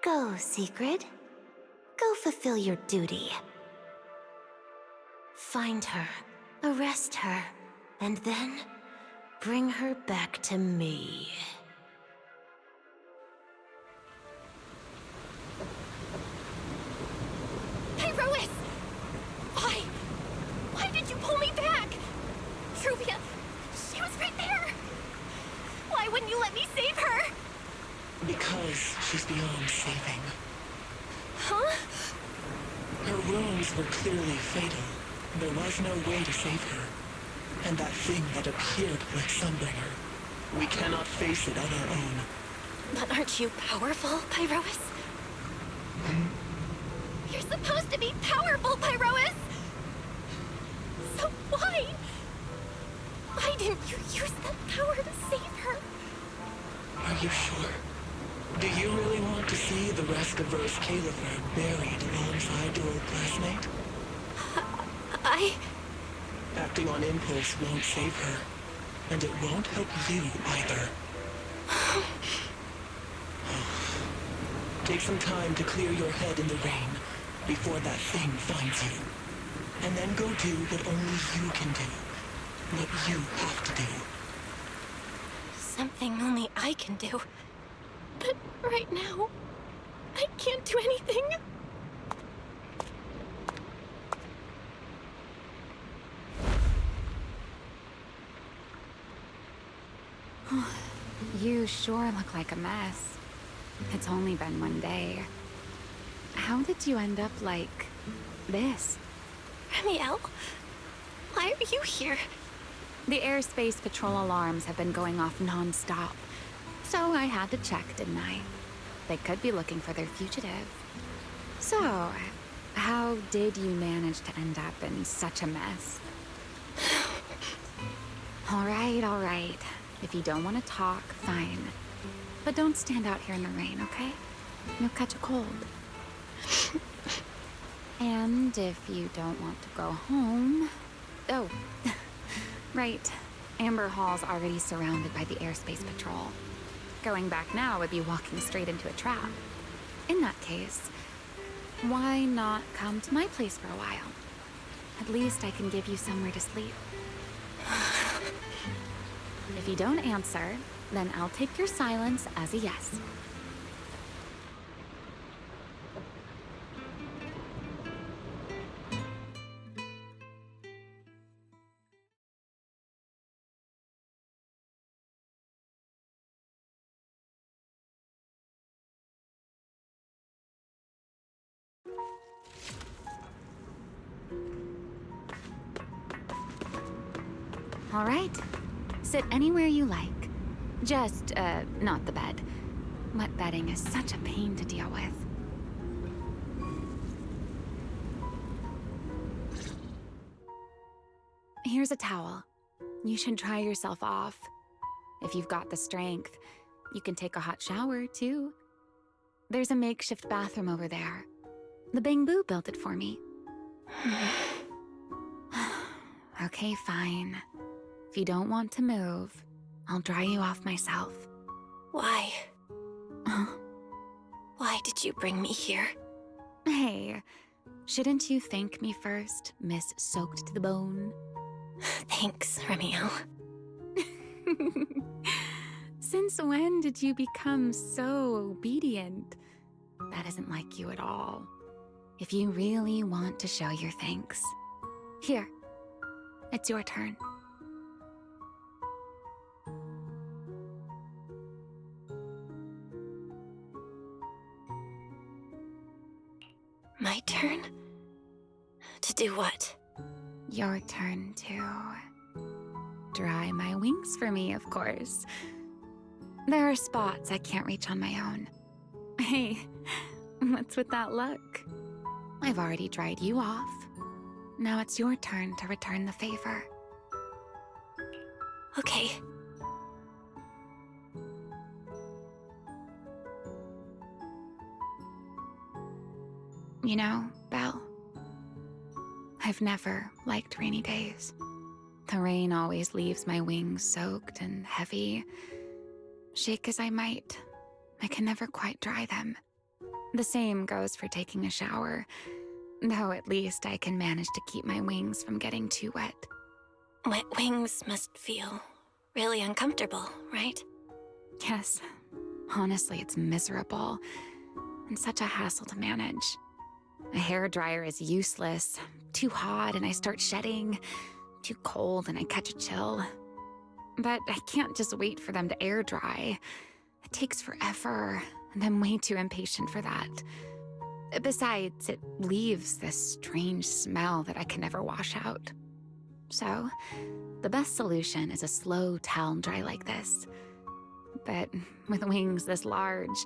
Go, Secret. Go fulfill your duty. Find her, arrest her, and then bring her back to me. Pyrois! Why? Why did you pull me back? Truvia, she was right there! Why wouldn't you let me save her? Because she's beyond saving. Huh? Her wounds were clearly fatal. There was no way to save her. And that thing that appeared like Sunbringer, we cannot face it on our own. But aren't you powerful, Pyrois? You're supposed to be powerful, Pyrois! So why? Why didn't you use that power to save her? Are you sure? Do you really want to see the rest of Rose Califer buried alongside your old classmate? Acting on impulse won't save her, and it won't help you either. Take some time to clear your head in the rain before that thing finds you. And then go do what only you can do. What you have to do. Something only I can do. But right now, I can't do anything. You sure look like a mess. It's only been one day. How did you end up like this? Remiel, why are you here? The airspace patrol alarms have been going off non-stop. So I had to check, didn't I? They could be looking for their fugitive. So, how did you manage to end up in such a mess? All right. If you don't want to talk, fine. But don't stand out here in the rain, okay? You'll catch a cold. And if you don't want to go home... Oh, right. Amber Hall's already surrounded by the airspace patrol. Going back now would be walking straight into a trap. In that case, why not come to my place for a while? At least I can give you somewhere to sleep. If you don't answer, then I'll take your silence as a yes. All right. Sit anywhere you like. Just, not the bed. Wet bedding is such a pain to deal with. Here's a towel. You should dry yourself off. If you've got the strength, you can take a hot shower, too. There's a makeshift bathroom over there. The Bamboo built it for me. Okay, fine. If you don't want to move, I'll dry you off myself. Why? Why did you bring me here? Hey, shouldn't you thank me first, Miss Soaked to the Bone? Thanks, Remiel. Since when did you become so obedient? That isn't like you at all. If you really want to show your thanks, here, it's your turn. My turn? To do what? Your turn to dry my wings for me, of course. There are spots I can't reach on my own. Hey, what's with that look? I've already dried you off. Now it's your turn to return the favor. Okay. You know, Belle, I've never liked rainy days. The rain always leaves my wings soaked and heavy. Shake as I might, I can never quite dry them. The same goes for taking a shower, though at least I can manage to keep my wings from getting too wet. Wet wings must feel really uncomfortable, right? Yes, honestly, it's miserable and such a hassle to manage. A hairdryer is useless, too hot and I start shedding, too cold and I catch a chill. But I can't just wait for them to air dry. It takes forever, and I'm way too impatient for that. Besides, it leaves this strange smell that I can never wash out. So, the best solution is a slow towel dry like this. But with wings this large,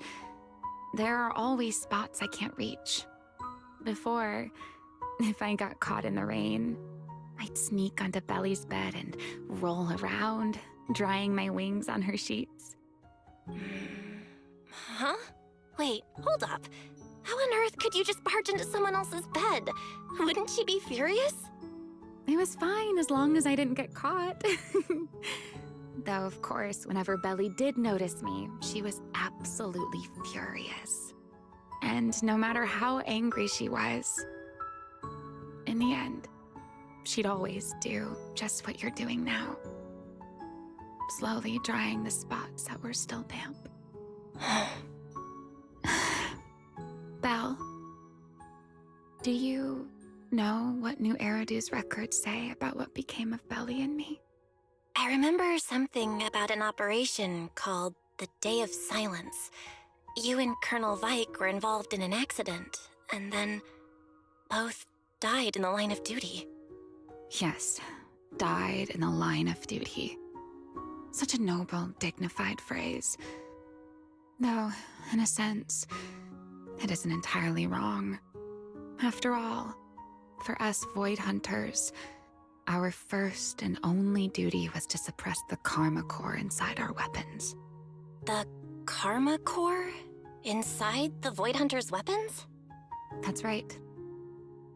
there are always spots I can't reach. Before, if I got caught in the rain, I'd sneak onto Belly's bed and roll around, drying my wings on her sheets. Huh? Wait, hold up. How on earth could you just barge into someone else's bed? Wouldn't she be furious? It was fine as long as I didn't get caught. Though, of course, whenever Belly did notice me, she was absolutely furious. And no matter how angry she was, in the end, she'd always do just what you're doing now. Slowly drying the spots that were still damp. Belle, do you know what New Eridu's records say about what became of Belly and me? I remember something about an operation called the Day of Silence. You and Colonel Vike were involved in an accident, and then both died in the line of duty. Yes, died in the line of duty. Such a noble, dignified phrase. Though, in a sense, it isn't entirely wrong. After all, for us Void Hunters, our first and only duty was to suppress the Karma Core inside our weapons. The Karma Core? Inside the Void Hunter's weapons? That's right.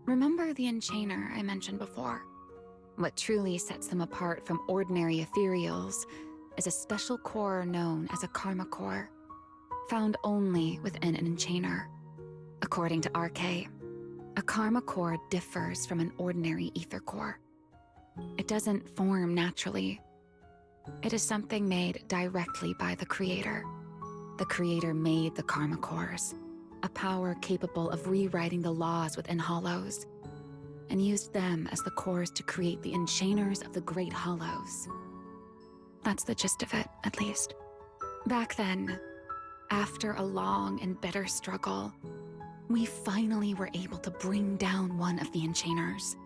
Remember the Enchainer I mentioned before? What truly sets them apart from ordinary ethereals is a special core known as a Karma Core, found only within an Enchainer. According to RK, a Karma Core differs from an ordinary ether core. It doesn't form naturally. It is something made directly by the Creator. The Creator made the Karma Cores, a power capable of rewriting the laws within Hollows, and used them as the cores to create the Enchainers of the Great Hollows. That's the gist of it, at least. Back then, after a long and bitter struggle, we finally were able to bring down one of the Enchainers.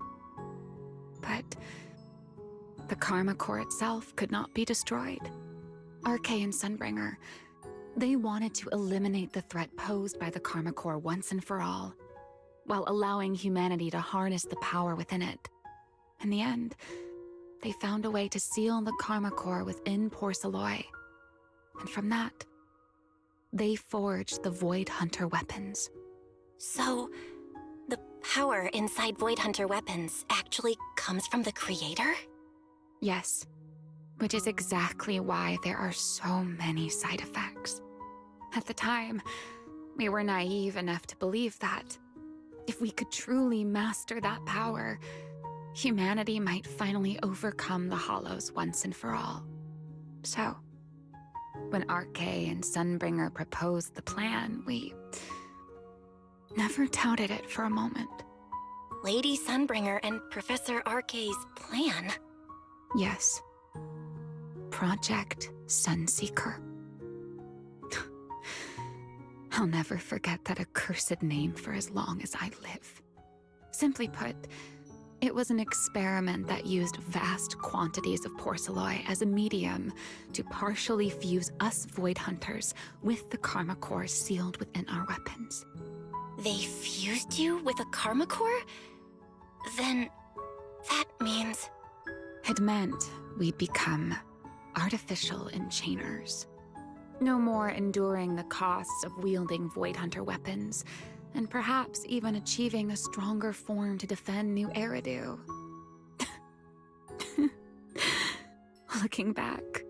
But the Karma Core itself could not be destroyed. RK and Sunbringer, they wanted to eliminate the threat posed by the Karma Core once and for all, while allowing humanity to harness the power within it. In the end, they found a way to seal the Karma Core within Porceloy. And from that, they forged the Void Hunter weapons. So, the power inside Void Hunter weapons actually comes from the creator? Yes, which is exactly why there are so many side effects. At the time, we were naive enough to believe that if we could truly master that power, humanity might finally overcome the Hollows once and for all. So, when RK and Sunbringer proposed the plan, we never doubted it for a moment. Lady Sunbringer and Professor RK's plan? Yes. Project Sunseeker. I'll never forget that accursed name for as long as I live. Simply put, it was an experiment that used vast quantities of porceloy as a medium to partially fuse us Void Hunters with the Karma Core sealed within our weapons. They fused you with a Karma Core? Then that means... It meant we'd become artificial enchainers. No more enduring the costs of wielding Void Hunter weapons, and perhaps even achieving a stronger form to defend New Eridu. Looking back,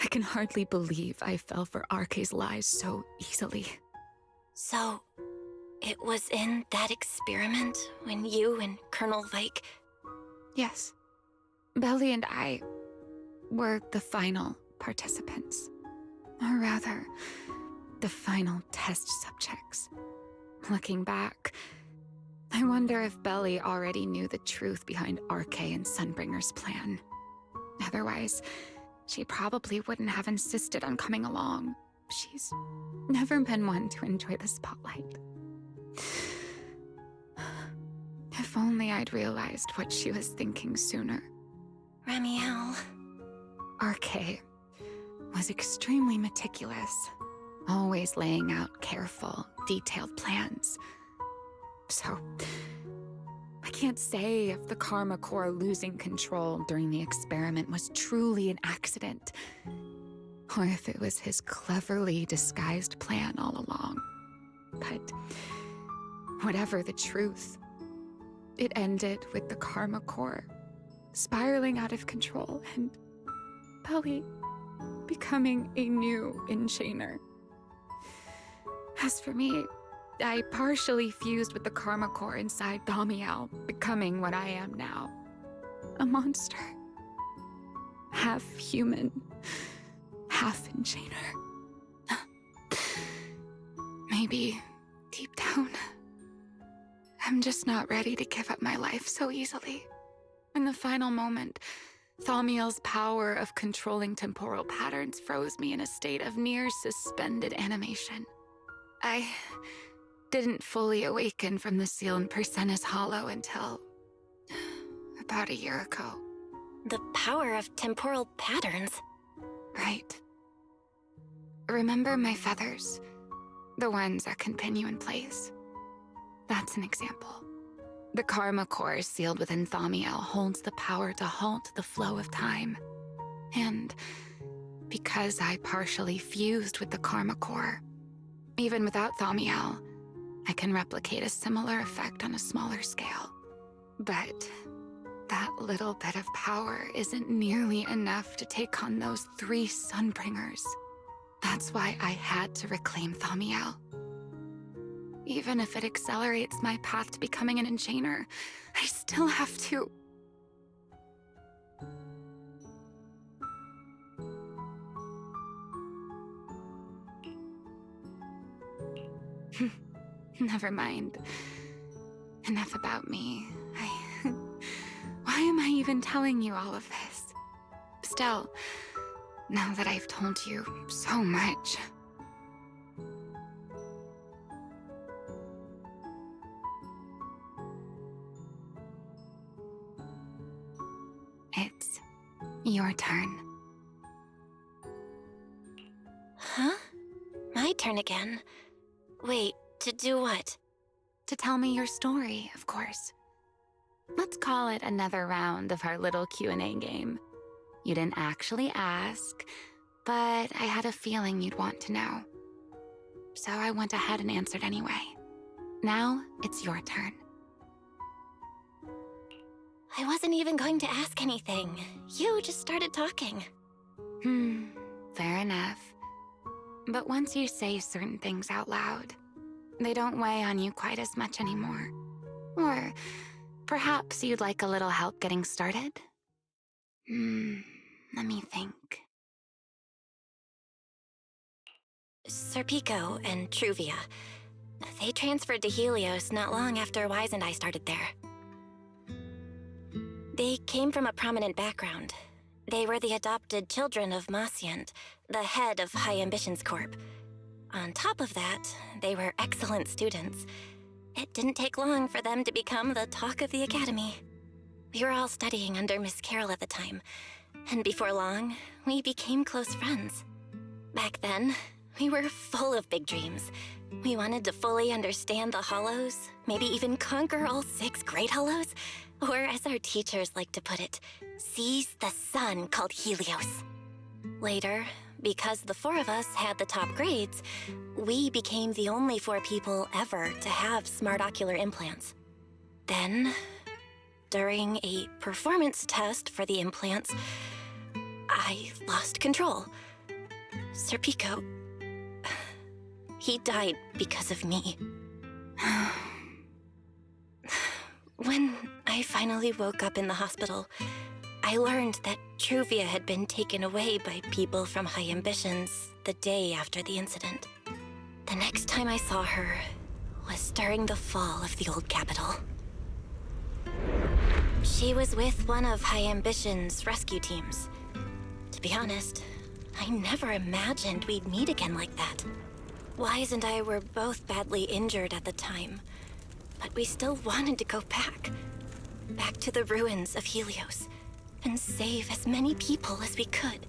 I can hardly believe I fell for RK's lies so easily. So, it was in that experiment when you and Colonel Vike... Yes. Belly and I were the final participants. Or rather, the final test subjects. Looking back, I wonder if Belly already knew the truth behind RK and Sunbringer's plan. Otherwise, she probably wouldn't have insisted on coming along. She's never been one to enjoy the spotlight. If only I'd realized what she was thinking sooner. Ramiel... RK was extremely meticulous, always laying out careful, detailed plans. So, I can't say if the Karma Core losing control during the experiment was truly an accident, or if it was his cleverly disguised plan all along. But whatever the truth, it ended with the Karma Core spiraling out of control and Belly becoming a new enchainer. As for me, I partially fused with the Karma Core inside Thaumiel, becoming what I am now. A monster. Half human, half enchainer. Maybe, deep down, I'm just not ready to give up my life so easily. In the final moment, Thaumiel's power of controlling temporal patterns froze me in a state of near suspended animation. I didn't fully awaken from the seal in Persena's Hollow until about a year ago. The power of temporal patterns? Right. Remember my feathers? The ones that can pin you in place? That's an example. The Karma Core sealed within Thaumiel holds the power to halt the flow of time. And because I partially fused with the Karma Core, even without Thaumiel, I can replicate a similar effect on a smaller scale. But that little bit of power isn't nearly enough to take on those 3 Sunbringers. That's why I had to reclaim Thaumiel. Even if it accelerates my path to becoming an enchainer, I still have to... Never mind. Enough about me. Why am I even telling you all of this? Still, now that I've told you so much... It's your turn. Huh? My turn again. Wait, to do what? To tell me your story, of course. Let's call it another round of our little Q&A game. You didn't actually ask, but I had a feeling you'd want to know. So I went ahead and answered anyway. Now it's your turn. I wasn't even going to ask anything. You just started talking. Fair enough. But once you say certain things out loud, they don't weigh on you quite as much anymore. Or perhaps you'd like a little help getting started? Let me think. Serpico and Truvia. They transferred to Helios not long after Wise and I started there. They came from a prominent background. They were the adopted children of Masyant, the head of High Ambitions Corp. On top of that, they were excellent students. It didn't take long for them to become the talk of the academy. We were all studying under Miss Carroll at the time, and before long, we became close friends. Back then, we were full of big dreams. We wanted to fully understand the Hollows, maybe even conquer all 6 Great Hollows, or as our teachers like to put it, seize the sun called Helios. Later, because the 4 of us had the top grades, we became the only 4 people ever to have smart ocular implants. Then, during a performance test for the implants, I lost control. Serpico, he died because of me. When I finally woke up in the hospital, I learned that Truvia had been taken away by people from High Ambitions the day after the incident. The next time I saw her was during the fall of the old capital. She was with one of High Ambitions' rescue teams. To be honest, I never imagined we'd meet again like that. Wise and I were both badly injured at the time, but we still wanted to go back to the ruins of Helios, and save as many people as we could.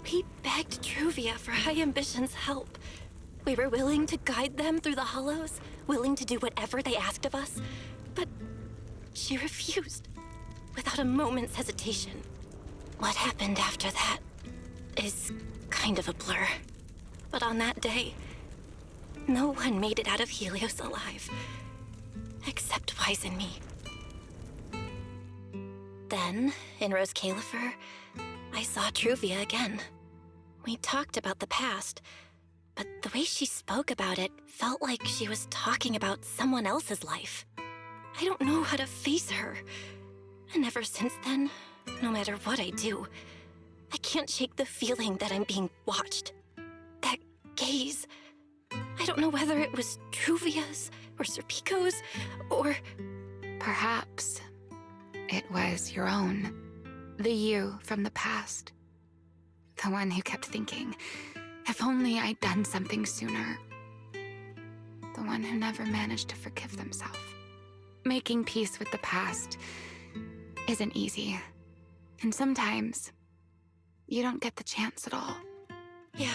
We begged Truvia for High Ambitions' help. We were willing to guide them through the Hollows, willing to do whatever they asked of us, but she refused, without a moment's hesitation. What happened after that is kind of a blur. But on that day, no one made it out of Helios alive, except Wise and me. Then, in Rose Califer, I saw Truvia again. We talked about the past, but the way she spoke about it felt like she was talking about someone else's life. I don't know how to face her. And ever since then, no matter what I do, I can't shake the feeling that I'm being watched. That gaze. I don't know whether it was Truvia's or Serpico's or... Perhaps it was your own. The you from the past. The one who kept thinking, if only I'd done something sooner. The one who never managed to forgive themselves. Making peace with the past isn't easy. And sometimes, you don't get the chance at all. Yeah.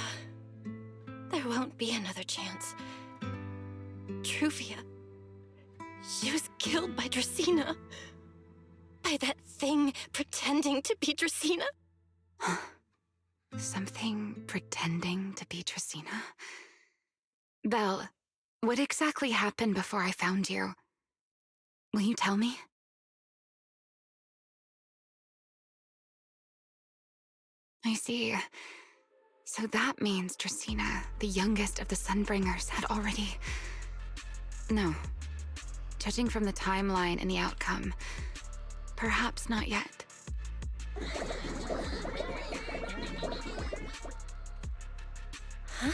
There won't be another chance. Truvia. She was killed by Dracena. By that thing pretending to be Dracena. Something pretending to be Dracena? Belle, what exactly happened before I found you? Will you tell me? I see. So that means Dracena, the youngest of the Sunbringers, had already... No. Judging from the timeline and the outcome, perhaps not yet. Huh?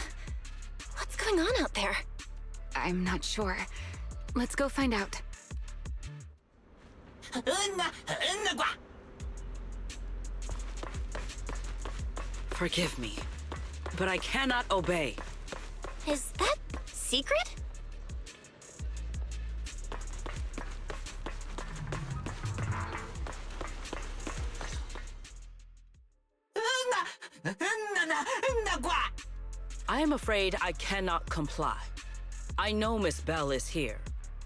What's going on out there? I'm not sure. Let's go find out. Forgive me, but I cannot obey. Is that secret? I am afraid I cannot comply. I know Miss Bell is here,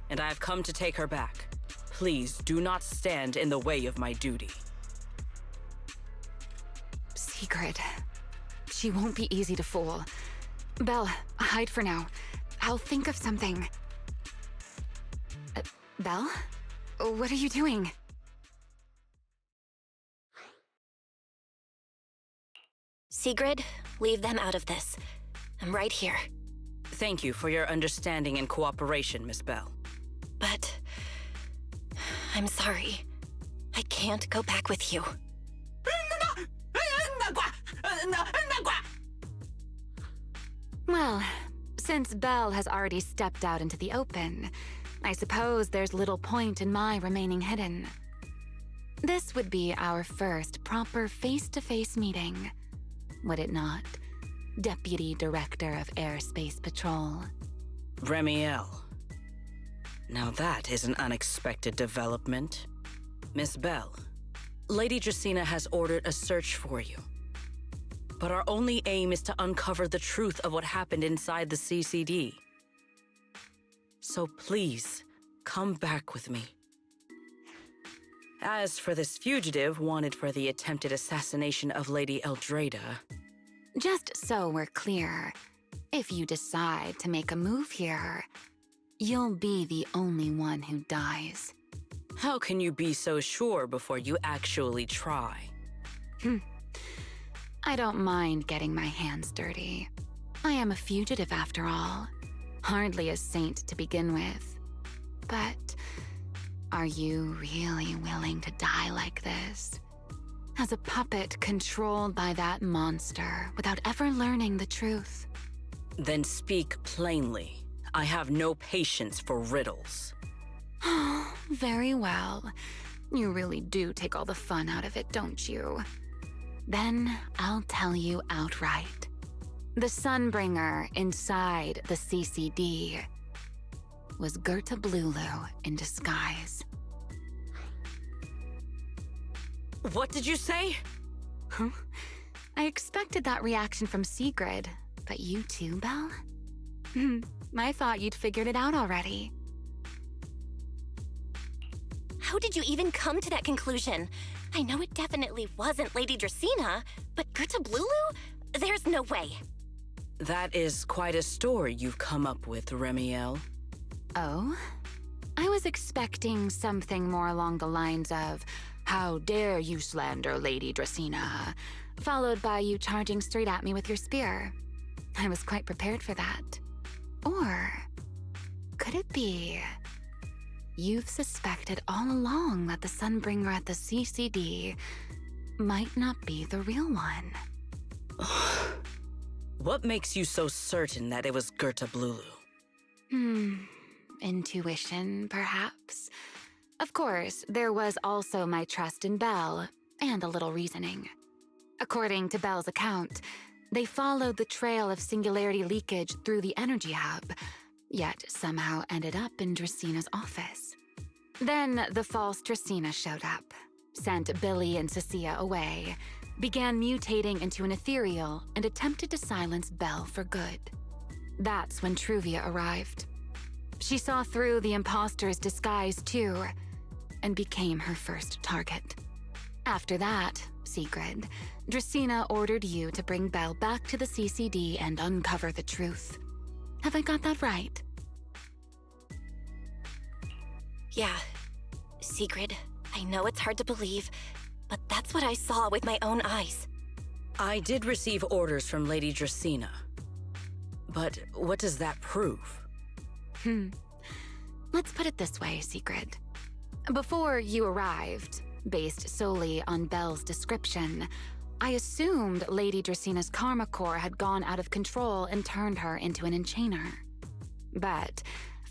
and I have come to take her back. Please do not stand in the way of my duty. Sigrid. She won't be easy to fool. Belle, hide for now. I'll think of something. Belle? What are you doing? Sigrid, leave them out of this. I'm right here. Thank you for your understanding and cooperation, Miss Bell. But I'm sorry. I can't go back with you. Well, since Belle has already stepped out into the open, I suppose there's little point in my remaining hidden. This would be our first proper face-to-face meeting, would it not, Deputy Director of Airspace Patrol? Remiel. Now that is an unexpected development. Miss Bell, Lady Dracaena has ordered a search for you. But our only aim is to uncover the truth of what happened inside the CCD. So please, come back with me. As for this fugitive wanted for the attempted assassination of Lady Eldrada... Just so we're clear, if you decide to make a move here, you'll be the only one who dies. How can you be so sure before you actually try? I don't mind getting my hands dirty. I am a fugitive after all. Hardly a saint to begin with. But are you really willing to die like this? As a puppet controlled by that monster without ever learning the truth? Then speak plainly. I have no patience for riddles. Very well. You really do take all the fun out of it, don't you? Then I'll tell you outright. The Sunbringer inside the CCD was Gerta Blulu in disguise. What did you say? Huh? I expected that reaction from Sigrid, but you too, Belle? I thought you'd figured it out already. How did you even come to that conclusion? I know it definitely wasn't Lady Dracaena, but Gerta Blulu? There's no way. That is quite a story you've come up with, Remiel. Oh? I was expecting something more along the lines of, "How dare you slander Lady Dracaena?" followed by you charging straight at me with your spear. I was quite prepared for that. Or could it be you've suspected all along that the Sunbringer at the CCD might not be the real one? What makes you so certain that it was Gerta Blulu? Intuition, perhaps? Of course, there was also my trust in Belle, and a little reasoning. According to Belle's account, they followed the trail of singularity leakage through the energy hub, yet somehow ended up in Dracaena's office. Then the false Dracaena showed up, sent Billy and Cecilia away, began mutating into an ethereal, and attempted to silence Belle for good. That's when Truvia arrived. She saw through the imposter's disguise too, and became her first target. After that, Sigrid, Dracaena ordered you to bring Belle back to the CCD and uncover the truth. Have I got that right? Yeah. Sigrid, I know it's hard to believe, but that's what I saw with my own eyes. I did receive orders from Lady Dracaena. But what does that prove? Let's put it this way, Sigrid. Before you arrived, based solely on Belle's description, I assumed Lady Dracaena's karma core had gone out of control and turned her into an enchainer. But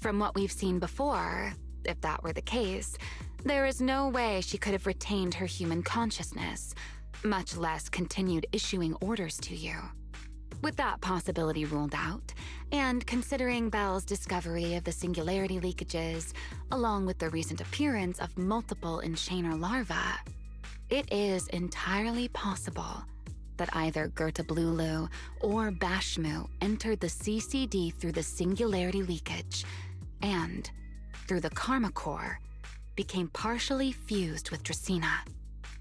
from what we've seen before, if that were the case, there is no way she could have retained her human consciousness, much less continued issuing orders to you. With that possibility ruled out, and considering Belle's discovery of the singularity leakages, along with the recent appearance of multiple enchainer larvae, it is entirely possible that either Gertablulu or Bashmu entered the CCD through the singularity leakage and, through the karma core, became partially fused with Dracaena.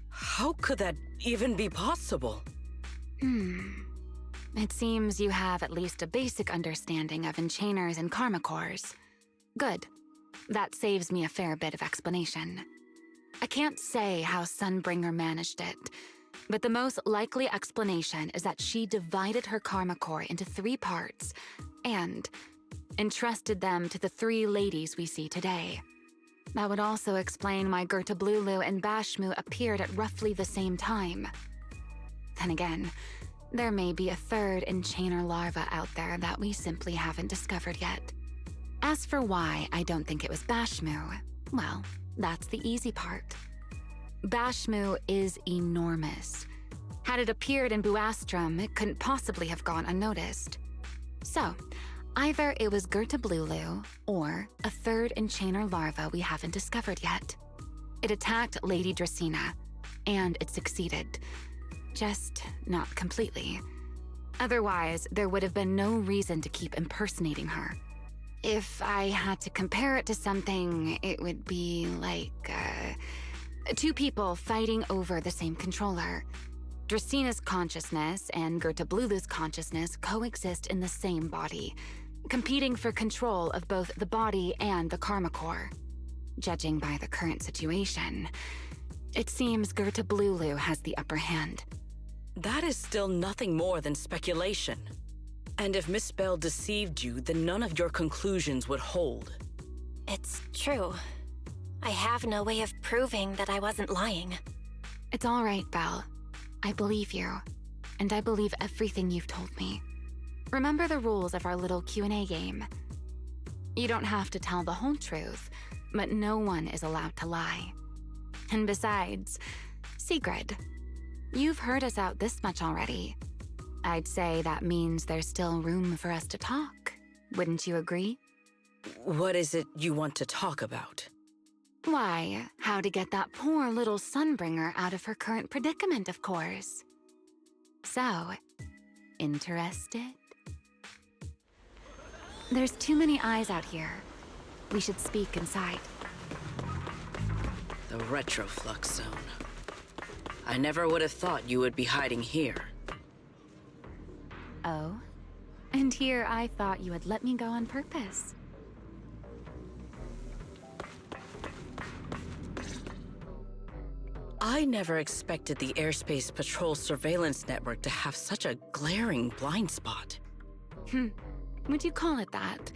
How could that even be possible? It seems you have at least a basic understanding of enchainers and karma cores. Good. That saves me a fair bit of explanation. I can't say how Sunbringer managed it, but the most likely explanation is that she divided her karma core into 3 parts and entrusted them to the 3 ladies we see today. That would also explain why Gertablulu and Bashmu appeared at roughly the same time. Then again, there may be a 3rd enchainer larva out there that we simply haven't discovered yet. As for why I don't think it was Bashmu, well, that's the easy part. Bashmu is enormous. Had it appeared in Buastrum, it couldn't possibly have gone unnoticed. So, either it was Gertablulu or a 3rd enchainer larva we haven't discovered yet. It attacked Lady Dracaena, and it succeeded. Just not completely. Otherwise, there would have been no reason to keep impersonating her. If I had to compare it to something, it would be like 2 people fighting over the same controller. Dracaena's consciousness and Gertablulu's consciousness coexist in the same body, competing for control of both the body and the karma core. Judging by the current situation, it seems Gertablulu has the upper hand. That is still nothing more than speculation. And if Miss Bell deceived you, then none of your conclusions would hold. It's true. I have no way of proving that I wasn't lying. It's all right, Belle. I believe you, and I believe everything you've told me. Remember the rules of our little Q&A game. You don't have to tell the whole truth, but no one is allowed to lie. And besides, Sigrid, you've heard us out this much already. I'd say that means there's still room for us to talk. Wouldn't you agree? What is it you want to talk about? Why, how to get that poor little Sunbringer out of her current predicament, of course. So, interested? There's too many eyes out here. We should speak inside. The retroflux zone. I never would have thought you would be hiding here. Oh? And here I thought you had let me go on purpose. I never expected the Airspace Patrol surveillance network to have such a glaring blind spot. Would you call it that?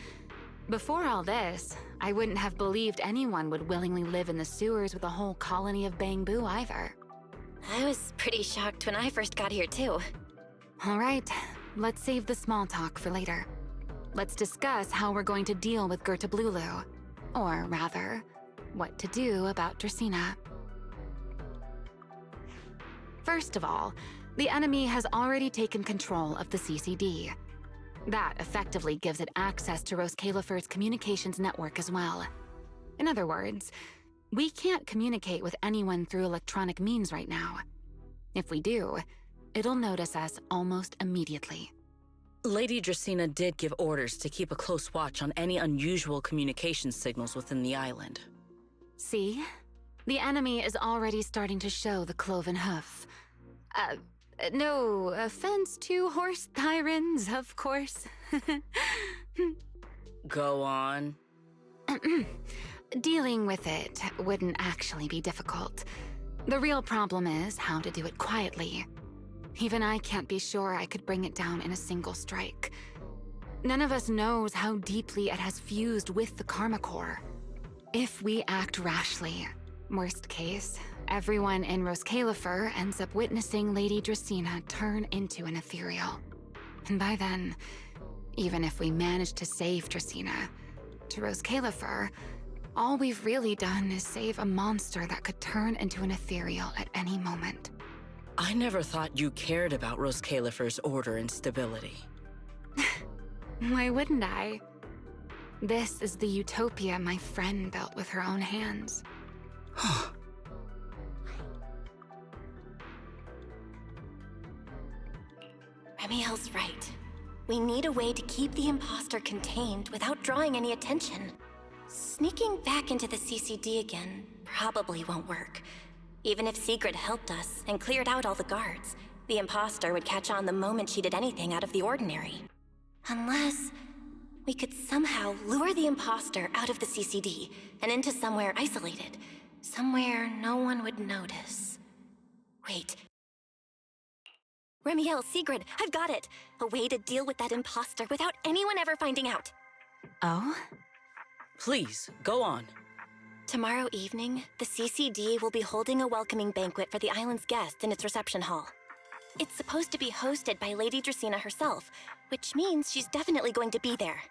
Before all this, I wouldn't have believed anyone would willingly live in the sewers with a whole colony of Bangbu either. I was pretty shocked when I first got here, too. All right, let's save the small talk for later. Let's discuss how we're going to deal with Gertablulu. Or rather, what to do about Dracaena. First of all, the enemy has already taken control of the CCD. That effectively gives it access to Roskalifer's communications network as well. In other words, we can't communicate with anyone through electronic means right now. If we do, it'll notice us almost immediately. Lady Dracaena did give orders to keep a close watch on any unusual communication signals within the island. See? The enemy is already starting to show the cloven hoof. No offense to horse tyrants, of course. Go on. Dealing with it wouldn't actually be difficult. The real problem is how to do it quietly. Even I can't be sure I could bring it down in a single strike. None of us knows how deeply it has fused with the Karma Core. If we act rashly, worst case, everyone in Roskalifer ends up witnessing Lady Dracaena turn into an ethereal. And by then, even if we manage to save Dracaena, to Roskalifer, all we've really done is save a monster that could turn into an ethereal at any moment. I never thought you cared about Roskalifer's order and stability. Why wouldn't I? This is the utopia my friend built with her own hands. Remiel's right. We need a way to keep the imposter contained without drawing any attention. Sneaking back into the CCD again probably won't work. Even if Sigrid helped us and cleared out all the guards, the imposter would catch on the moment she did anything out of the ordinary. Unless we could somehow lure the imposter out of the CCD and into somewhere isolated. Somewhere no one would notice. Wait. Remiel, Sigrid, I've got it! A way to deal with that imposter without anyone ever finding out. Oh? Please, go on. Tomorrow evening, the CCD will be holding a welcoming banquet for the island's guests in its reception hall. It's supposed to be hosted by Lady Dracaena herself, which means she's definitely going to be there.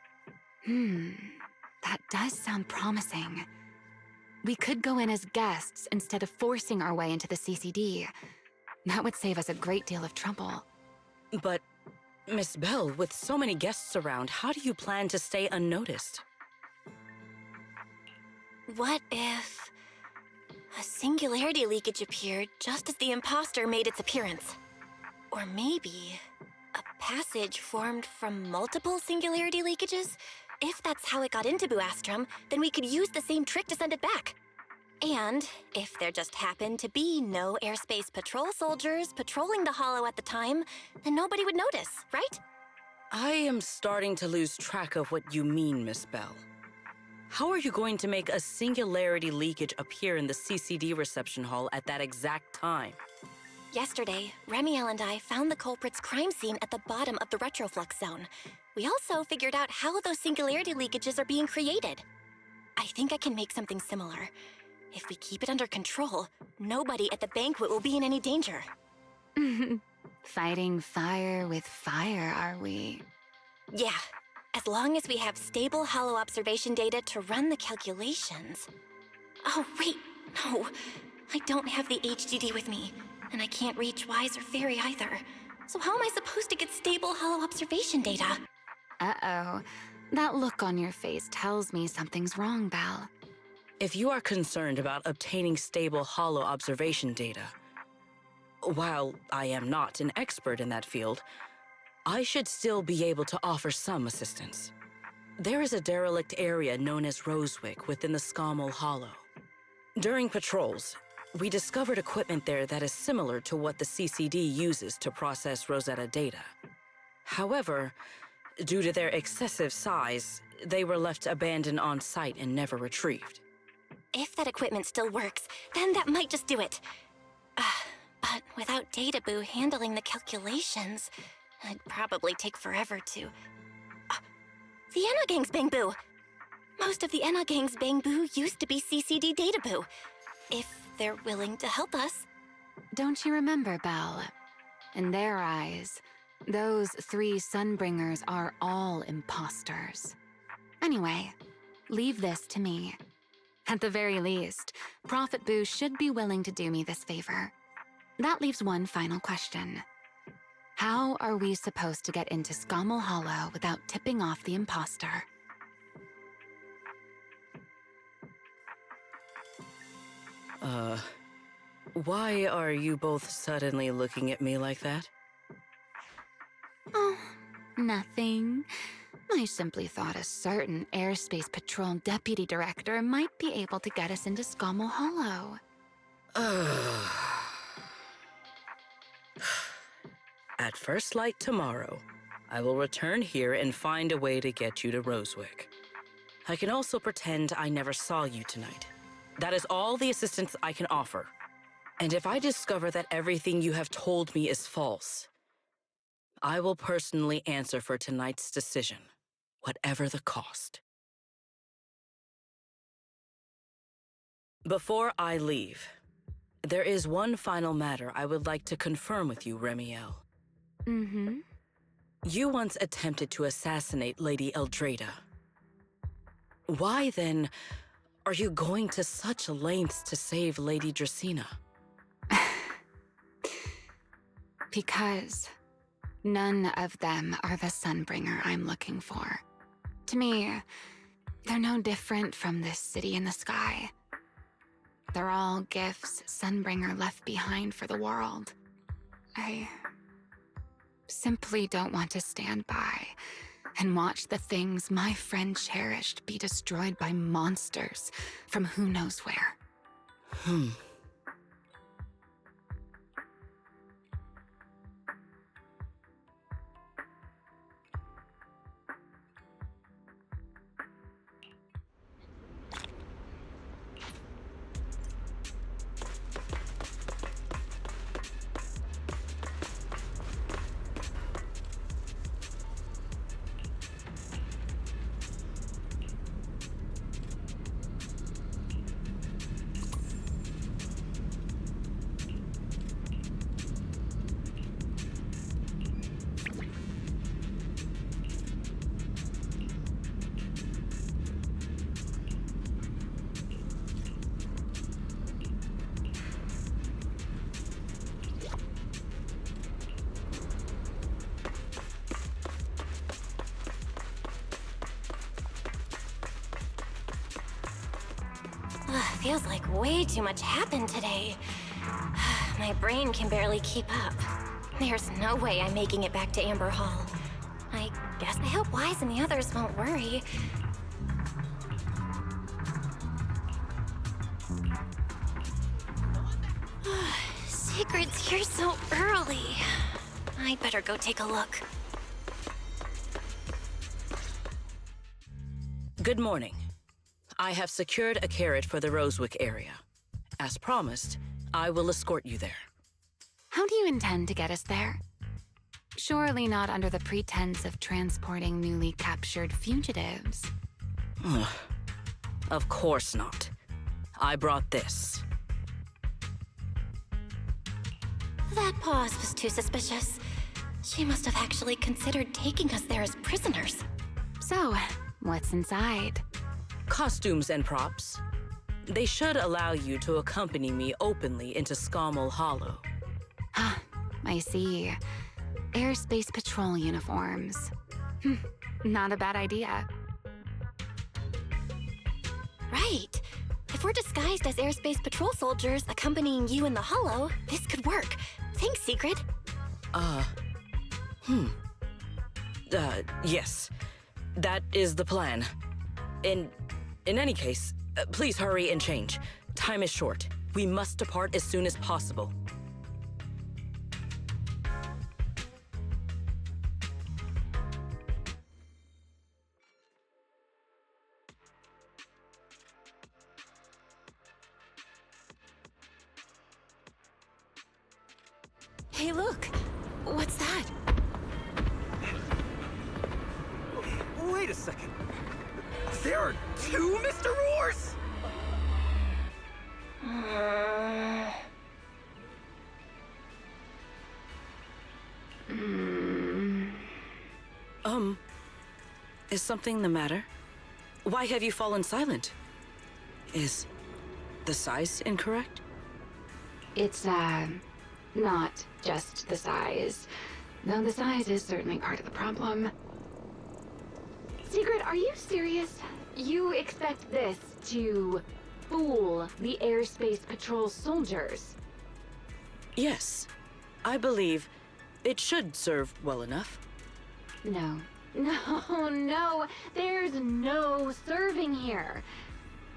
That does sound promising. We could go in as guests instead of forcing our way into the CCD. That would save us a great deal of trouble. But, Miss Bell, with so many guests around, how do you plan to stay unnoticed? What if a singularity leakage appeared just as the imposter made its appearance? Or maybe a passage formed from multiple singularity leakages? If that's how it got into Buastrum, then we could use the same trick to send it back. And if there just happened to be no airspace patrol soldiers patrolling the Hollow at the time, then nobody would notice, right? I am starting to lose track of what you mean, Miss Bell. How are you going to make a singularity leakage appear in the CCD reception hall at that exact time? Yesterday, Remiel and I found the culprit's crime scene at the bottom of the retroflux zone. We also figured out how those singularity leakages are being created. I think I can make something similar. If we keep it under control, nobody at the banquet will be in any danger. Fighting fire with fire, are we? Yeah, as long as we have stable Hollow observation data to run the calculations. Oh, wait, no. I don't have the HDD with me, and I can't reach Wise or Fairy either. So how am I supposed to get stable Hollow observation data? Uh-oh. That look on your face tells me something's wrong, Belle. If you are concerned about obtaining stable Hollow observation data, while I am not an expert in that field, I should still be able to offer some assistance. There is a derelict area known as Rosewick within the Scommel Hollow. During patrols, we discovered equipment there that is similar to what the CCD uses to process Rosetta data. However, due to their excessive size, they were left abandoned on site and never retrieved. If that equipment still works, then that might just do it. But without Databoo handling the calculations, it'd probably take forever to... the Enogang's Bangboo! Most of the Enogang's Bangboo used to be CCD Databoo. If they're willing to help us. Don't you remember, Belle? In their eyes, those 3 Sunbringers are all imposters. Anyway, leave this to me. At the very least, Prophet Boo should be willing to do me this favor. That leaves one final question. How are we supposed to get into Scommel Hollow without tipping off the imposter? Why are you both suddenly looking at me like that? Oh, nothing. I simply thought a certain airspace patrol deputy director might be able to get us into Scommel Hollow. At first light tomorrow, I will return here and find a way to get you to Rosewick. I can also pretend I never saw you tonight. That is all the assistance I can offer. And if I discover that everything you have told me is false, I will personally answer for tonight's decision, whatever the cost. Before I leave, there is one final matter I would like to confirm with you, Remiel. Mm-hmm. You once attempted to assassinate Lady Eldrada. Why, then, are you going to such lengths to save Lady Dracaena? Because none of them are the Sunbringer I'm looking for. To me, they're no different from this city in the sky. They're all gifts Sunbringer left behind for the world. I simply don't want to stand by and watch the things my friend cherished be destroyed by monsters from who knows where. Feels like way too much happened today. My brain can barely keep up. There's no way I'm making it back to Amber Hall. I guess I hope Wise and the others won't worry. Secret's here so early. I'd better go take a look. Good morning. I have secured a carrot for the Rosewick area. As promised, I will escort you there. How do you intend to get us there? Surely not under the pretense of transporting newly captured fugitives. Of course not. I brought this. That pause was too suspicious. She must have actually considered taking us there as prisoners. So, what's inside? Costumes and props. They should allow you to accompany me openly into Scommel Hollow. I see. Airspace patrol uniforms. Not a bad idea. Right. If we're disguised as airspace patrol soldiers accompanying you in the Hollow, this could work. Thanks, Secret. Yes. That is the plan. In any case, please hurry and change. Time is short. We must depart as soon as possible. Hey, look! What's that? Wait a second. There are two Mr. Roars? Is something the matter? Why have you fallen silent? Is the size incorrect? It's, not just the size. Though the size is certainly part of the problem. Secret, are you serious? You expect this to fool the airspace patrol soldiers? Yes. I believe it should serve well enough. No. No. There's no serving here.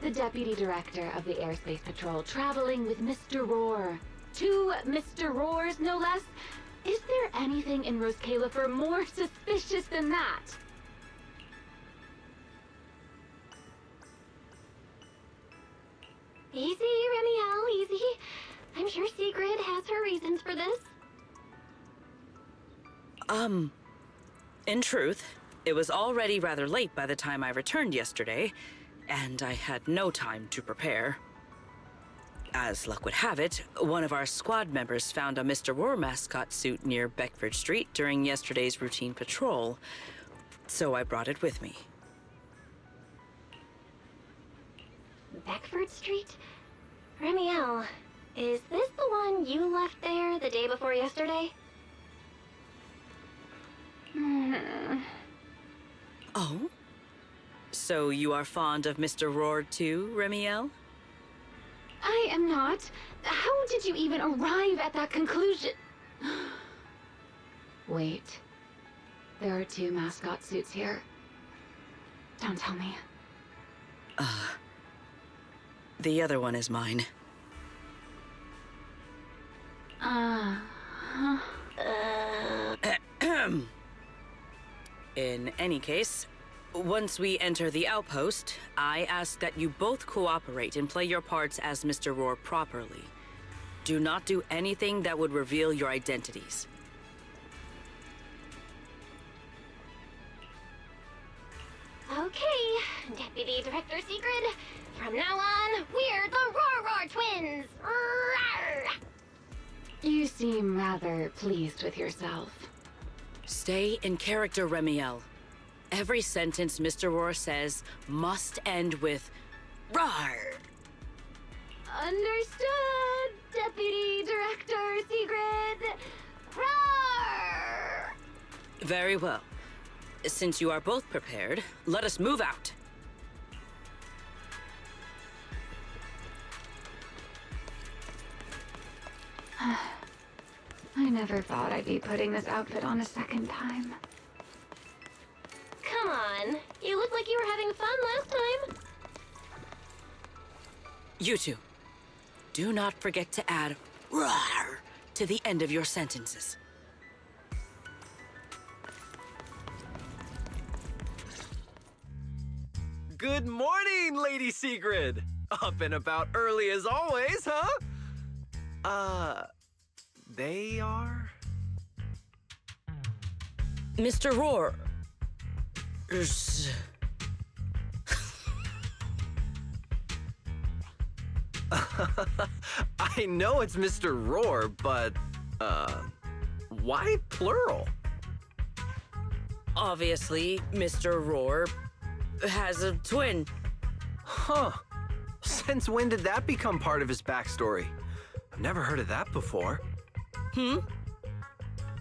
The deputy director of the airspace patrol traveling with Mr. Roar. 2 Mr. Roars, no less. Is there anything in Rose Califer more suspicious than that? Easy, Remiel, easy. I'm sure Secret has her reasons for this. In truth, it was already rather late by the time I returned yesterday, and I had no time to prepare. As luck would have it, one of our squad members found a Mr. Roar mascot suit near Beckford Street during yesterday's routine patrol, so I brought it with me. Beckford Street? Remiel, is this the one you left there the day before yesterday? Oh? So you are fond of Mr. Roar too, Remiel? I am not. How did you even arrive at that conclusion? Wait. There are 2 mascot suits here. Don't tell me. The other one is mine. In any case, once we enter the outpost, I ask that you both cooperate and play your parts as Mr. Roar properly. Do not do anything that would reveal your identities. Okay, Deputy Director Secret. From now on, we're the Roar Twins! Rawr! You seem rather pleased with yourself. Stay in character, Remiel. Every sentence Mr. Roar says must end with "Rawr!" Understood, Deputy Director Secret. Roar! Very well. Since you are both prepared, let us move out. I never thought I'd be putting this outfit on a second time. Come on, you look like you were having fun last time. You two, do not forget to add "Rawr" to the end of your sentences. Good morning, Lady Sigrid! Up and about early as always, huh? They are? Mr. Roar. I know it's Mr. Roar, but, why plural? Obviously, Mr. Roar has a twin. Huh. Since when did that become part of his backstory? I've never heard of that before.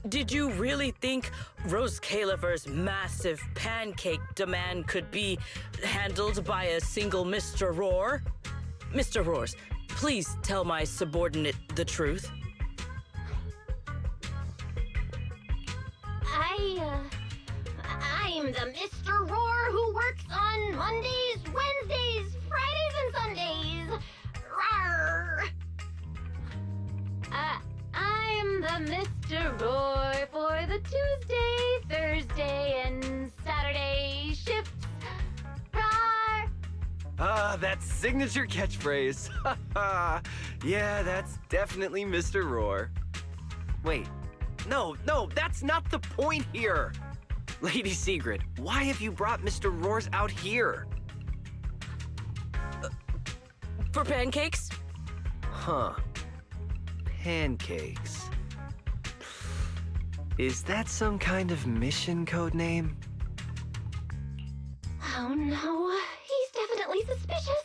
Did you really think Rose Califer's massive pancake demand could be handled by a single Mr. Roar? Mr. Roars, please tell my subordinate the truth. I'm the Mr. Roar who works on Mondays, Wednesdays, Fridays, and Sundays. Rawr! I'm the Mr. Roar for the Tuesday, Thursday, and Saturday shifts. Rawr! That signature catchphrase. Yeah, that's definitely Mr. Roar. Wait, no, that's not the point here. Lady Sigrid, why have you brought Mr. Roars out here? For pancakes? Huh. Pancakes. Is that some kind of mission code name? Oh no, he's definitely suspicious.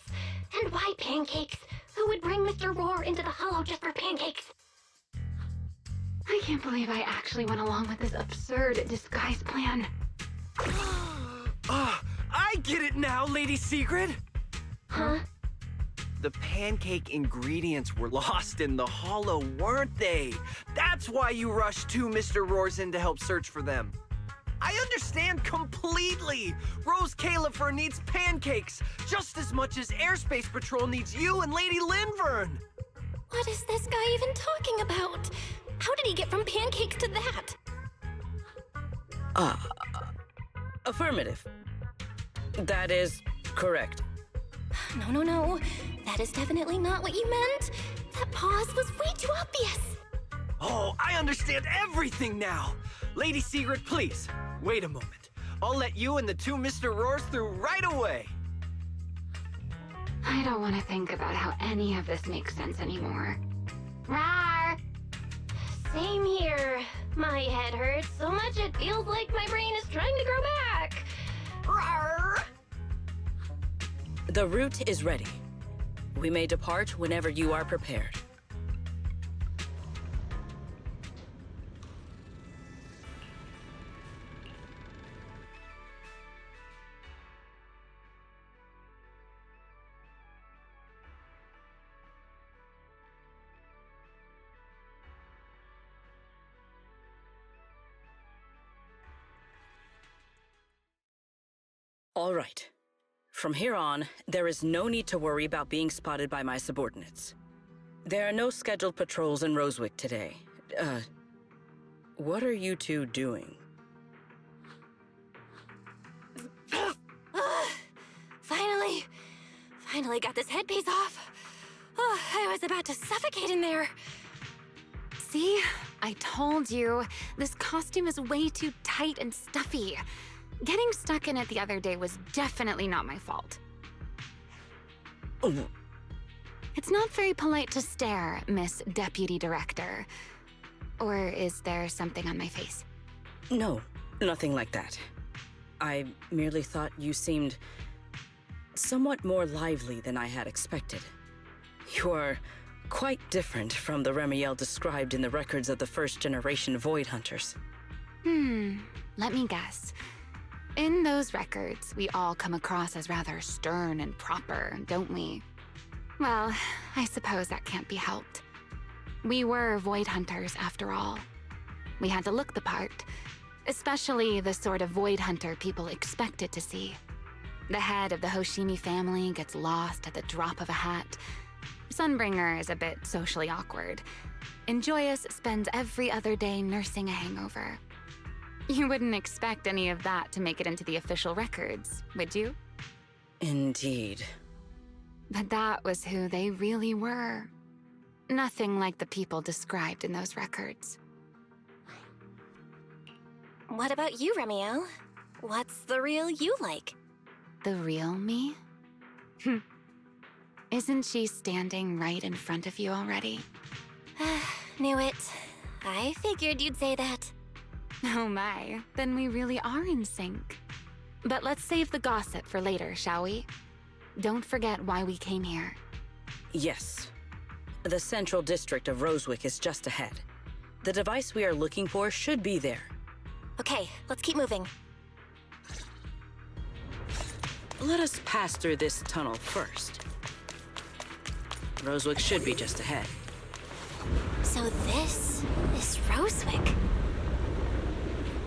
And why pancakes? Who would bring Mr. Roar into the Hollow just for pancakes? I can't believe I actually went along with this absurd disguise plan. I get it now, Lady Sigrid! Huh? The pancake ingredients were lost in the Hollow, weren't they? That's why you rushed 2 Mr. Roars in to help search for them. I understand completely! Rose Califer needs pancakes just as much as Airspace Patrol needs you and Lady Linvern! What is this guy even talking about? How did he get from pancakes to that? Affirmative. That is correct. No. That is definitely not what you meant. That pause was way too obvious. Oh, I understand everything now! Lady Sigrid, please, wait a moment. I'll let you and the 2 Mr. Roars through right away! I don't want to think about how any of this makes sense anymore. Rawr! Same here. My head hurts so much it feels like my brain is trying to grow back. Rawr! The route is ready. We may depart whenever you are prepared. All right. From here on, there is no need to worry about being spotted by my subordinates. There are no scheduled patrols in Rosewick today. What are you two doing? Finally got this headpiece off. Oh, I was about to suffocate in there. See? I told you. This costume is way too tight and stuffy. Getting stuck in it the other day was definitely not my fault. Oh. It's not very polite to stare, Miss Deputy Director. Or is there something on my face? No, nothing like that. I merely thought you seemed somewhat more lively than I had expected. You are quite different from the Remiel described in the records of the first-generation Void Hunters. Let me guess. In those records, we all come across as rather stern and proper, don't we? Well, I suppose that can't be helped. We were Void Hunters, after all. We had to look the part, especially the sort of Void Hunter people expected to see. The head of the Hoshimi family gets lost at the drop of a hat. Sunbringer is a bit socially awkward. And Joyous spends every other day nursing a hangover. You wouldn't expect any of that to make it into the official records, would you? Indeed. But that was who they really were. Nothing like the people described in those records. What about you, Remiel? What's the real you like? The real me? Isn't she standing right in front of you already? Knew it. I figured you'd say that. Oh my, then we really are in sync. But let's save the gossip for later, shall we? Don't forget why we came here. Yes. The central district of Rosewick is just ahead. The device we are looking for should be there. Okay, let's keep moving. Let us pass through this tunnel first. Rosewick should be just ahead. So this is Rosewick.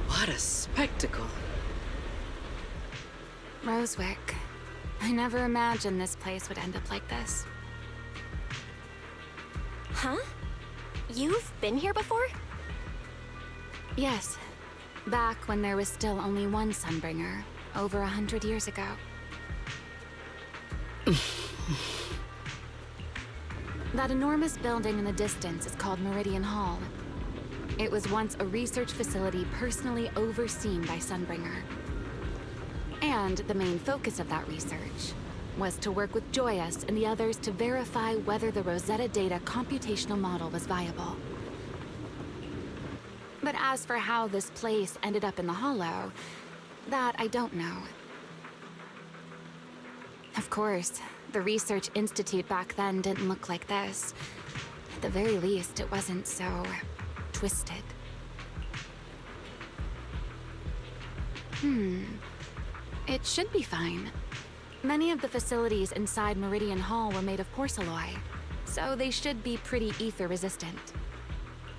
What a spectacle. Rosewick. I never imagined this place would end up like this. Huh? You've been here before? Yes. Back when there was still only one Sunbringer, over 100 years ago. That enormous building in the distance is called Meridian Hall. It was once a research facility personally overseen by Sunbringer. And the main focus of that research was to work with Joyous and the others to verify whether the Rosetta Data computational model was viable. But as for how this place ended up in the Hollow, that I don't know. Of course, the Research Institute back then didn't look like this. At the very least, it wasn't so twisted. It should be fine. Many of the facilities inside Meridian Hall were made of porcelain, so they should be pretty ether-resistant.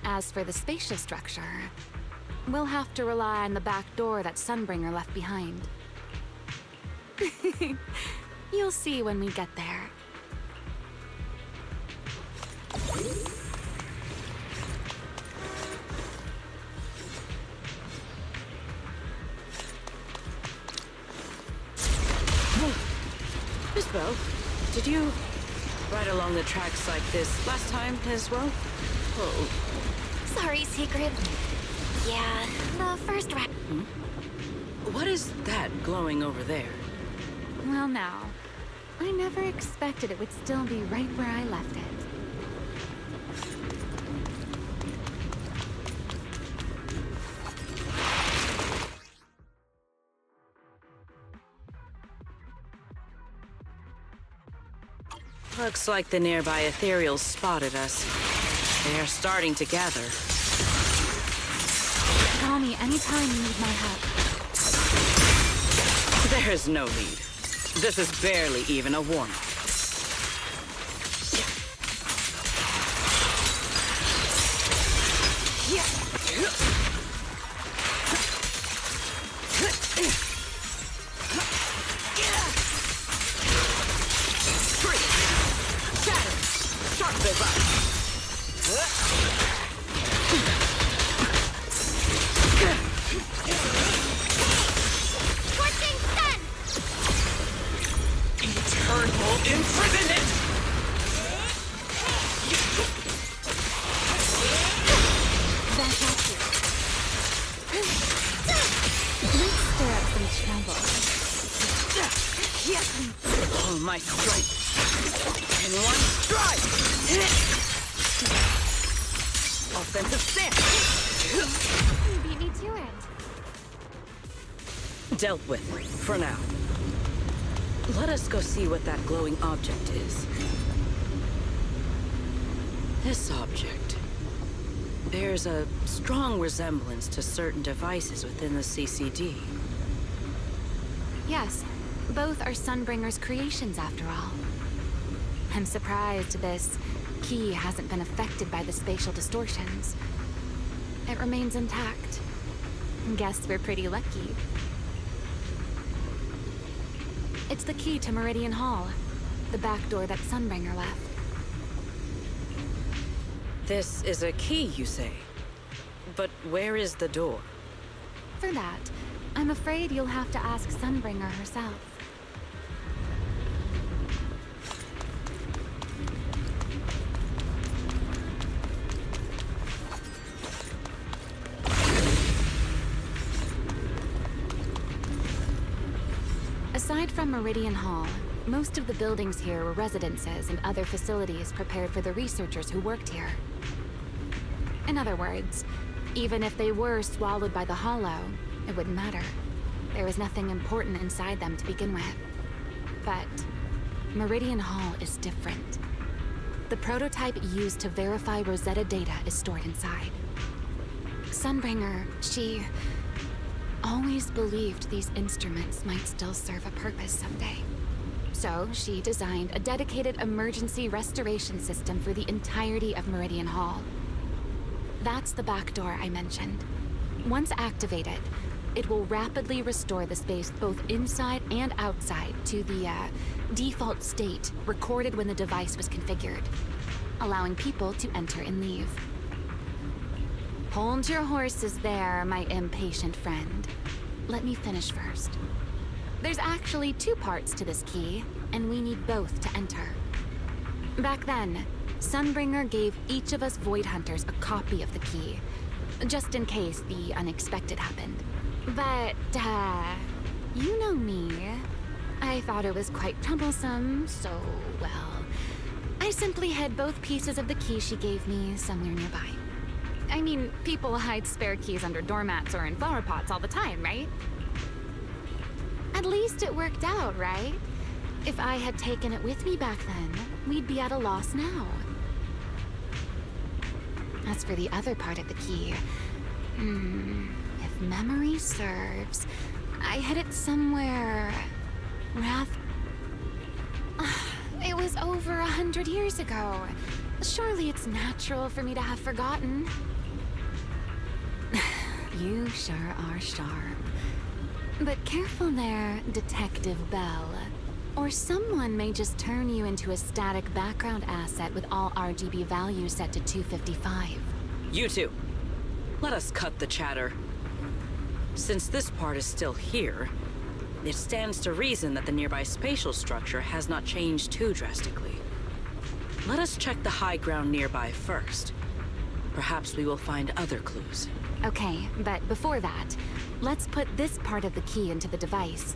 As for the spacious structure, we'll have to rely on the back door that Sunbringer left behind. You'll see when we get there. Miss Bell, did you ride along the tracks like this last time as well? Oh. Sorry, Secret. Yeah, the first ride. What is that glowing over there? Well now, I never expected it would still be right where I left it. Looks like the nearby ethereals spotted us. They are starting to gather. Call me anytime you need my help. There is no need. This is barely even a warm-up. Feel my strength. In one strike! Offensive stance! You beat me to it. Dealt with, for now. Let us go see what that glowing object is. This object bears a strong resemblance to certain devices within the CCD. Yes, both are Sunbringer's creations after all. I'm surprised this key hasn't been affected by the spatial distortions. It remains intact. Guess we're pretty lucky. It's the key to Meridian Hall, the back door that Sunbringer left. This is a key, you say? But where is the door? For that, I'm afraid you'll have to ask Sunbringer herself. Aside from Meridian Hall, most of the buildings here were residences and other facilities prepared for the researchers who worked here. In other words, even if they were swallowed by the Hollow, it wouldn't matter. There was nothing important inside them to begin with. But Meridian Hall is different. The prototype used to verify Rosetta data is stored inside. Sunbringer, she always believed these instruments might still serve a purpose someday. So she designed a dedicated emergency restoration system for the entirety of Meridian Hall. That's the back door I mentioned. Once activated, it will rapidly restore the space both inside and outside to the default state recorded when the device was configured, allowing people to enter and leave. Hold your horses there, my impatient friend. Let me finish first. There's actually two parts to this key, and we need both to enter. Back then, Sunbringer gave each of us Void Hunters a copy of the key, just in case the unexpected happened. But, you know me. I thought it was quite troublesome, so, well, I simply hid both pieces of the key she gave me somewhere nearby. I mean, people hide spare keys under doormats or in flower pots all the time, right? At least it worked out, right? If I had taken it with me back then, we'd be at a loss now. As for the other part of the key, if memory serves, I hid it somewhere it was over 100 years ago. Surely it's natural for me to have forgotten. You sure are sharp. But careful there, Detective Bell. Or someone may just turn you into a static background asset with all RGB values set to 255. You two, let us cut the chatter. Since this part is still here, it stands to reason that the nearby spatial structure has not changed too drastically. Let us check the high ground nearby first. Perhaps we will find other clues. Okay, but before that, let's put this part of the key into the device.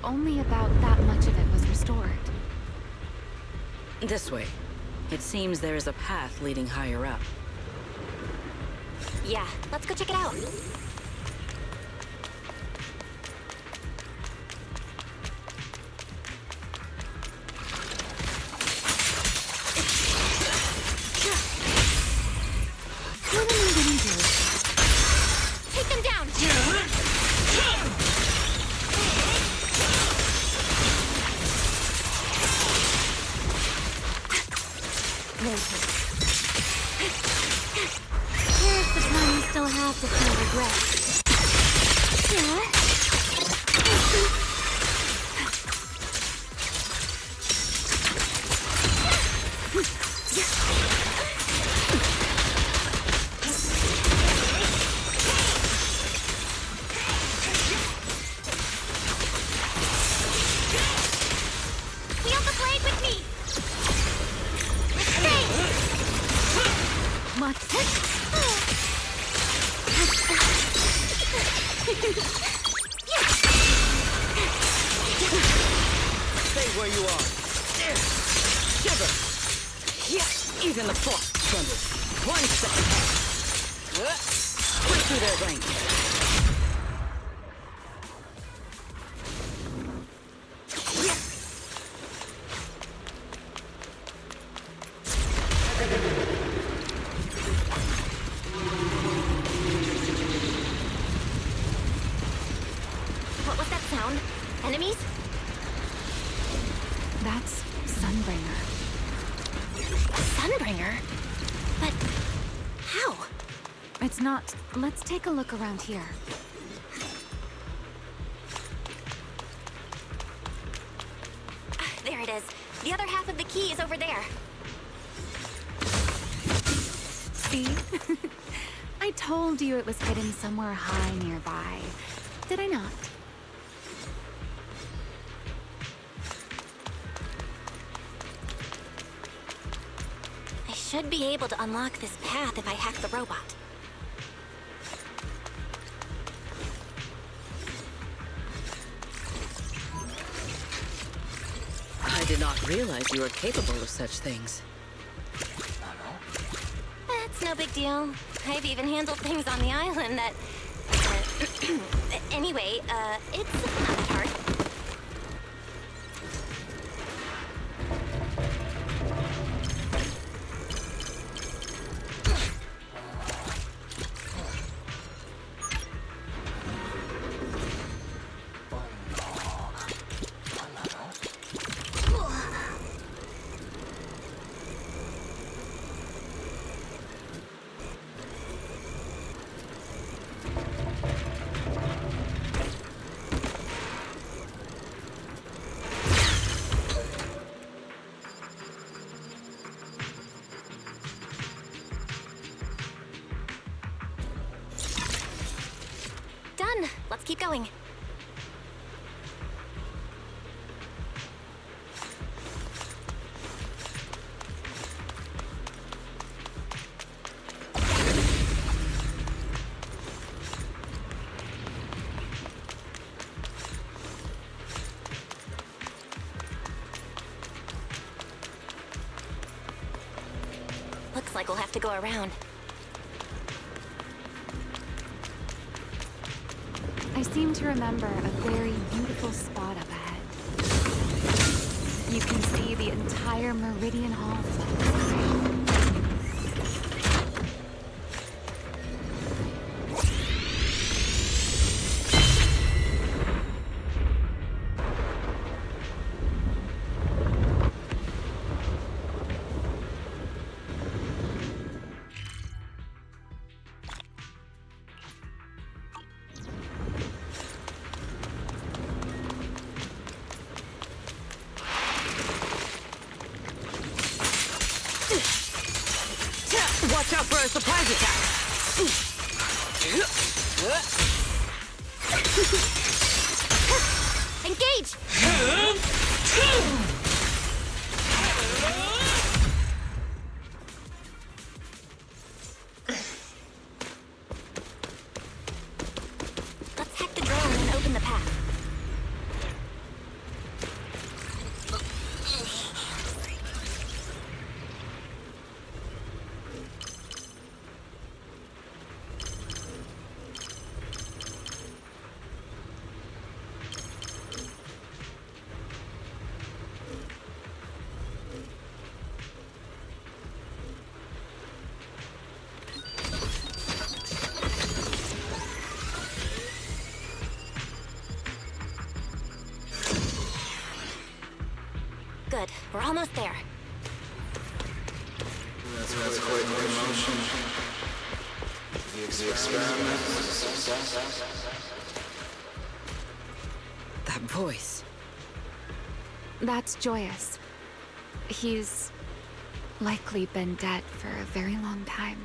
Only about that much of it was restored. This way. It seems there is a path leading higher up. Yeah, let's go check it out. What am I gonna do? Take them down! Here's the time you still have to feel regret. Stay where you are. Shiver. Yeah, even the force trembles. 1 second. Break through their ranks. What was that sound? Enemies? That's Sunbringer. Sunbringer? But how? It's not. Let's take a look around here. There it is. The other half of the key is over there. See? I told you it was hidden somewhere high nearby. Did I not? I should be able to unlock this path if I hack the robot. I did not realize you were capable of such things. That's no big deal. I've even handled things on the island that... anyway, it's not that hard. Done. Let's keep going. Looks like we'll have to go around. I seem to remember a very beautiful spot up ahead. You can see the entire Meridian Hall from the sky. Watch out for a surprise attack! Engage! Let's hack the drone and open the path. Good. We're almost there. That's quite the emotion. The experiment was a success. That voice. That's Joyous. He's likely been dead for a very long time.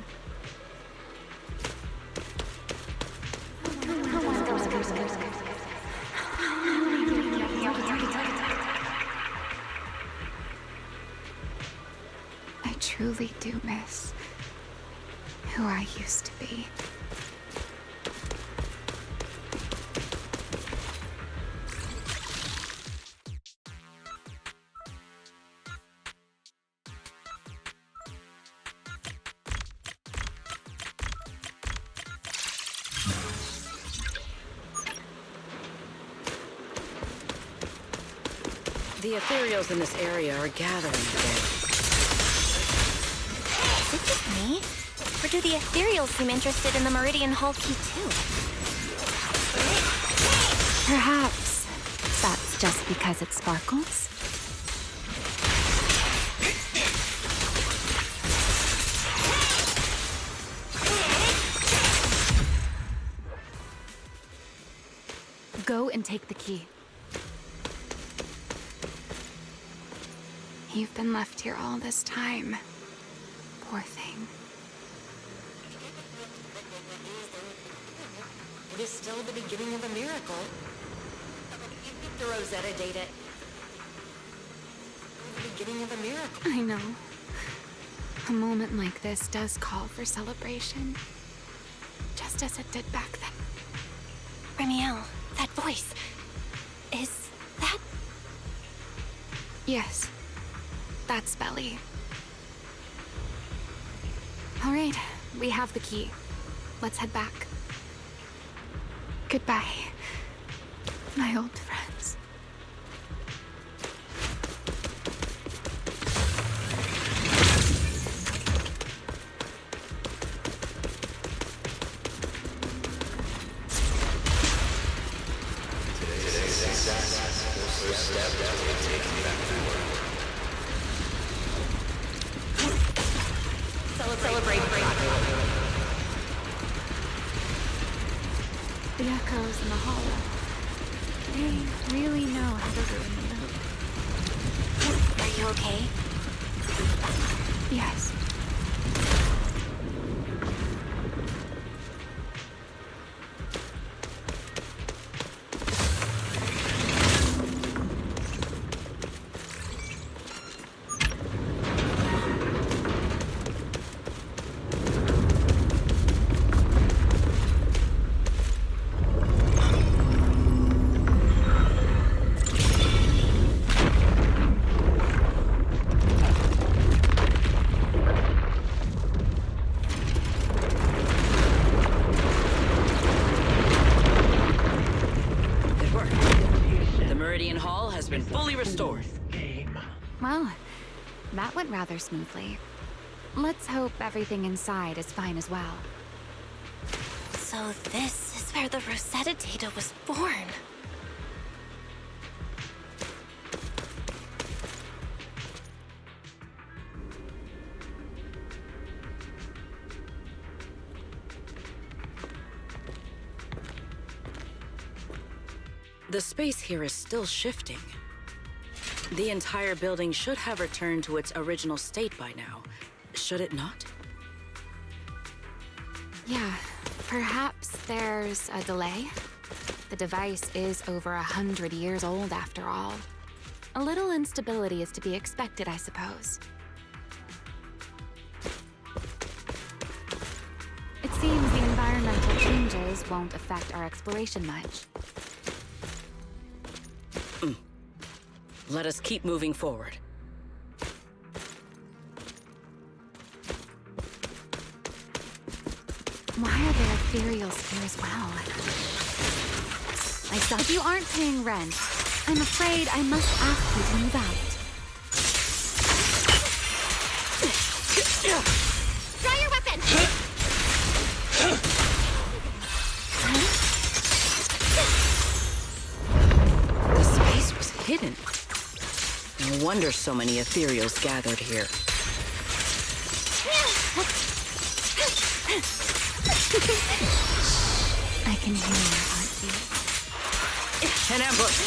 I truly do miss who I used to be. The ethereals in this area are gathering again. Is it just me? Or do the ethereals seem interested in the Meridian Hall key too? Perhaps that's just because it sparkles? Go and take the key. You've been left here all this time. Poor thing. It is still the beginning of a miracle. The Rosetta data. The beginning of a miracle. I know. A moment like this does call for celebration. Just as it did back then. Remiel, that voice. Is that... Yes. That's Belly. All right, we have the key. Let's head back. Goodbye, my old friends. Today's success was the first step toward taking back the world. Celebrate breakthrough. The echoes in the hollow. They really know how to ruin the mood. Are you okay? Yes. Well, that went rather smoothly. Let's hope everything inside is fine as well. So this is where the Rosetta data was born. The space here is still shifting. The entire building should have returned to its original state by now, should it not? Yeah, perhaps there's a delay. The device is over 100 years old after all. A little instability is to be expected, I suppose. It seems the environmental changes won't affect our exploration much. Let us keep moving forward. Why are there ethereals here as well? If you aren't paying rent, I'm afraid I must ask you to move out. Draw your weapon! The space was hidden. No wonder so many ethereals gathered here. I can hear your heartbeat. An ambush!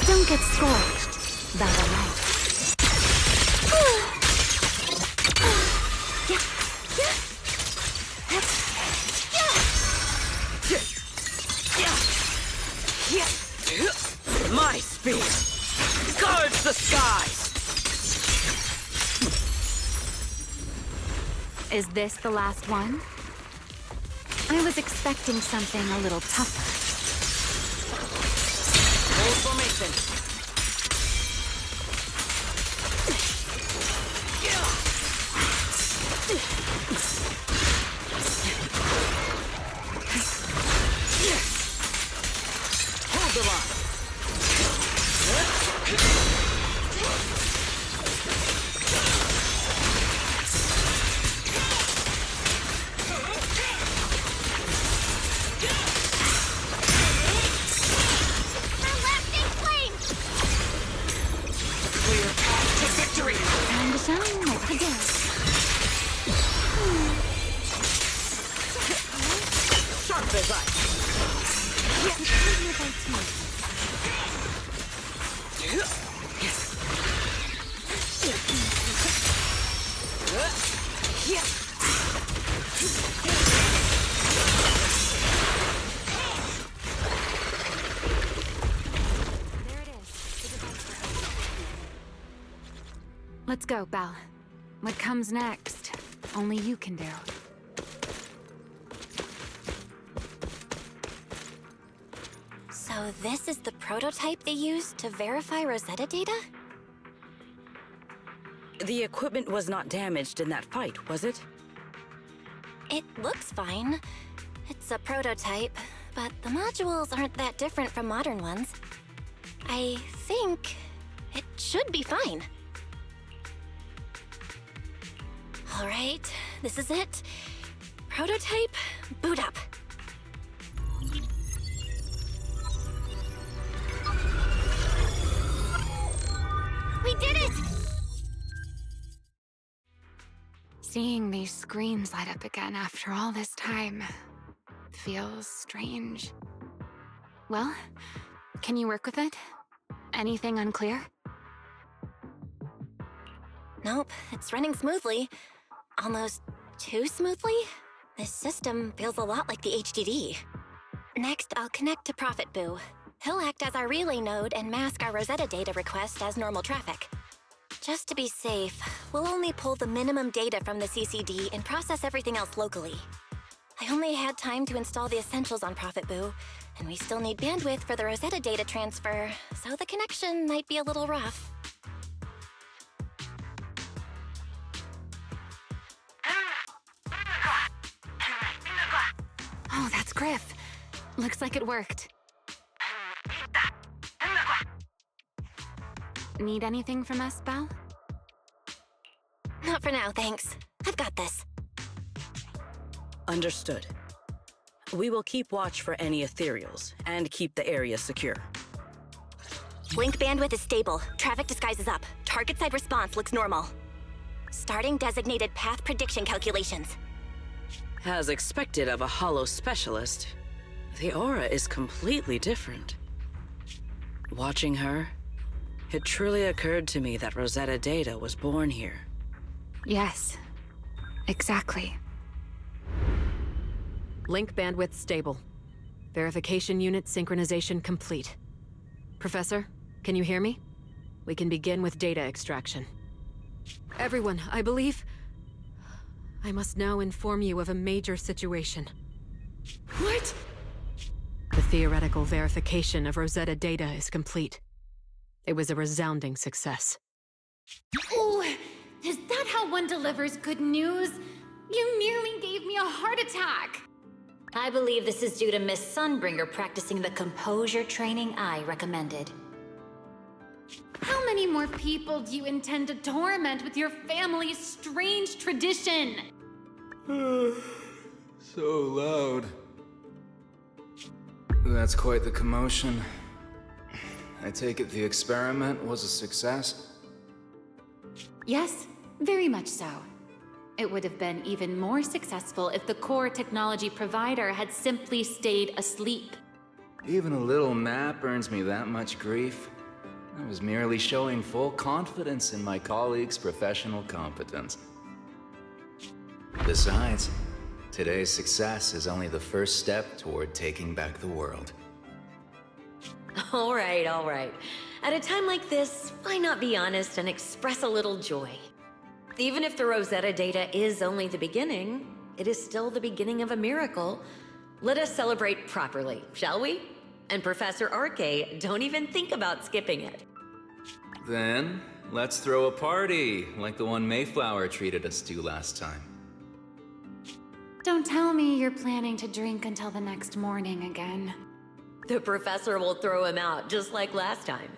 Don't get scorched. That's all right. My speed guards the skies! Is this the last one? I was expecting something a little tougher. Hold formation. Shine like the day. Sharp as ice. Let's go, Belle. What comes next? Only you can do. So this is the prototype they used to verify Rosetta data? The equipment was not damaged in that fight, was it? It looks fine. It's a prototype, but the modules aren't that different from modern ones. I think it should be fine. All right, this is it. Prototype, boot up. We did it! Seeing these screens light up again after all this time feels strange. Well, can you work with it? Anything unclear? Nope, it's running smoothly. Almost too smoothly? This system feels a lot like the HDD. Next, I'll connect to Prophet Boo. He'll act as our relay node and mask our Rosetta data request as normal traffic. Just to be safe, we'll only pull the minimum data from the CCD and process everything else locally. I only had time to install the essentials on Prophet Boo, and we still need bandwidth for the Rosetta data transfer, so the connection might be a little rough. Oh, that's Griff. Looks like it worked. Need anything from us, Belle? Not for now, thanks. I've got this. Understood. We will keep watch for any ethereals and keep the area secure. Link bandwidth is stable. Traffic disguise is up. Target side response looks normal. Starting designated path prediction calculations. As expected of a holo specialist, the aura is completely different. Watching her, it truly occurred to me that Rosetta data was born here. Yes, exactly. Link bandwidth stable. Verification unit synchronization complete. Professor, can you hear me? We can begin with data extraction. Everyone, I believe... I must now inform you of a major situation. What? The theoretical verification of Rosetta data is complete. It was a resounding success. Oh, is that how one delivers good news? You nearly gave me a heart attack! I believe this is due to Miss Sunbringer practicing the composure training I recommended. How many more people do you intend to torment with your family's strange tradition? So loud. That's quite the commotion. I take it the experiment was a success? Yes, very much so. It would have been even more successful if the core technology provider had simply stayed asleep. Even a little nap earns me that much grief. I was merely showing full confidence in my colleagues' professional competence. Besides, today's success is only the first step toward taking back the world. All right, all right. At a time like this, why not be honest and express a little joy? Even if the Rosetta data is only the beginning, it is still the beginning of a miracle. Let us celebrate properly, shall we? And Professor Arke, don't even think about skipping it. Then, let's throw a party, like the one Mayflower treated us to last time. Don't tell me you're planning to drink until the next morning again. The professor will throw him out, just like last time.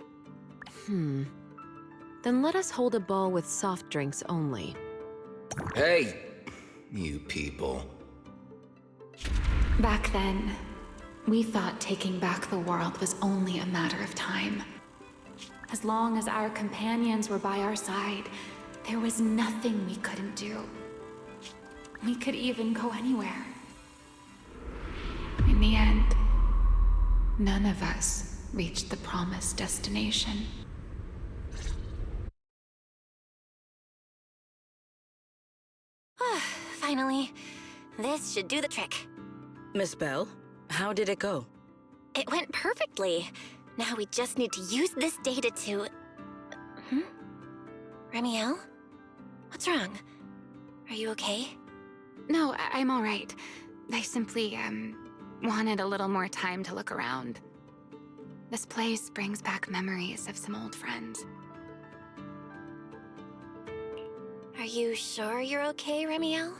Then let us hold a ball with soft drinks only. Hey, you people. Back then, we thought taking back the world was only a matter of time. As long as our companions were by our side, There was nothing we couldn't do. We could even go anywhere. In the end, none of us reached the promised destination. Finally. This should do the trick. Miss Bell, how did it go? It went perfectly. Now we just need to use this data to... Remiel? What's wrong? Are you okay? No, I'm all right. I simply, wanted a little more time to look around. This place brings back memories of some old friends. Are you sure you're okay, Remiel?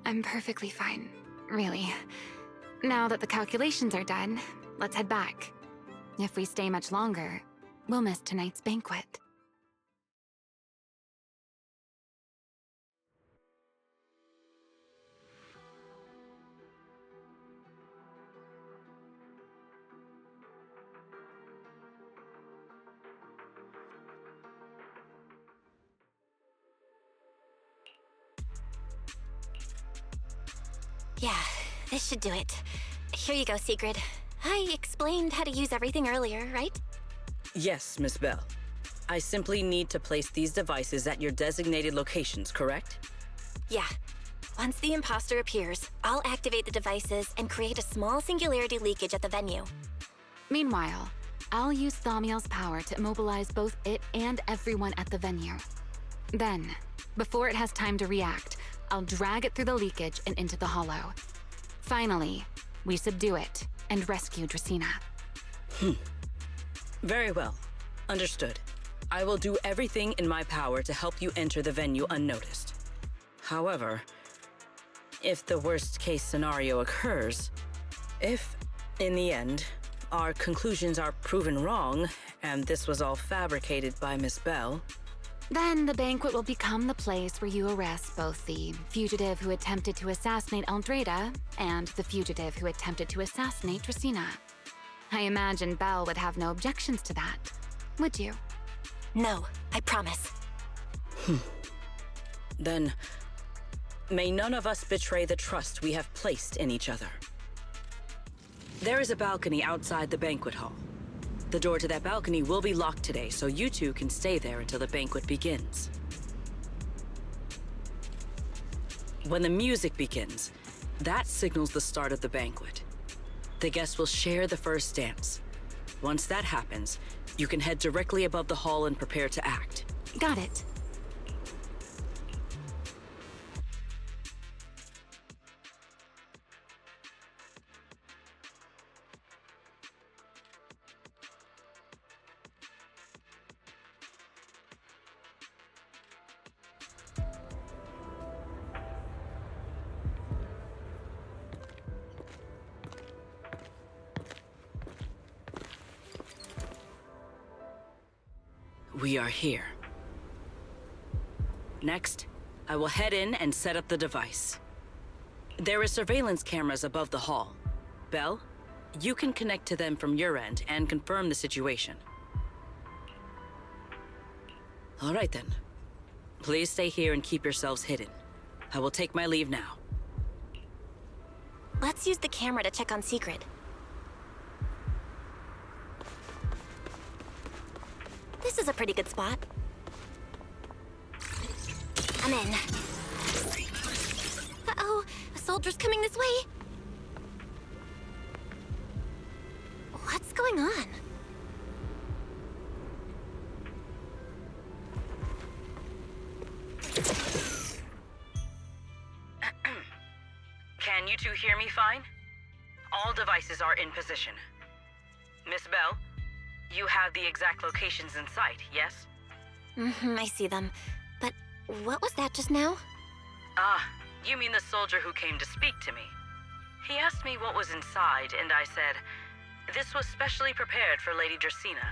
I'm perfectly fine, really. Now that the calculations are done, let's head back. If we stay much longer, we'll miss tonight's banquet. Yeah, this should do it. Here you go, Sigrid. I explained how to use everything earlier, right? Yes, Miss Bell. I simply need to place these devices at your designated locations, correct? Yeah. Once the imposter appears, I'll activate the devices and create a small singularity leakage at the venue. Meanwhile, I'll use Thaumiel's power to immobilize both it and everyone at the venue. Then, before it has time to react, I'll drag it through the leakage and into the hollow. Finally, we subdue it and rescue Dracaena. Very well. Understood. I will do everything in my power to help you enter the venue unnoticed. However, if the worst-case scenario occurs, if, in the end, our conclusions are proven wrong, and this was all fabricated by Miss Bell, then the banquet will become the place where you arrest both the fugitive who attempted to assassinate Aldreda and the fugitive who attempted to assassinate Dracaena. I imagine Belle would have no objections to that, would you? No, I promise. Then, may none of us betray the trust we have placed in each other. There is a balcony outside the banquet hall. The door to that balcony will be locked today, so you two can stay there until the banquet begins. When the music begins, that signals the start of the banquet. The guests will share the first dance. Once that happens, you can head directly above the hall and prepare to act. Got it. We are here. Next, I will head in and set up the device. There is surveillance cameras above the hall. Belle, you can connect to them from your end and confirm the situation. All right then. Please stay here and keep yourselves hidden. I will take my leave now. Let's use the camera to check on Sigrid. This is a pretty good spot. I'm in. Uh-oh, a soldier's coming this way. What's going on? Can you two hear me fine? All devices are in position. Miss Bell, you have the exact locations in sight, yes? I see them. But what was that just now? Ah, you mean the soldier who came to speak to me. He asked me what was inside, and I said, this was specially prepared for Lady Dracaena.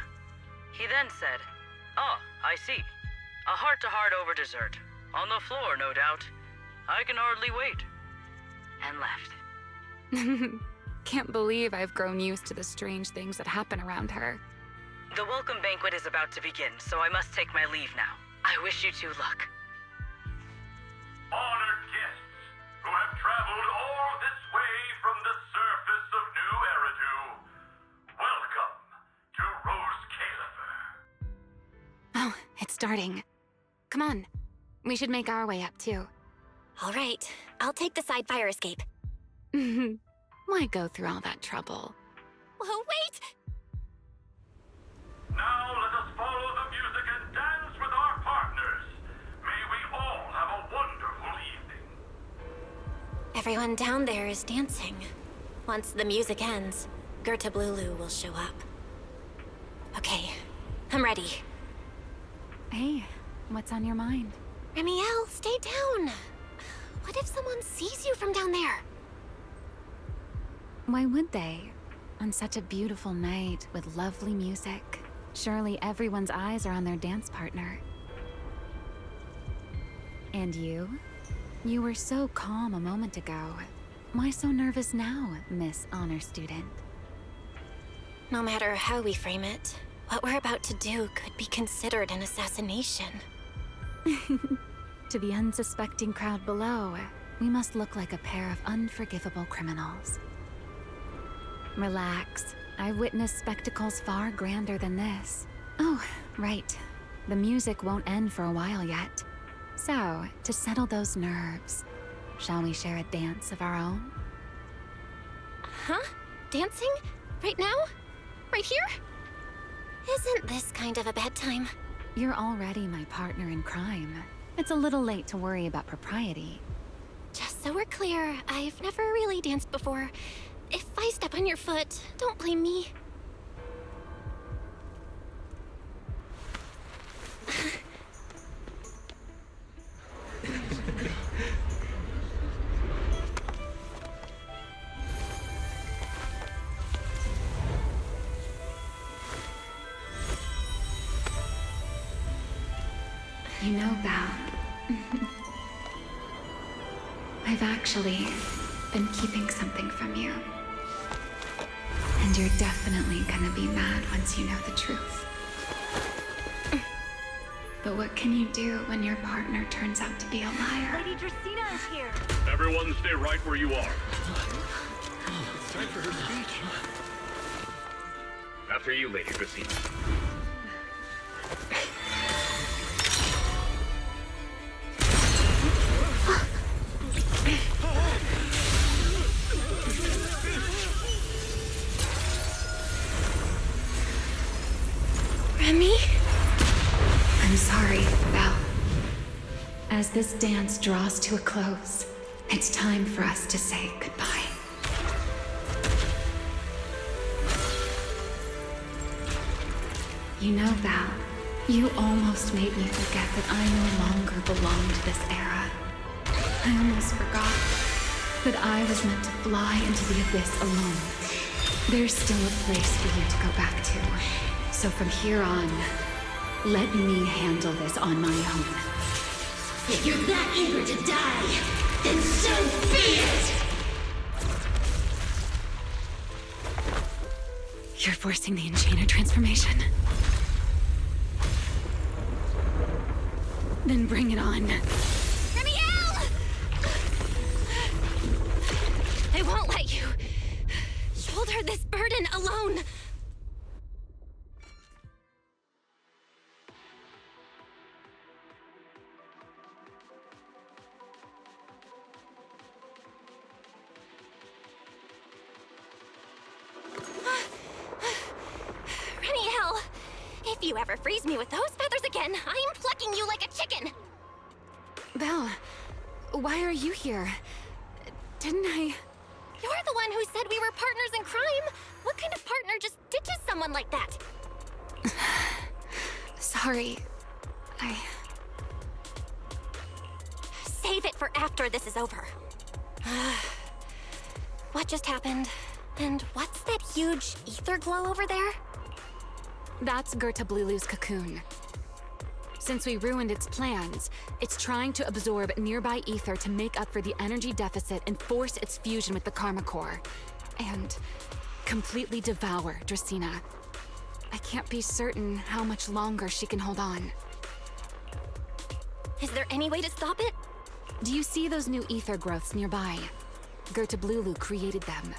He then said, oh, I see. A heart-to-heart over dessert. On the floor, no doubt. I can hardly wait. And left. Can't believe I've grown used to the strange things that happen around her. The welcome banquet is about to begin, so I must take my leave now. I wish you two luck. starting. Come on. We should make our way up, too. All right, I'll take the side fire escape. Why go through all that trouble? Whoa, wait! Now let us follow the music and dance with our partners. May we all have a wonderful evening. Everyone down there is dancing. Once the music ends, Gerta Blulu will show up. Okay, I'm ready. Hey, what's on your mind? Remiel, stay down. What if someone sees you from down there? Why would they? On such a beautiful night with lovely music, surely everyone's eyes are on their dance partner. And you? You were so calm a moment ago. Why so nervous now, Miss Honor Student? No matter how we frame it, what we're about to do could be considered an assassination. To the unsuspecting crowd below, we must look like a pair of unforgivable criminals. Relax. I've witnessed spectacles far grander than this. Oh, right. The music won't end for a while yet. So, to settle those nerves, shall we share a dance of our own? Huh? Dancing? Right now? Right here? Isn't this kind of a bad time? You're already my partner in crime. It's a little late to worry about propriety. Just so we're clear, I've never really danced before. If I step on your foot, don't blame me. You know, Val, I've actually been keeping something from you. And you're definitely gonna be mad once you know the truth. But what can you do when your partner turns out to be a liar? Lady Dracaena is here. Everyone stay right where you are. It's time for her speech. After you, Lady Dracaena. Remy? I'm sorry, Belle. As this dance draws to a close, it's time for us to say goodbye. You know, Val, you almost made me forget that I no longer belong to this era. I almost forgot that I was meant to fly into the abyss alone. There's still a place for you to go back to. So from here on, let me handle this on my own. If you're that eager to die, then so be it! You're forcing the Enchainer transformation. Then bring it on. Remiel! I won't let you shoulder this burden alone. Remiel, if you ever freeze me with those feathers again, I'm plucking you like a chicken. Belle, why are you here? Didn't I... You're the one who said we were partners in crime. What kind of partner just ditches someone like that? Sorry. Save it for after this is over. What just happened? And what's that huge ether glow over there? That's Gerta Blulu's cocoon. Since we ruined its plans, it's trying to absorb nearby ether to make up for the energy deficit and force its fusion with the Karma Core. And completely devour Dracaena. I can't be certain how much longer she can hold on. Is there any way to stop it? Do you see those new ether growths nearby? Gerta Blulu created them.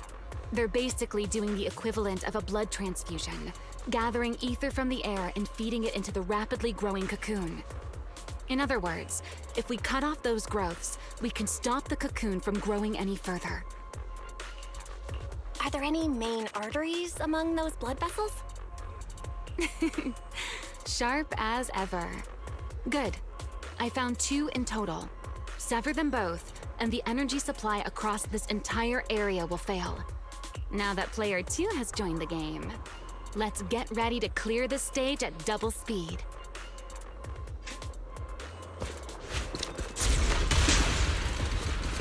They're basically doing the equivalent of a blood transfusion, gathering ether from the air and feeding it into the rapidly growing cocoon. In other words, if we cut off those growths, we can stop the cocoon from growing any further. Are there any main arteries among those blood vessels? Sharp as ever. Good. I found 2 in total. Sever them both, and the energy supply across this entire area will fail. Now that player 2 has joined the game, let's get ready to clear the stage at double speed.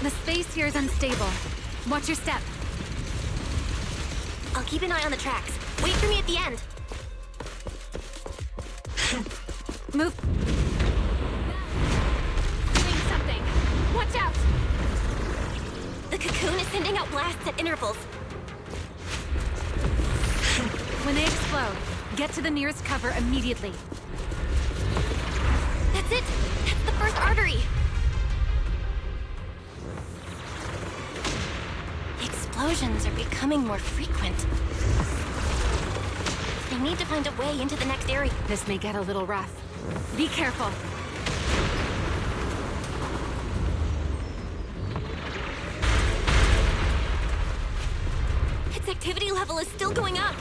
The space here is unstable. Watch your step. I'll keep an eye on the tracks. Wait for me at the end. Move. Doing something. Watch out! The cocoon is sending out blasts at intervals. When they explode, get to the nearest cover immediately. That's it! That's the first artery! Explosions are becoming more frequent. I need to find a way into the next area. This may get a little rough. Be careful. Its activity level is still going up.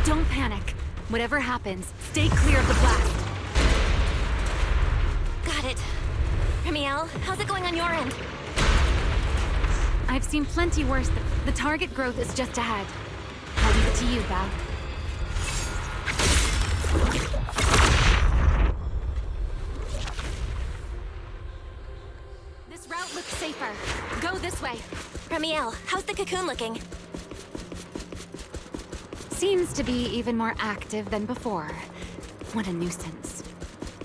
Don't panic. Whatever happens, stay clear of the blast. Got it. Remiel, how's it going on your end? I've seen plenty worse. The target growth is just ahead. I'll leave it to you, Val. This route looks safer. Go this way. Remiel, how's the cocoon looking? Seems to be even more active than before. What a nuisance.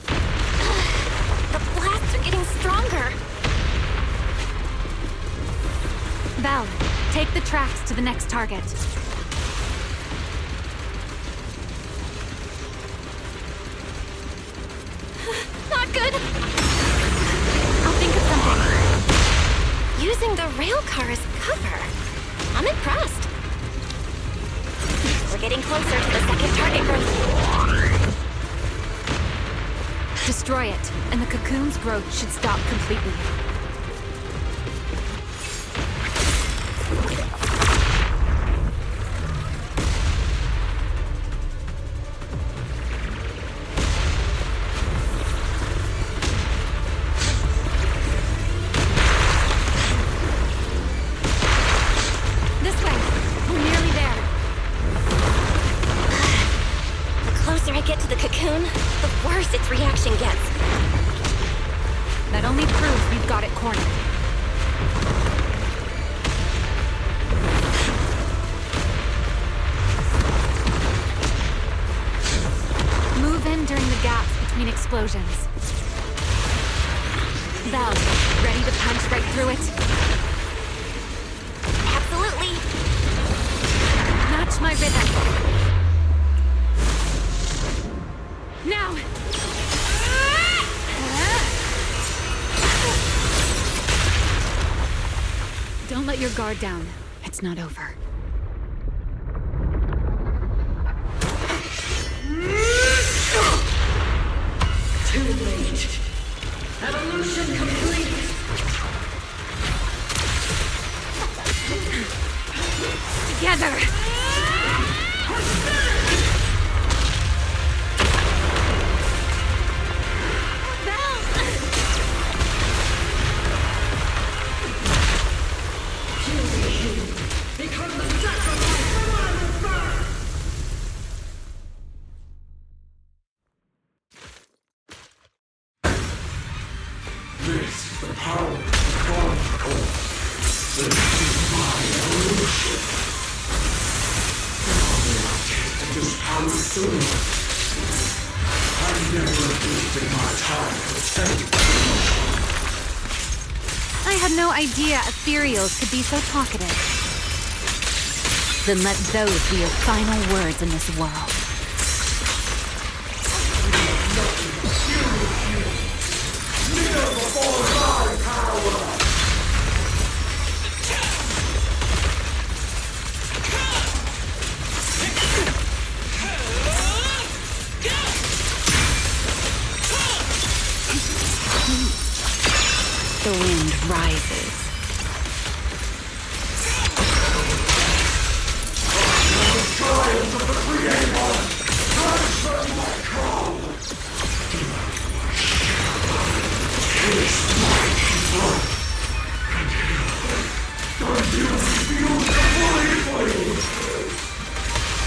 The blasts are getting stronger. Val, take the tracks to the next target. Not good! I'll think of something. Using the rail car as cover. I'm impressed. We're getting closer to the second target growth. Destroy it, and the cocoon's growth should stop completely. This way. We're nearly there. The closer I get to the cocoon, the worse its reaction gets. That only proves we've got it cornered. Move in during the gaps between explosions. Val, ready to punch right through it? Absolutely. Match my rhythm. Now! Don't let your guard down. It's not over. Too late. Evolution complete. Together! Become the sacrifice for my birth! This is the power of the Chronicle. This is my evolution. Now that I've tasted this power soon, I've never wasted my time pretending. I had no idea ethereals could be so talkative. Then let those be your final words in this world. Kneel before my power! The wind rises.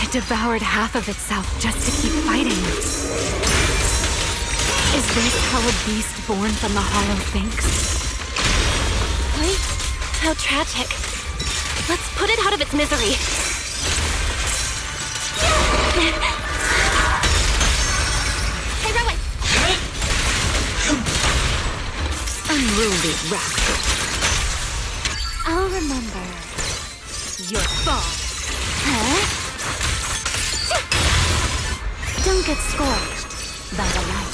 It devoured half of itself just to keep fighting. Is this how a beast born from the Hollow thinks? What? How tragic. Let's put it out of its misery. Hey, Rowan! Unruly rascal. I'll remember your fall. Huh? Don't get scorched by the light.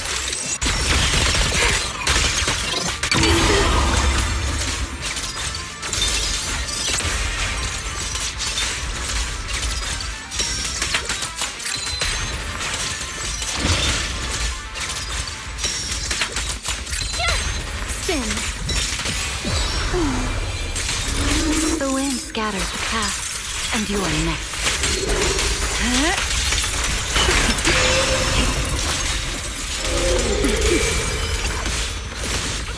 Spin. The wind scatters the path, and you are next. Huh?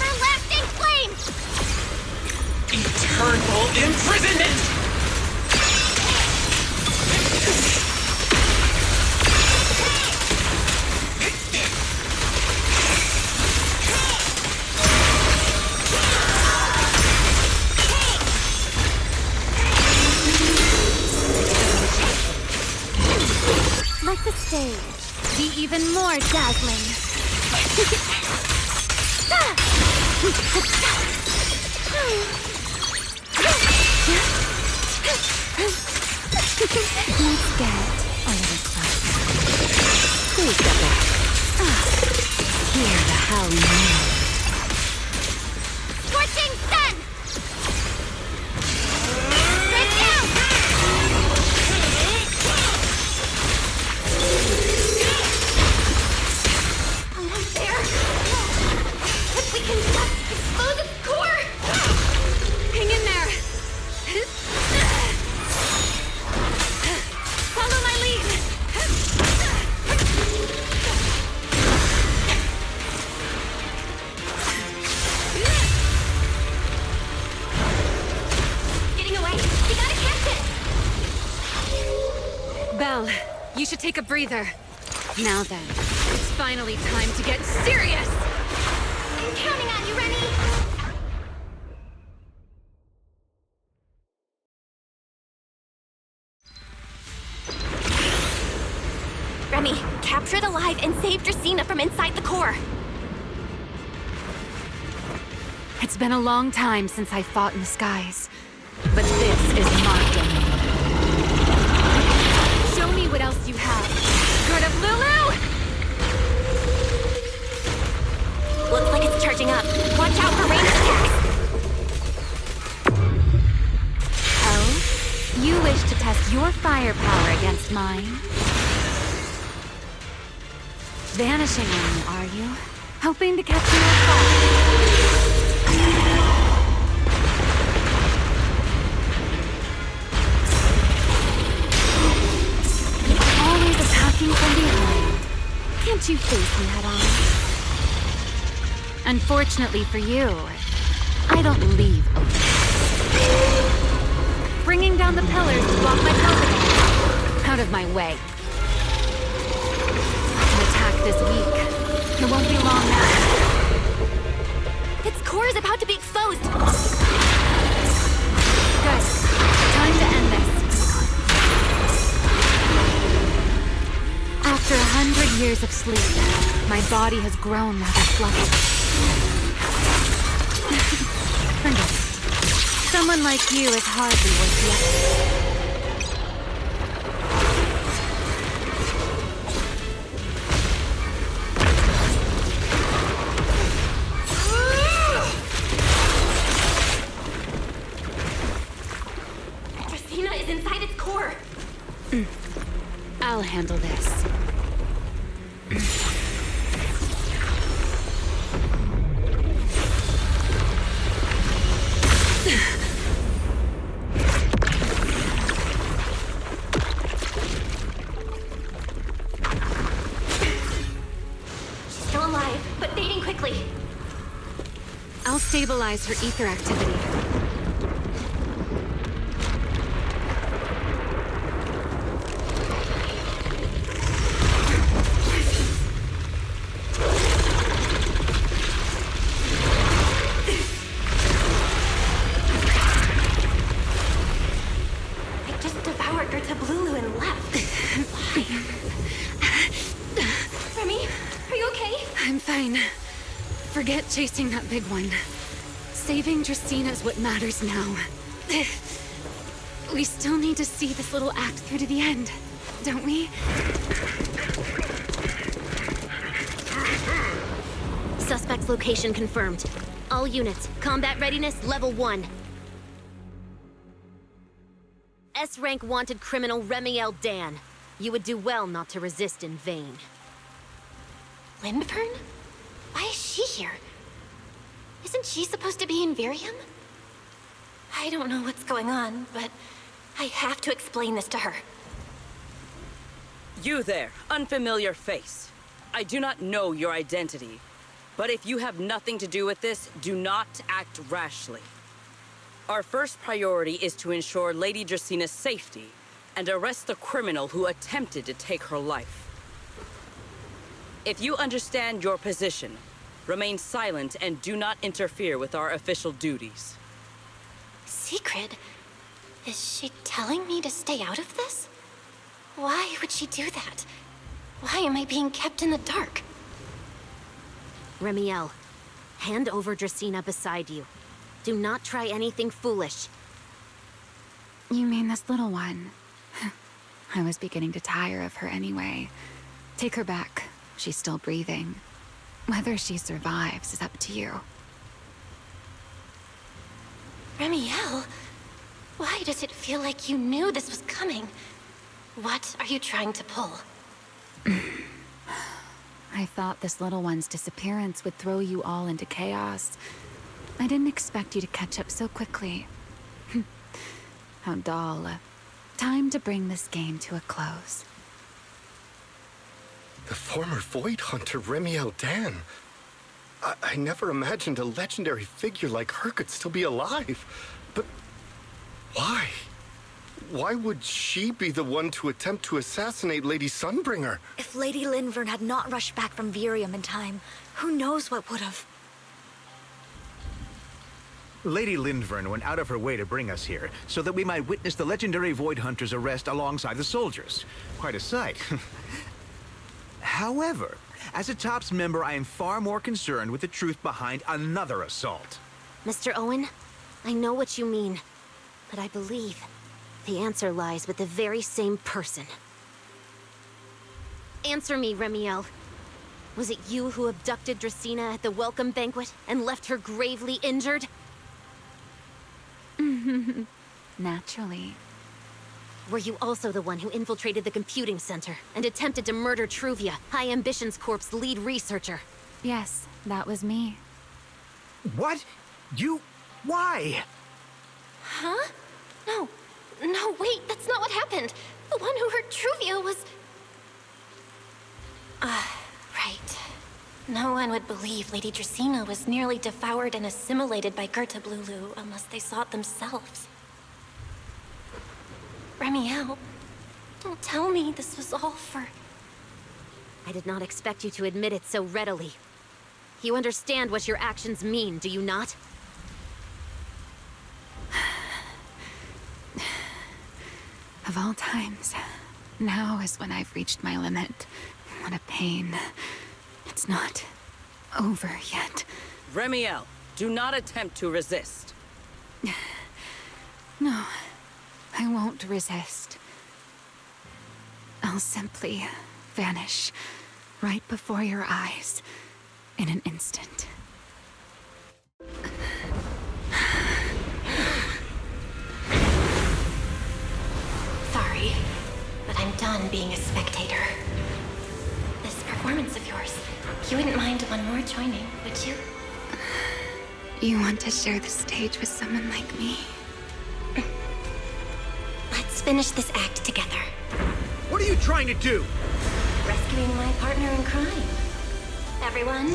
Everlasting flame! Eternal imprisonment! Let the stage be even more dazzling. Let's get a little closer. Please step back. Hear the howling wind. Scorching sun! Straight down! Almost there. If we can just expose its core! Hang in there. Follow my lead. Getting away! We gotta catch it! Belle, you should take a breather. Now then, it's finally time to get serious! I'm counting on you, Remy! Remy, capture it alive and save Dracena from inside the core. It's been a long time since I fought in the skies, but this is my domain. Show me what else you have. Good of Lulu! Looks like it's charging up. Watch out for ranged attacks. Oh? You wish to test your firepower against mine? Vanishing on me, are you? Hoping to catch me off guard? Always attacking from behind. Can't you face me head on? Unfortunately for you, I don't leave openings. Bringing down the pillars to block my path again. Out of my way. An attack this weak. It won't be long now. Its core is about to be exposed. Good. Time to end this. After 100 years of sleep, my body has grown rather fluffy. Forget it. Someone like you is hardly worth the effort. Dracena is inside its core. I'll handle this. but fading quickly. I'll stabilize her ether activity. I just devoured Gertablulu and left. Why? Remy, are you okay? I'm fine. Forget chasing that big one. Saving Dracaena is what matters now. We still need to see this little act through to the end, don't we? Suspect's location confirmed. All units, combat readiness level 1. S-rank wanted criminal Remiel Dan. You would do well not to resist in vain. Lindvern? Why is she here? Isn't she supposed to be in Virium? I don't know what's going on, but I have to explain this to her. You there, unfamiliar face. I do not know your identity, but if you have nothing to do with this, do not act rashly. Our first priority is to ensure Lady Draceena's safety and arrest the criminal who attempted to take her life. If you understand your position, remain silent and do not interfere with our official duties. Secret? Is she telling me to stay out of this? Why would she do that? Why am I being kept in the dark? Remiel, hand over Dracaena beside you. Do not try anything foolish. You mean this little one? I was beginning to tire of her anyway. Take her back. She's still breathing. Whether she survives is up to you. Remiel? Why does it feel like you knew this was coming? What are you trying to pull? I thought this little one's disappearance would throw you all into chaos. I didn't expect you to catch up so quickly. How dull. Time to bring this game to a close. The former Void Hunter Remiel Dan. I never imagined a legendary figure like her could still be alive. But why? Why would she be the one to attempt to assassinate Lady Sunbringer? If Lady Lindvern had not rushed back from Virium in time, who knows what would have. Lady Lindvern went out of her way to bring us here, so that we might witness the legendary Void Hunter's arrest alongside the soldiers. Quite a sight. However, as a TOPS member, I am far more concerned with the truth behind another assault. Mr. Owen, I know what you mean, but I believe the answer lies with the very same person. Answer me, Remiel. Was it you who abducted Dracaena at the welcome banquet and left her gravely injured? Naturally. Were you also the one who infiltrated the computing center and attempted to murder Truvia, High Ambitions Corp's lead researcher? Yes, that was me. What? You... why? Huh? No, wait, that's not what happened. The one who hurt Truvia was... right. No one would believe Lady Dracaena was nearly devoured and assimilated by Gertablulu unless they saw it themselves. Remiel, don't tell me this was all for... I did not expect you to admit it so readily. You understand what your actions mean, do you not? Of all times, now is when I've reached my limit. What a pain. It's not over yet. Remiel, do not attempt to resist. No, I won't resist. I'll simply vanish right before your eyes in an instant. Sorry, but I'm done being a spectator. This performance of yours, you wouldn't mind one more joining, would you? You want to share the stage with someone like me? Let's finish this act together. What are you trying to do? Rescuing my partner in crime. everyone.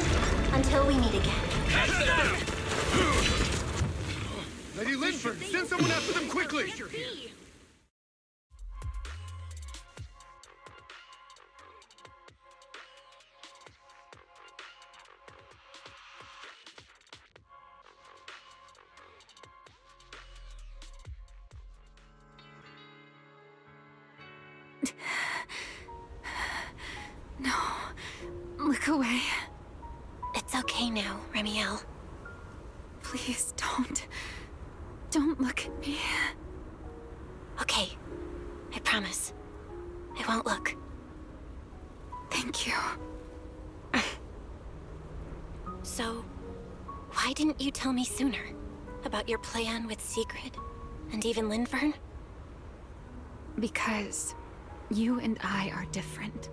Until we meet again. Lady Linford, send someone after them quickly! No. Look away. It's okay now, Remiel. Please don't. Don't look at me. Okay. I promise. I won't look. Thank you. So, why didn't you tell me sooner? About your plan with Sigrid? And even Lindvern? Because you and I are different.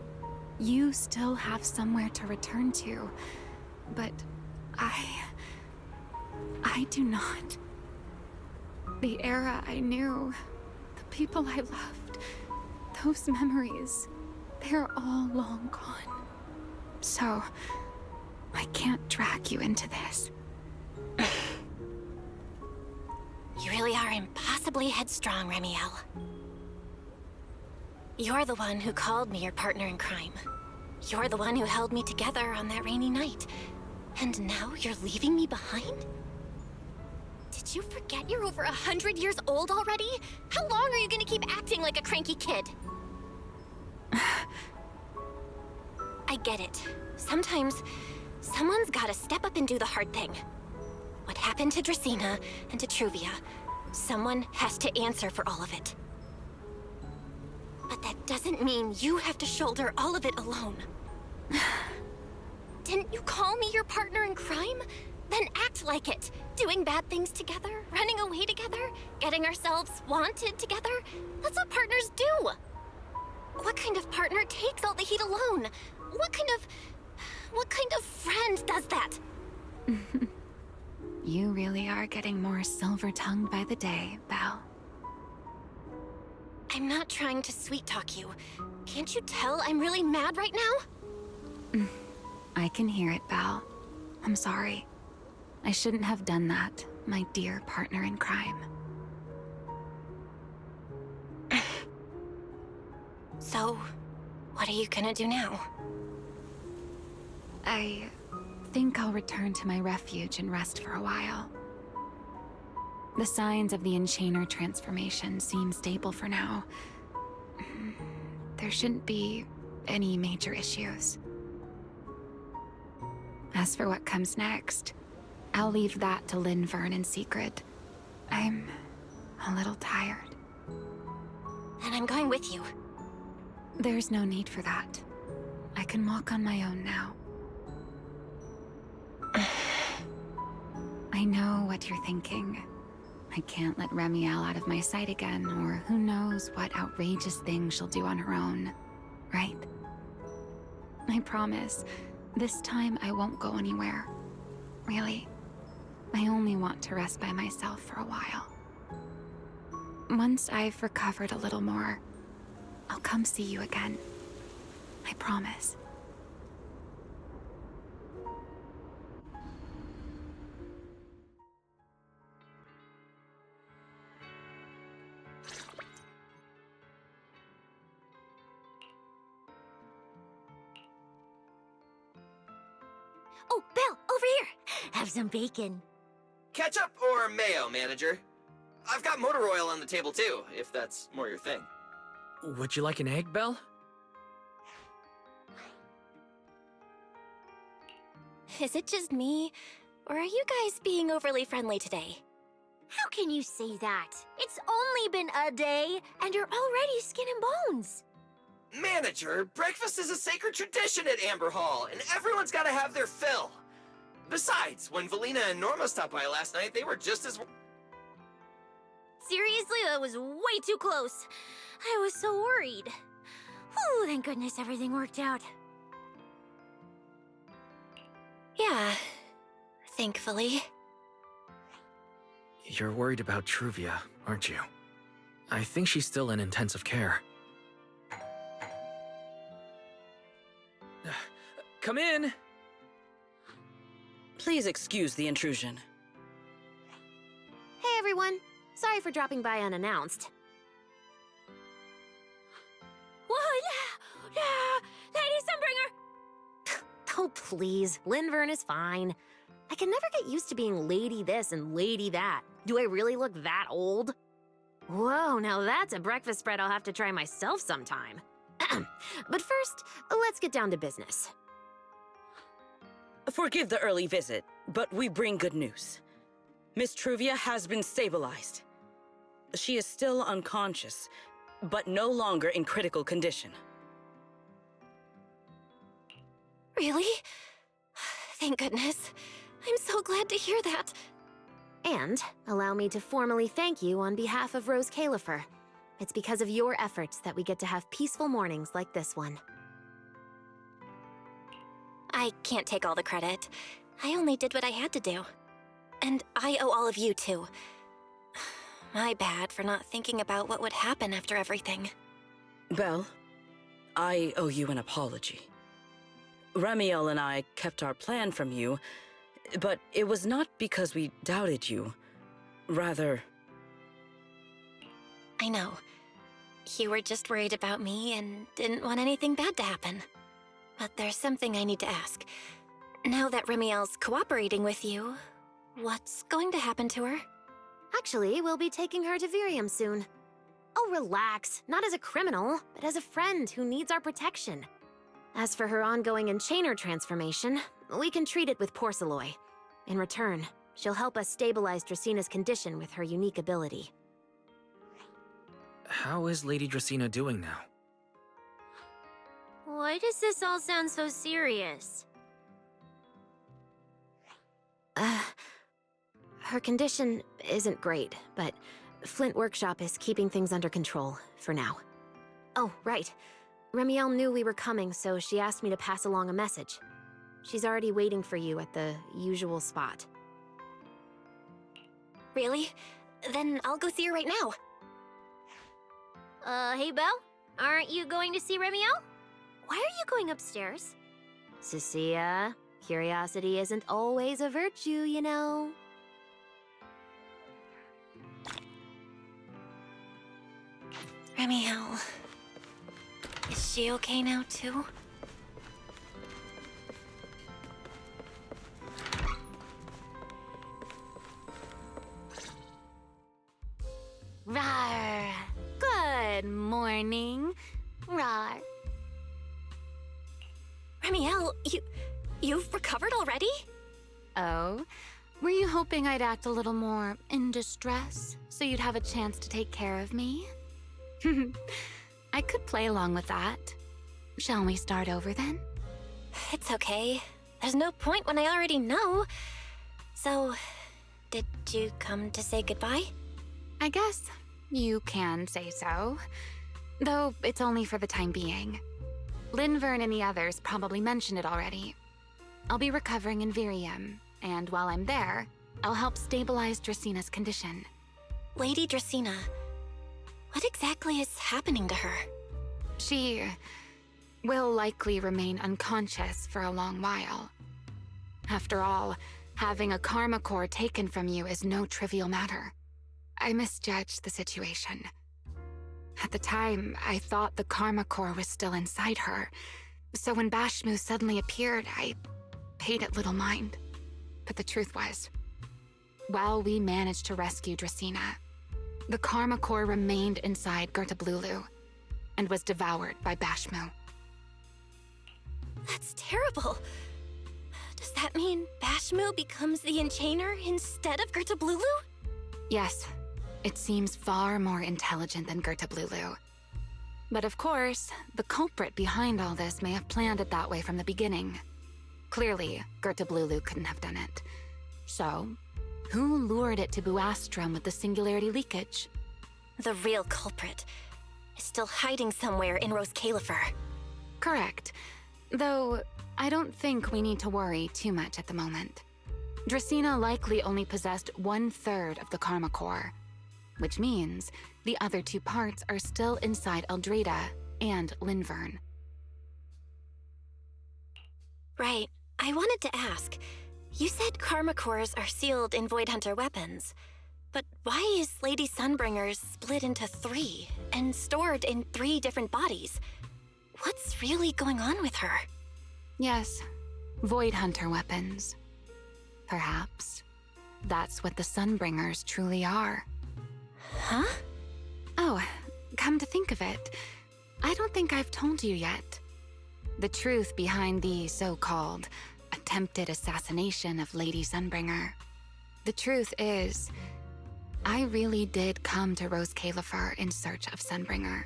You still have somewhere to return to, but I do not. The era I knew, the people I loved, those memories, they're all long gone. So, I can't drag you into this. You really are impossibly headstrong, Remiel. You're the one who called me your partner in crime. You're the one who held me together on that rainy night. And now you're leaving me behind? Did you forget you're over 100 years old already? How long are you gonna keep acting like a cranky kid? I get it. Sometimes, someone's gotta step up and do the hard thing. What happened to Dracena and to Truvia, someone has to answer for all of it. But that doesn't mean you have to shoulder all of it alone. Didn't you call me your partner in crime? Then act like it. Doing bad things together, running away together, getting ourselves wanted together. That's what partners do. What kind of partner takes all the heat alone? What kind of friend does that? You really are getting more silver-tongued by the day, Belle. I'm not trying to sweet-talk you. Can't you tell I'm really mad right now? I can hear it, Belle. I'm sorry. I shouldn't have done that, my dear partner in crime. So, what are you gonna do now? I think I'll return to my refuge and rest for a while. The signs of the Enchainer transformation seem stable for now. There shouldn't be any major issues. As for what comes next, I'll leave that to Lindvern and Sigrid. I'm a little tired. Then I'm going with you. There's no need for that. I can walk on my own now. I know what you're thinking. I can't let Remiel out of my sight again, or who knows what outrageous thing she'll do on her own, right? I promise, this time I won't go anywhere. Really. I only want to rest by myself for a while. Once I've recovered a little more, I'll come see you again. I promise. Oh, Belle, over here! Have some bacon. Ketchup or mayo, manager? I've got motor oil on the table too, if that's more your thing. Would you like an egg, Belle? Is it just me? Or are you guys being overly friendly today? How can you say that? It's only been a day, and you're already skin and bones. Manager, breakfast is a sacred tradition at Amber Hall, and everyone's gotta have their fill. Besides, when Valina and Norma stopped by last night, they were just as... Seriously, that was way too close. I was so worried. Whew, thank goodness everything worked out. Yeah, thankfully. You're worried about Truvia, aren't you? I think she's still in intensive care. Come in! Please excuse the intrusion. Hey everyone, sorry for dropping by unannounced. Whoa, no, Lady Sunbringer! Oh please, Linvern is fine. I can never get used to being lady this and lady that. Do I really look that old? Whoa, now that's a breakfast spread I'll have to try myself sometime. But first, let's get down to business. Forgive the early visit, but we bring good news. Miss Truvia has been stabilized. She is still unconscious, but no longer in critical condition. Really? Thank goodness. I'm so glad to hear that. And allow me to formally thank you on behalf of Rose Califer. It's because of your efforts that we get to have peaceful mornings like this one. I can't take all the credit. I only did what I had to do. And I owe all of you, too. My bad for not thinking about what would happen after everything. Belle, I owe you an apology. Remiel and I kept our plan from you, but it was not because we doubted you. Rather... I know. You were just worried about me and didn't want anything bad to happen. But there's something I need to ask. Now that Remiel's cooperating with you, what's going to happen to her? Actually, we'll be taking her to Virium soon. Oh, relax. Not as a criminal, but as a friend who needs our protection. As for her ongoing enchainer transformation, we can treat it with Porceloy. In return, she'll help us stabilize Dracina's condition with her unique ability. How is Lady Dracina doing now? Why does this all sound so serious? Her condition isn't great, but Flint Workshop is keeping things under control, for now. Oh, right. Remiel knew we were coming, so she asked me to pass along a message. She's already waiting for you at the usual spot. Really? Then I'll go see her right now. Hey Belle? Aren't you going to see Remiel? Why are you going upstairs? Cecilia, curiosity isn't always a virtue, you know. Remiel... Is she okay now, too? Rawr! Good morning. Rawr. Remiel, you've recovered already? Oh? Were you hoping I'd act a little more in distress, so you'd have a chance to take care of me? I could play along with that. Shall we start over then? It's okay. There's no point when I already know. So, did you come to say goodbye? I guess you can say so. Though it's only for the time being. Linvern and the others probably mentioned it already. I'll be recovering in Virium, and while I'm there, I'll help stabilize Dracina's condition. Lady Dracina, what exactly is happening to her? She will likely remain unconscious for a long while. After all, having a karma core taken from you is no trivial matter. I misjudged the situation. At the time, I thought the karma core was still inside her, so when Bashmu suddenly appeared, I paid it little mind. But the truth was, while we managed to rescue Dracina, the karma core remained inside Gertablulu and was devoured by Bashmu. That's terrible. Does that mean Bashmu becomes the Enchainer instead of Gertablulu? Yes, it seems far more intelligent than Gertablulu. But of course, the culprit behind all this may have planned it that way from the beginning. Clearly, Gertablulu couldn't have done it. So, who lured it to Buastrum with the singularity leakage? The real culprit is still hiding somewhere in Rose Califer. Correct. Though, I don't think we need to worry too much at the moment. Dracina likely only possessed 1/3 of the karma core, which means the other 2 parts are still inside Eldreda and Linvern. Right. I wanted to ask, You said karma cores are sealed in Void Hunter weapons. But why is Lady Sunbringer's split into 3 and stored in 3 different bodies? What's really going on with her? Yes, Void Hunter weapons. Perhaps that's what the Sunbringers truly are. Huh? Oh, come to think of it, I don't think I've told you yet. The truth behind the so-called attempted assassination of Lady Sunbringer. The truth is, I really did come to Rose Califer in search of Sunbringer.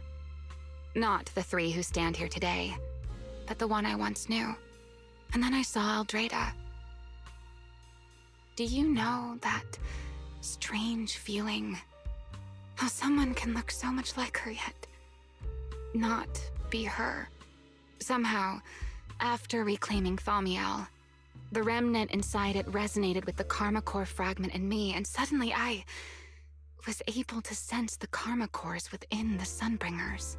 Not the 3 who stand here today, but the one I once knew. And then I saw Eldrada. Do you know that strange feeling? How someone can look so much like her yet not be her. Somehow, after reclaiming Thaumiel, the remnant inside it resonated with the Karma Core fragment in me, and suddenly I was able to sense the Karma Cores within the Sunbringers,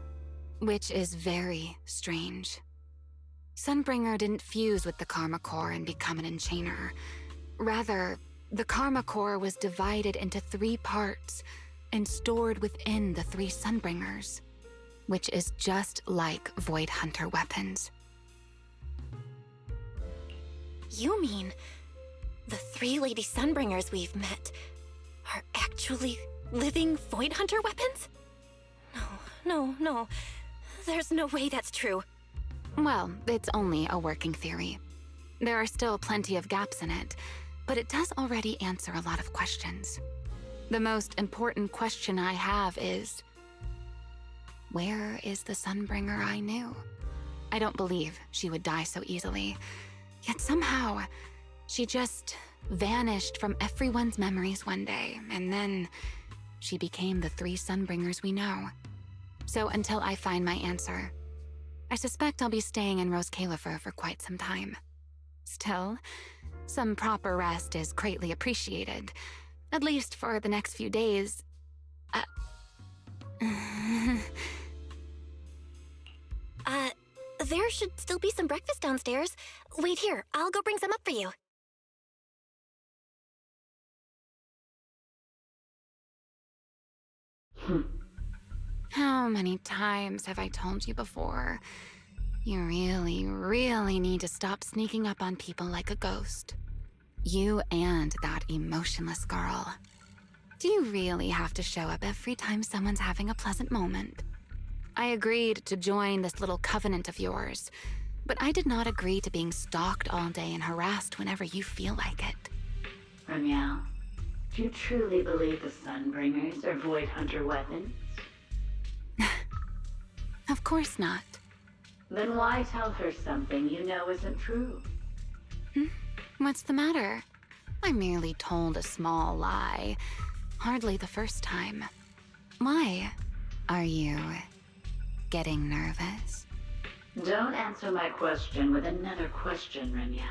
which is very strange. Sunbringer didn't fuse with the Karma Core and become an enchainer. Rather, the Karma Core was divided into 3 parts and stored within the 3 Sunbringers, which is just like Void Hunter weapons. You mean the 3 Lady Sunbringers we've met are actually living Void Hunter weapons? No. There's no way that's true. Well, it's only a working theory. There are still plenty of gaps in it, but it does already answer a lot of questions. The most important question I have is, where is the Sunbringer I knew? I don't believe she would die so easily. Yet somehow, she just vanished from everyone's memories one day, and then she became the 3 Sunbringers we know. So until I find my answer, I suspect I'll be staying in Rose Califer for quite some time. Still, some proper rest is greatly appreciated, at least for the next few days. There should still be some breakfast downstairs. Wait here, I'll go bring some up for you. How many times have I told you before? You really, really need to stop sneaking up on people like a ghost. You and that emotionless girl. Do you really have to show up every time someone's having a pleasant moment? I agreed to join this little covenant of yours, but I did not agree to being stalked all day and harassed whenever you feel like it. Ramiel, do you truly believe the Sunbringers are Void Hunter weapons? Of course not. Then why tell her something you know isn't true? What's the matter? I merely told a small lie. Hardly the first time. Why? Are you getting nervous? Don't answer my question with another question, Ramiel.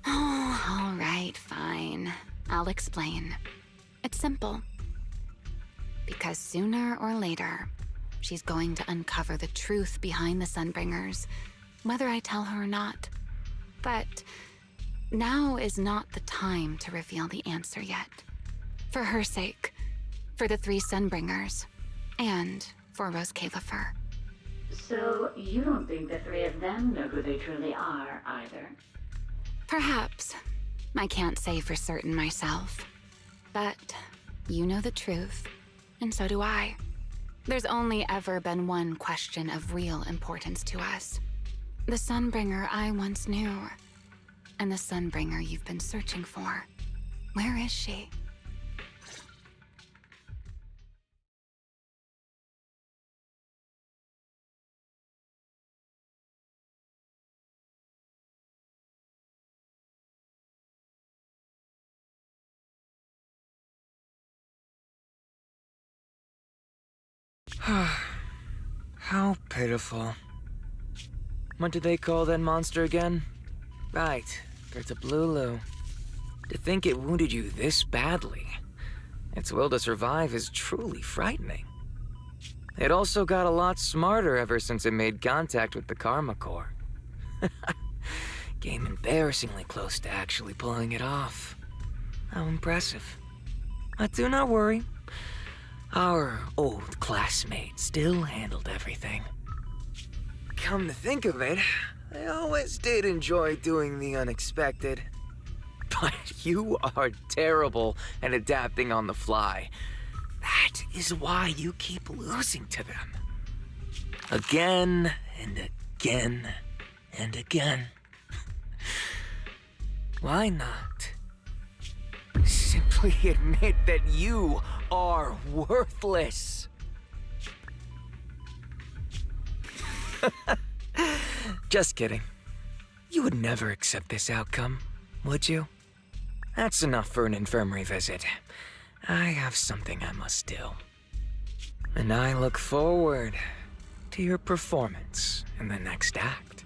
Oh, all right, fine. I'll explain. It's simple. Because sooner or later, she's going to uncover the truth behind the Sunbringers, whether I tell her or not. But now is not the time to reveal the answer yet. For her sake, for the 3 Sunbringers, and for Rose Califer. So you don't think the 3 of them know who they truly are, either? Perhaps. I can't say for certain myself. But you know the truth, and so do I. There's only ever been one question of real importance to us. The Sunbringer I once knew, and the Sunbringer you've been searching for. Where is she? How pitiful. What do they call that monster again? Right, there's a Blulu. To think it wounded you this badly. Its will to survive is truly frightening. It also got a lot smarter ever since it made contact with the Karma Core. Came embarrassingly close to actually pulling it off. How impressive. But do not worry. Our old classmate still handled everything. Come to think of it, I always did enjoy doing the unexpected. But you are terrible at adapting on the fly. That is why you keep losing to them. Again and again and again. Why not? Simply admit that you are worthless. Just kidding. You would never accept this outcome, would you? That's enough for an infirmary visit. I have something I must do. And I look forward to your performance in the next act.